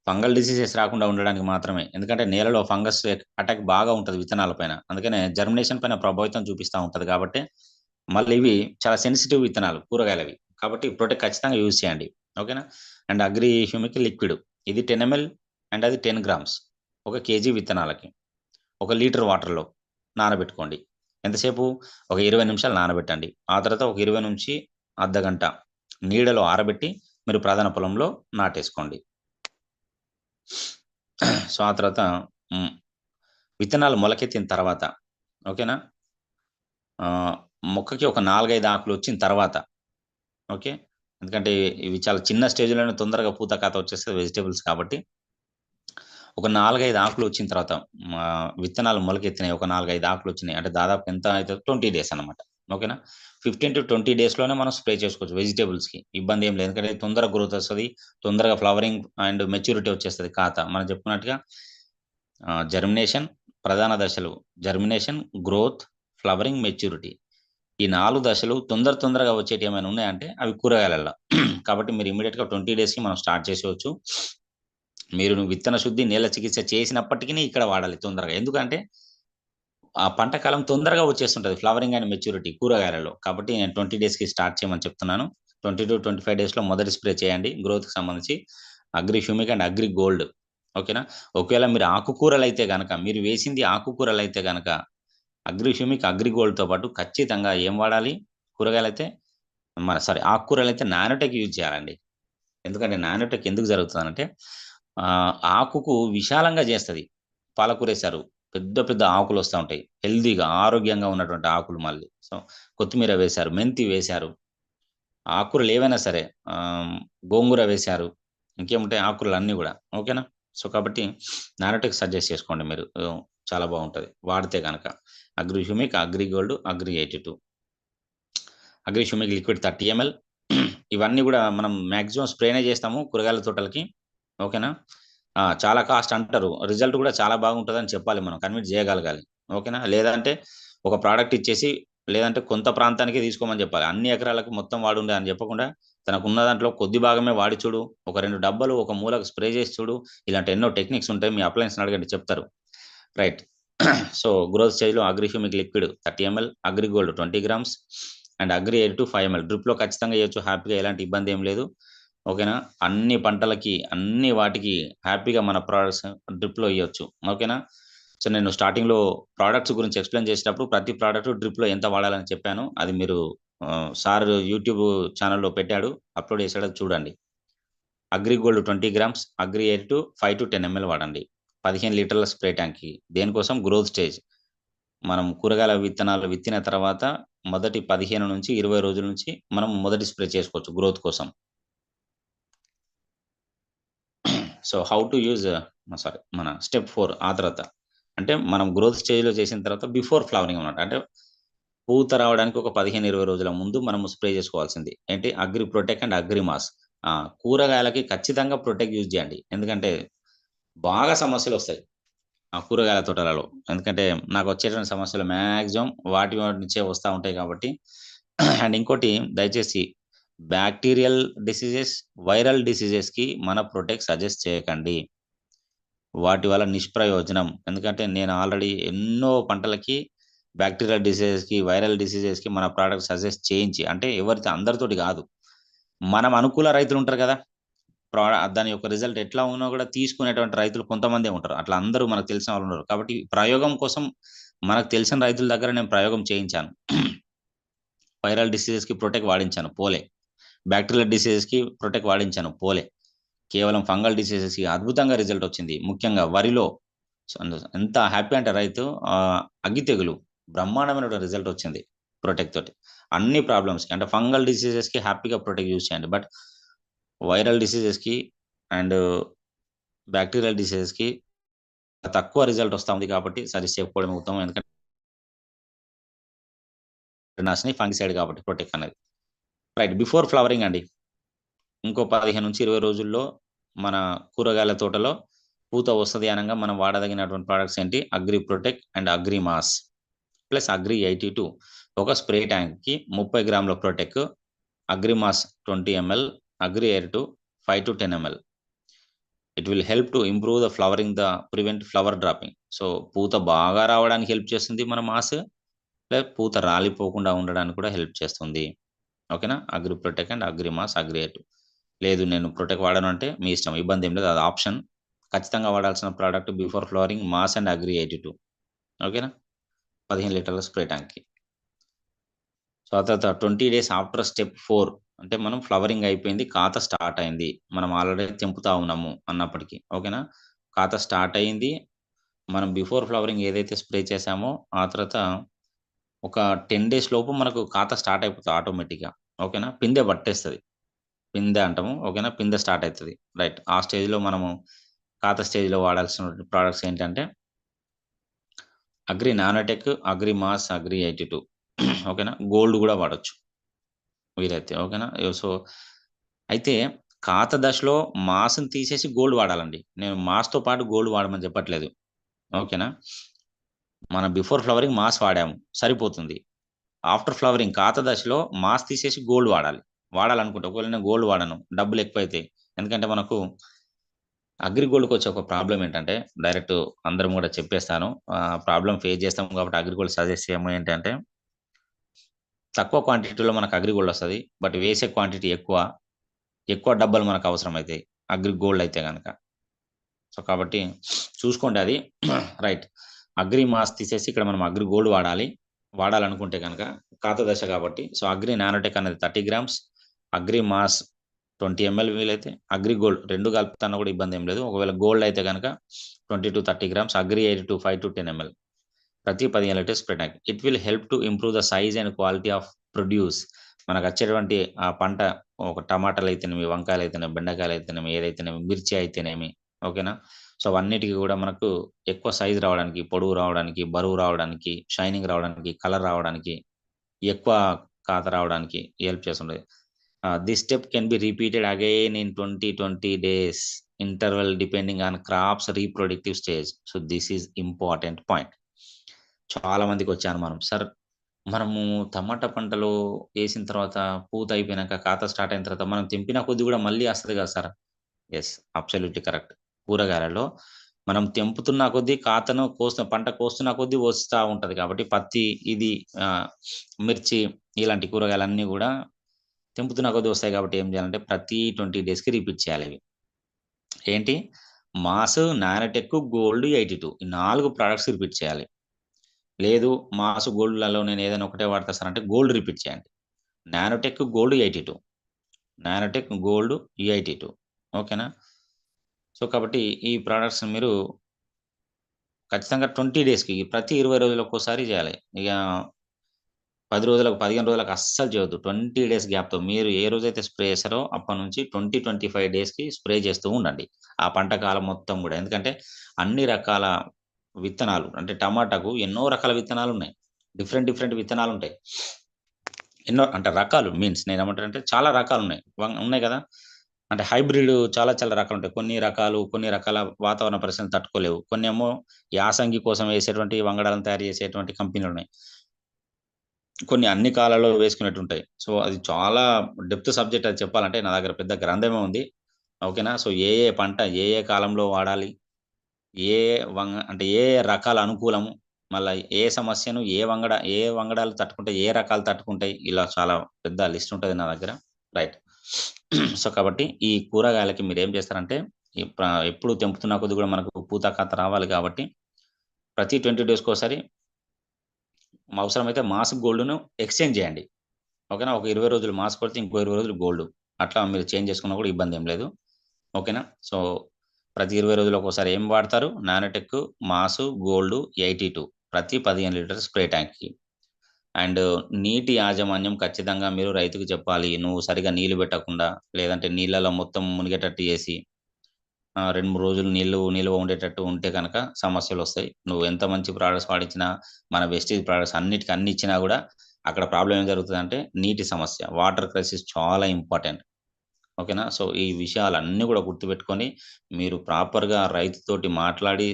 ఫంగల్ డిసీజెస్ రాకుండా ఉండడానికి మాత్రమే. ఎందుకంటే నేలలో ఫంగస్ అటాక్ బాగా ఉంటది విత్తనాల పైన. అందుకనే జర్మినేషన్ పైన ప్రభావితం చూపిస్తా ఉంటది కాబట్టి, మళ్ళీ ఇవి చాలా సెన్సిటివ్ విత్తనాలు కూరగాయలవి. కాబట్టి ప్రొటెక్ట్ ఖచ్చితంగా యూజ్ చేయండి. ఓకేనా? అండ్ అగ్రి హ్యూమిక్ లిక్విడ్ ఇది 10 ఎంఎల్ అండ్ అది 10 గ్రామ్స్. 1 కేజీ విత్తనాలకి. 1 లీటర్ వాటర్‌లో నానబెట్టుకోండి. ఎంతసేపు? ఒక 20 నిమిషాలు నానబెట్టండి. ఆ తర్వాత ఒక 20 నుంచి అర్ధగంట నీడలో ఆరబెట్టి మీరు ప్రధాన పొలంలో నాటేసుకోండి. సో, ఆ తర్వాత హ్మ్. విత్తనాలు మొలకెత్తిన తర్వాత ఓకేనా? ఆహ్, మొక్కకి ఒక 4, 5 ఆకులొచ్చిన తర్వాత ఓకే. ఎందుకంటే ఇవి చాలా చిన్న స్టేజ్‌లోనే తొందరగా పూత, కాత వచ్చేస్తది వెజిటబుల్స్ కాబట్టి ఒక 4, 5 ఆకులొచ్చిన తర్వాత విత్తనాలు మొలకెత్తినాయి. ఒక 4, 5 ఆకులొచ్చినాయి. అంటే దాదాపు ఎంత అయితది 20 డేస్ అన్నమాట. ఓకేనా? 15-20 డేస్‌లోనే మనం స్ప్రే చేసుకోవచ్చు వెజిటబుల్స్‌కి. ఇబ్బందేం లేదు. ఎందుకంటే తొందరగా గ్రోత్ వస్తది. తొందరగా ఫ్లవరింగ్ అండ్ మెచ్యూరిటీ వచ్చేస్తది కాత. మనం చెప్పుకున్నట్టుగా జర్మినేషన్ ప్రధాన దశలు జర్మినేషన్, గ్రోత్, ఫ్లవరింగ్, మెచ్యూరిటీ. ఈ 4 దశలు తొందరగా వచ్చేటివి ఏమైనా ఉన్నాయంటే అవి కూరగాయలల్ల. కాబట్టి మీరు ఇమ్మీడియేట్‌గా 20 డేస్‌కి మనం స్టార్ట్ చేసేయొచ్చు. మీరు విత్తన శుద్ధి, నేల చికిత్స చేసినప్పటికిని ఇక్కడ వాడాలి తొందరగా. ఎందుకంటే ఆ పంట కాలం తొందరగా వచ్చేస్తుంటది. ఫ్లవరింగ్ అండ్ మెచ్యూరిటీ కూరగాయలలో. కాబట్టి నేను 20 డేస్‌కి స్టార్ట్ చేయమని చెప్తున్నాను. 20-25 డేస్‌లో మొదటి స్ప్రే చేయండి గ్రోత్‌కి సంబంధించి. Agri humic and agri gold. ఓకేనా? ఒకవేళ మీరు ఆకుకూరలైతే గనక, మీరు వేసింది ఆకుకూరలైతే గనక అగ్రి హ్యూమిక్, అగ్రి గోల్డ్‌తో పాటు ఖచ్చితంగా ఏం వాడాలి? కూరగాయలైతే ఆకుకూరలైతే నానోటెక్ యూజ్ చేయాలండి. ఎందుకంటే నానోటెక్ ఎందుకు జరుగుతదనంటే ఆకుకు విశాలంగా చేస్తది. పాలకూరేశారు. పెద్ద పెద్ద ఆకులొస్తా ఉంటాయి. హెల్తీగా, ఆరోగ్యంగా ఉన్నటువంటి ఆకులు మళ్ళీ. సో, కొత్తిమీర వేశారు, మెంతి వేశారు. ఆకుకూరలేవైనా సరే ఆహ్, గోంగూర వేశారు. ఇంకేముంటాయి ఆకుకూరలన్నీ గూడా. ఓకేనా? సో, కాబట్టి నానోటెక్ సజెస్ట్ చేసుకోండి మీరు. చాలా బావుంటది. వాడితే గనక. Agri humic, agri gold, agri 82. Agri humic liquid 30 ML. ఇవన్నీ గూడా మనం మాక్సిమం స్ప్రేనే చేస్తాము కూరగాయల తోటలకి. ఓకేనా? చాలా కాస్ట్ అంటారు. రిజల్ట్ గూడా చాలా బాగుంటదని చెప్పాలి మనం. కన్విన్స్ చేయగలగాలి. ఓకేనా? లేదంటే ఒక ప్రాడక్ట్ ఇచ్చేసి, లేదంటే కొంత ప్రాంతానికే తీసుకోమని జెప్పాలి. అన్ని ఎకరాలకు మొత్తం వాడుండే అని జెప్పకుండా, తనకున్న దాంట్లో కొద్ది భాగమే వాడి చూడు. ఒక 2 డబ్బాలు ఒక మూలకు స్ప్రే చేసి చూడు. ఇలాంటి ఎన్నో టెక్నిక్స్ ఉంటాయి. మీ అప్లయన్స్‌ని అడగండి చెప్తారు. రైట్. సో, గ్రోత్ స్టేజ్‌లో agri humic liquid 30 ML, agri gold 20 grams and agri 82 5 ML. డ్రిప్‌లో ఖచ్చితంగా ఎయొచ్చు హ్యాపీగా ఎలాంటి ఇబ్బందేం లేదు. ఓకేనా? అన్ని పంటలకి, అన్ని వాటికి హ్యాపీగా మన ప్రొడక్ట్స్ డ్రిప్‌లో ఇయొచ్చు. ఓకేనా? సో, నేను స్టార్టింగ్‌లో ప్రొడక్ట్స్ గురించి ఎక్స్‌ప్లెయిన్ చేసేటప్పుడు ప్రతి ప్రొడక్ట్ డ్రిప్‌లో ఎంత వాడాలని చెప్పాను. అది మీరు సార్ యూట్యూబ్ ఛానెల్‌లో పెట్టాడు. అప్‌లోడ్ చేసాడు అది చూడండి. Agri gold 20 grams, agri 82 5-10 ML వాడండి. 15 లీటర్ల స్ప్రే ట్యాంక్‌కి. దేనికోసం? Growth stage. మనం కూరగాయల విత్తనాలు విత్తిన తర్వాత మొదటి 15-20 రోజుల నుంచి మనం మొదటి స్ప్రే చేసుకోవచ్చు గ్రోత్ కోసం. సో, హౌ టు యూజ్ మన స్టెప్ 4 ఆ తర్వాత. అంటే మనం గ్రోత్ స్టేజ్‌లో చేసిన తర్వాత బిఫోర్ ఫ్లవరింగ్ అన్నమాట. అంటే పూత రావడానికి ఒక 15, 20 రోజుల ముందు మనము స్ప్రే చేసుకోవాల్సింది. ఏంటి? Agri protect and agri mass. కూరగాయలకి ఖచ్చితంగా ప్రొటెక్ట్ యూజ్ చేయండి. ఎందుకంటే బాగా సమస్యలొస్తాయి. ఆ కూరగాయల తోటలలో. ఎందుకంటే నాకొచ్చేటువంటి సమస్యలు మాక్సిమం వాటి నుంచే వస్తా ఉంటాయి కాబట్టి. అండ్ ఇంకోటి దయచేసి బాక్టీరియల్ డిసీజెస్, వైరల్ డిసీజెస్‌కి మన ప్రొటెక్ట్ సజెస్ట్ చేయకండి. వాటి వల్ల నిష్ప్రయోజనం. ఎందుకంటే నేను ఆల్రెడీ ఎన్నో పంటలకి బాక్టీరియల్ డిసీజెస్‌కి, వైరల్ డిసీజెస్‌కి మన ప్రొడక్ట్ సజెస్ట్ చేయించి అంటే అందరితోటి గాదు. మనం అనుకూల రైతులుంటారు గదా! దాని యొక్క రిజల్ట్ ఎట్లా ఉన్నా గూడా తీసుకునేటువంటి రైతులు కొంతమందే ఉంటారు. అట్లా అందరూ మనకు తెలిసిన వాళ్ళుండరు. కాబట్టి ప్రయోగం కోసం మనకు తెలిసిన రైతుల దగ్గర నేను ప్రయోగం చేయించాను. వైరల్ డిసీజెస్‌కి ప్రొటెక్ట్ వాడించాను పోలే. బాక్టీరియల్ డిసీజెస్‌కి ప్రొటెక్ట్ వాడించాను పోలే. కేవలం ఫంగల్ డిసీజెస్‌కి అద్భుతంగా రిజల్ట్ వచ్చింది. ముఖ్యంగా వరిలో ఎంత హ్యాపీ అంటే రైతు అగ్గి తెగులు బ్రహ్మాండమైన రిజల్ట్ వచ్చింది ప్రొటెక్ట్ తోటి. అన్ని ప్రాబ్లమ్స్‌కి అంటే ఫంగల్ డిసీజెస్‌కి హ్యాపీగా ప్రొటెక్ట్ యూజ్ చేయండి. బట్ వైరల్ డిసీజెస్‌కి అండ్ బాక్టీరియల్ డిసీజెస్‌కి తక్కువ రిజల్ట్ వస్తా ఉంది కాబట్టి సజెస్ట్ చేయకపోవడమే ఉత్తమం. ఎందుకంటే నాశిని ఫంగిసైడ్ కాబట్టి ప్రొటెక్ట్ అనేది. రైట్. బిఫోర్ ఫ్లవరింగ్ అండి. ఇంకో 15-20 రోజుల్లో మన కూరగాయల తోటలో పూత వస్తది అనంగా మనం వాడదగినటువంటి ప్రొడక్ట్స్ ఏంటి? Agri protect and agri mass plus agri 82 ఒక స్ప్రే ట్యాంక్‌కి 30 గ్రాముల protect, agri mass 20 ML, agri air 2 5-10 ML. It will help to improve the flowering prevent flower dropping. So పూత బాగా రావడానికి హెల్ప్ చేస్తుంది మన మాస్. ప్లస్ పూత రాలిపోకుండా ఉండడానికి కూడా హెల్ప్ చేస్తుంది. ఓకేనా. Agri protect and agri mass అగ్రియేట్. లేదు నేను ప్రొటెక్ వాడను అంటే మీ ఇష్టం, ఇబ్బంది ఏం లేదు, అది ఆప్షన్. ఖచ్చితంగా వాడాల్సిన product before flowering mass and agri 82. ఓకేనా. 15 లీటర్ల స్ప్రే ట్యాంక్కి. సో ఆ తర్వాత 20 డేస్ ఆఫ్టర్ స్టెప్ 4 అంటే మనం ఫ్లవరింగ్ అయిపోయింది, ఖాతా స్టార్ట్ అయింది, మనం ఆల్రెడీ తెంపుతా ఉన్నాము అన్నప్పటికీ. ఓకేనా. ఖాతా స్టార్ట్ అయింది, మనం బిఫోర్ ఫ్లవరింగ్ ఏదైతే స్ప్రే చేసామో ఆ తర్వాత ఒక 10 డేస్ లోపు మనకు ఖాతా స్టార్ట్ అయిపోతుంది ఆటోమేటిక్గా. ఓకేనా. పిందె పట్టేస్తుంది, పిందె అంటాము. ఓకేనా. పిందె స్టార్ట్ అవుతుంది. రైట్. ఆ స్టేజ్లో మనము ఖాతా స్టేజ్లో వాడాల్సిన ప్రోడక్ట్స్ ఏంటంటే agri nanotech, agri mass, agri 82. ఓకేనా. గోల్డ్ కూడా వాడొచ్చు వీలైతే. ఓకేనా. సో అయితే ఖాతా దశలో మాస్ని తీసేసి గోల్డ్ వాడాలండి. నేను మాస్తో పాటు గోల్డ్ వాడమని చెప్పట్లేదు. ఓకేనా. మనం బిఫోర్ ఫ్లవరింగ్ మాస్ వాడాము సరిపోతుంది. ఆఫ్టర్ ఫ్లవరింగ్ ఖాతా దశలో మాస్ తీసేసి గోల్డ్ వాడాలనుకుంటే, ఒకవేళ నేను గోల్డ్ వాడను, డబ్బులు ఎక్కువైతాయి. ఎందుకంటే మనకు అగ్రి గోల్డ్కి వచ్చే ఒక ప్రాబ్లం ఏంటంటే, డైరెక్ట్ అందరం కూడా చెప్పేస్తాను, ప్రాబ్లం ఫేస్ చేస్తాం కాబట్టి అగ్రి గోల్డ్ సజెస్ట్ చేయము. ఏంటంటే తక్కువ క్వాంటిటీలో మనకు అగ్రి గోల్డ్ వస్తుంది, బట్ వేసే క్వాంటిటీ ఎక్కువ డబ్బులు మనకు అవసరం అవుతాయి అగ్రి గోల్డ్ అయితే కనుక. సో కాబట్టి చూసుకోండి అది. రైట్. అగ్రి మాస్ తీసేసి ఇక్కడ మనం అగ్రి గోల్డ్ వాడాలనుకుంటే కనుక ఖాతా దశ కాబట్టి. సో అగ్రి నానోటెక్ అనేది 30 గ్రామ్స్, అగ్రి మాస్ 20 ml వీలైతే, అగ్రి గోల్డ్ 2 కలుపుతున్నా కూడా ఇబ్బంది ఏం లేదు. ఒకవేళ గోల్డ్ అయితే కనుక 20 to 30 grams, agri 82 5 to 10 ml ప్రతి 15 litres spray tank. It will help to improve the size and quality of produce. మనకు వచ్చేటువంటి ఆ పంట, ఒక టమాటాలు అయితేనేమి, వంకాయలు అయితేనేమి, బెండకాయలు అయితేనేమి, ఏదైతేనేమి, మిర్చి అయితేనేమి. ఓకేనా. సో అవన్నిటికి కూడా మనకు ఎక్కువ సైజ్ రావడానికి, పొడవు రావడానికి, బరువు రావడానికి, షైనింగ్ రావడానికి, కలర్ రావడానికి, ఎక్కువ ఖాతా రావడానికి హెల్ప్ చేస్తుంటుంది. This step can be repeated again in 20 days interval depending on crops reproductive stage. So this is important point. చాలా మందికి వచ్చే అనుమానం, సార్ మనము టమాటా పంటలో వేసిన తర్వాత పూత అయిపోయినాక ఖాతా స్టార్ట్ అయిన తర్వాత మనం తెంపిన కొద్ది కూడా మళ్ళీ వస్తుంది కదా సార్. Yes, absolutely correct. కూరగాయలలో మనం తెంపుతున్న కొద్దీ, పంట కోస్తున్న కొద్దీ వస్తూ ఉంటుంది కాబట్టి, పత్తి, ఇది మిర్చి, ఇలాంటి కూరగాయలన్నీ కూడా తెంపుతున్న కొద్దీ వస్తాయి కాబట్టి ఏం చేయాలంటే ప్రతి 20 డేస్కి రిపీట్ చేయాలి. ఇవి ఏంటి? మాస్, నానోటెక్, గోల్డ్, 82 ఈ 4 ప్రోడక్ట్స్ రిపీట్ చేయాలి. లేదు మాస్, గోల్డ్లలో నేను ఏదైనా ఒకటే వాడతా సార్ అంటే గోల్డ్ రిపీట్ చేయండి. Nanotech, gold, 82. Nanotech, gold, 82. ఓకేనా. సో కాబట్టి ఈ ప్రోడక్ట్స్ మీరు ఖచ్చితంగా 20 డేస్కి, ప్రతి 20 రోజులకు ఒకసారి చేయాలి. ఇక 10 రోజులకు, 15 రోజులకు అస్సలు చేయొద్దు. 20 డేస్ గ్యాప్‌తో మీరు ఏ రోజైతే స్ప్రే చేశారో అప్పటి నుంచి 25 డేస్‌కి స్ప్రే చేస్తూ ఉండండి. ఆ పంట కాలం మొత్తం గూడా. ఎందుకంటే అన్ని రకాల విత్తనాలు, అంటే టమాటాకు ఎన్నో రకాల విత్తనాలున్నాయి. డిఫరెంట్ విత్తనాలుంటాయి. ఎన్నో అంటే రకాలు మీన్స్ నేనేమంటానంటే చాలా రకాలున్నాయి. ఉన్నాయి గదా. అంటే హైబ్రిడ్ చాలా రకాలుంటాయి. కొన్ని రకాల వాతావరణ పరిస్థితులను తట్టుకోలేవు. కొన్నేమో యాసంగి కోసం వేసేటువంటి వంగడాలను తయారు చేసేటువంటి కంపెనీలున్నాయి. కొన్ని అన్ని కాలాల్లో వేసుకునేటుంటాయి. సో అది చాలా డెప్త్ సబ్జెక్ట్ అది చెప్పాలంటే. నా దగ్గర పెద్ద గ్రంథమే ఉంది. ఓకేనా. సో ఏ పంట ఏ కాలంలో వాడాలి, అంటే ఏ రకాలు అనుకూలము, మళ్ళా ఏ సమస్యను ఏ వంగడాలు తట్టుకుంటాయి, ఏ రకాలు తట్టుకుంటాయి, ఇలా చాలా పెద్ద లిస్ట్ ఉంటది నా దగ్గర. రైట్. సో కాబట్టి ఈ కూరగాయలకి మీరేం చేస్తారంటే, ఎప్పుడు తెంపుతున్న కొద్దీ కూడా మనకు పూత, ఖాతా రావాలి కాబట్టి ప్రతి 20 డేస్‌కోసారి అవసరమైతే మాస్, గోల్డ్‌ను ఎక్స్‌చేంజ్ చేయండి. ఓకేనా. ఒక 20 రోజులు మాస్ కొడితే ఇంకో 20 రోజులు గోల్డ్. అట్లా మీరు చేంజ్ చేసుకున్నా కూడా ఇబ్బంది ఏం లేదు. ఓకేనా. సో ప్రతి 20 రోజులకు ఒకసారి ఏం వాడతారు? నానోటెక్, మాసు, గోల్డ్, 82 ప్రతి 15 లీటర్ స్ప్రే ట్యాంక్‌కి. అండ్ నీటి యాజమాన్యం ఖచ్చితంగా మీరు రైతుకు చెప్పాలి. నువ్వు సరిగ్గా నీళ్లు పెట్టకుండా, లేదంటే నీళ్లలో మొత్తం మునిగేటట్టు చేసి 2, 3 రోజులు నిల్వ ఉండేటట్టు ఉంటే గనక సమస్యలొస్తాయి. నువ్వు ఎంత మంచి ప్రొడక్ట్స్ వాడిచ్చినా, మన వెస్టేజ్ ప్రొడక్ట్స్ అన్నిటికి అన్ని ఇచ్చినా గూడా అక్కడ ప్రాబ్లమ్ ఏం జరుగుతదంటే నీటి సమస్య. వాటర్ క్రైసిస్ చాలా ఇంపార్టెంట్. ఓకేనా. సో ఈ విషయాలన్నీ గూడా గుర్తుపెట్టుకొని మీరు ప్రాపర్‌గా రైతుతోటి మాట్లాడి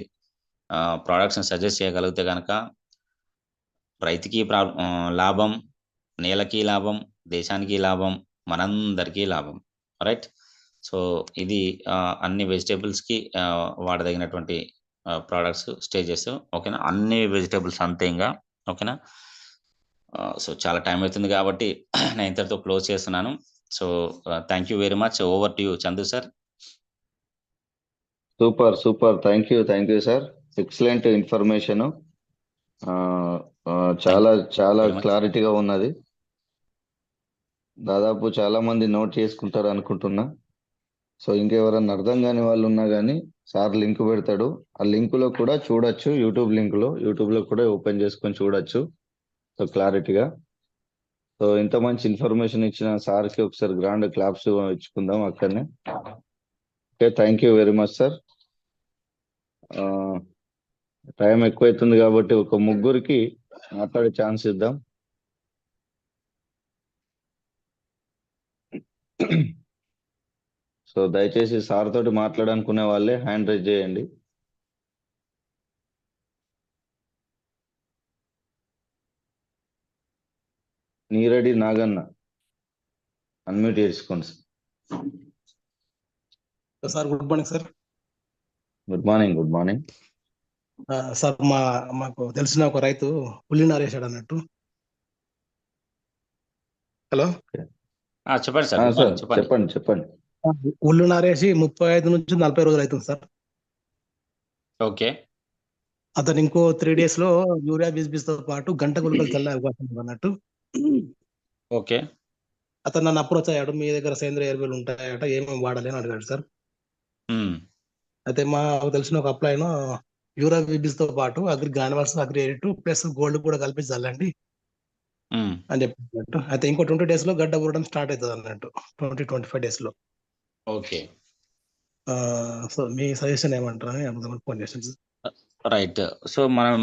ప్రొడక్ట్స్‌ని సజెస్ట్ చేయగలిగితే గనక రైతుకి లాభం, నేలకి లాభం, దేశానికి లాభం, మనందరికీ లాభం. రైట్. సో ఇది అన్ని వెజిటబుల్స్‌కి వాడదగినటువంటి ప్రొడక్ట్స్, స్టేజెస్ ఓకేనా? అన్ని వెజిటబుల్స్ అంతే ఇంగ ఓకేనా? సో చాలా టైం అవుతుంది కాబట్టి నేను ఇంతటితో క్లోజ్ చేస్తున్నాను. So thank you very much. Over to you Chandu sir. Super. Thank you sir. Excellent information. చాలా వెరీ మచ్. క్లారిటీగా ఉన్నది. దాదాపు చాలా మంది నోట్ చేసుకుంటారు అనుకుంటున్నా. సో ఇంకెవరన్నా అర్థం కాని వాళ్ళు ఉన్నా కానీ సార్ లింక్ పెడతాడు. ఆ లింక్ లో కూడా చూడొచ్చు. యూట్యూబ్ లో కూడా ఓపెన్ చేసుకొని చూడొచ్చు. సో క్లారిటీగా. సో ఇంత మంచి ఇన్ఫర్మేషన్ ఇచ్చిన సార్ కి ఒకసారి గ్రాండ్ క్లాప్స్ ఇచ్చుకుందాం అక్కడనే. Okay, thank you very much sir. Time ఎక్కువైతుంది కాబట్టి ఒక ముగ్గురికి మాట్లాడే ఛాన్స్ ఇద్దాం. సో దయచేసి సార్ తోటి మాట్లాడాలనుకునే వాళ్ళే హ్యాండ్ రైజ్ చేయండి. నీరెడ్డి నాగన్న అన్మ్యూట్ చేసుకోండి sir. Good morning sir. Good morning. Sir మాకు తెలిసిన ఒక రైతు పుల్లి నారేశాడు అన్నట్టు. హలో, చెప్పండి సార్. చెప్పండి. ఉల్లు నారేసి 35 నుంచి 40 రోజులు అవుతుంది సార్. ఓకే. అతను ఇంకో 3 days లో యూరియా తో పాటు గంట గుళికలు చల్లే అవకాశం ఉంది అన్నట్టు. ఓకే. అతను నన్ను అప్రోచ్ అయ్యాడు. మీ దగ్గర సేంద్రియ ఎరువులు ఉంటాయట, ఏమేమి వాడాలి అని అడిగాడు సార్. అయితే మాకు తెలిసిన ఒక అప్లైన్ యూరియా తో పాటు గ్రాన్యువల్స్, అగ్రి 82 ప్లస్ గోల్డ్ కూడా కలిపి చల్లండి అని చెప్పినట్టు. అయితే ఇంకో 20 days లో గడ్డ ఊరడం స్టార్ట్ అవుతుంది అన్నట్టు. 20-25 days లో. ఓకే. సో మీ సజెషన్ ఏమంటారని ఫోన్ చేశాను సార్. రైట్. సో మనం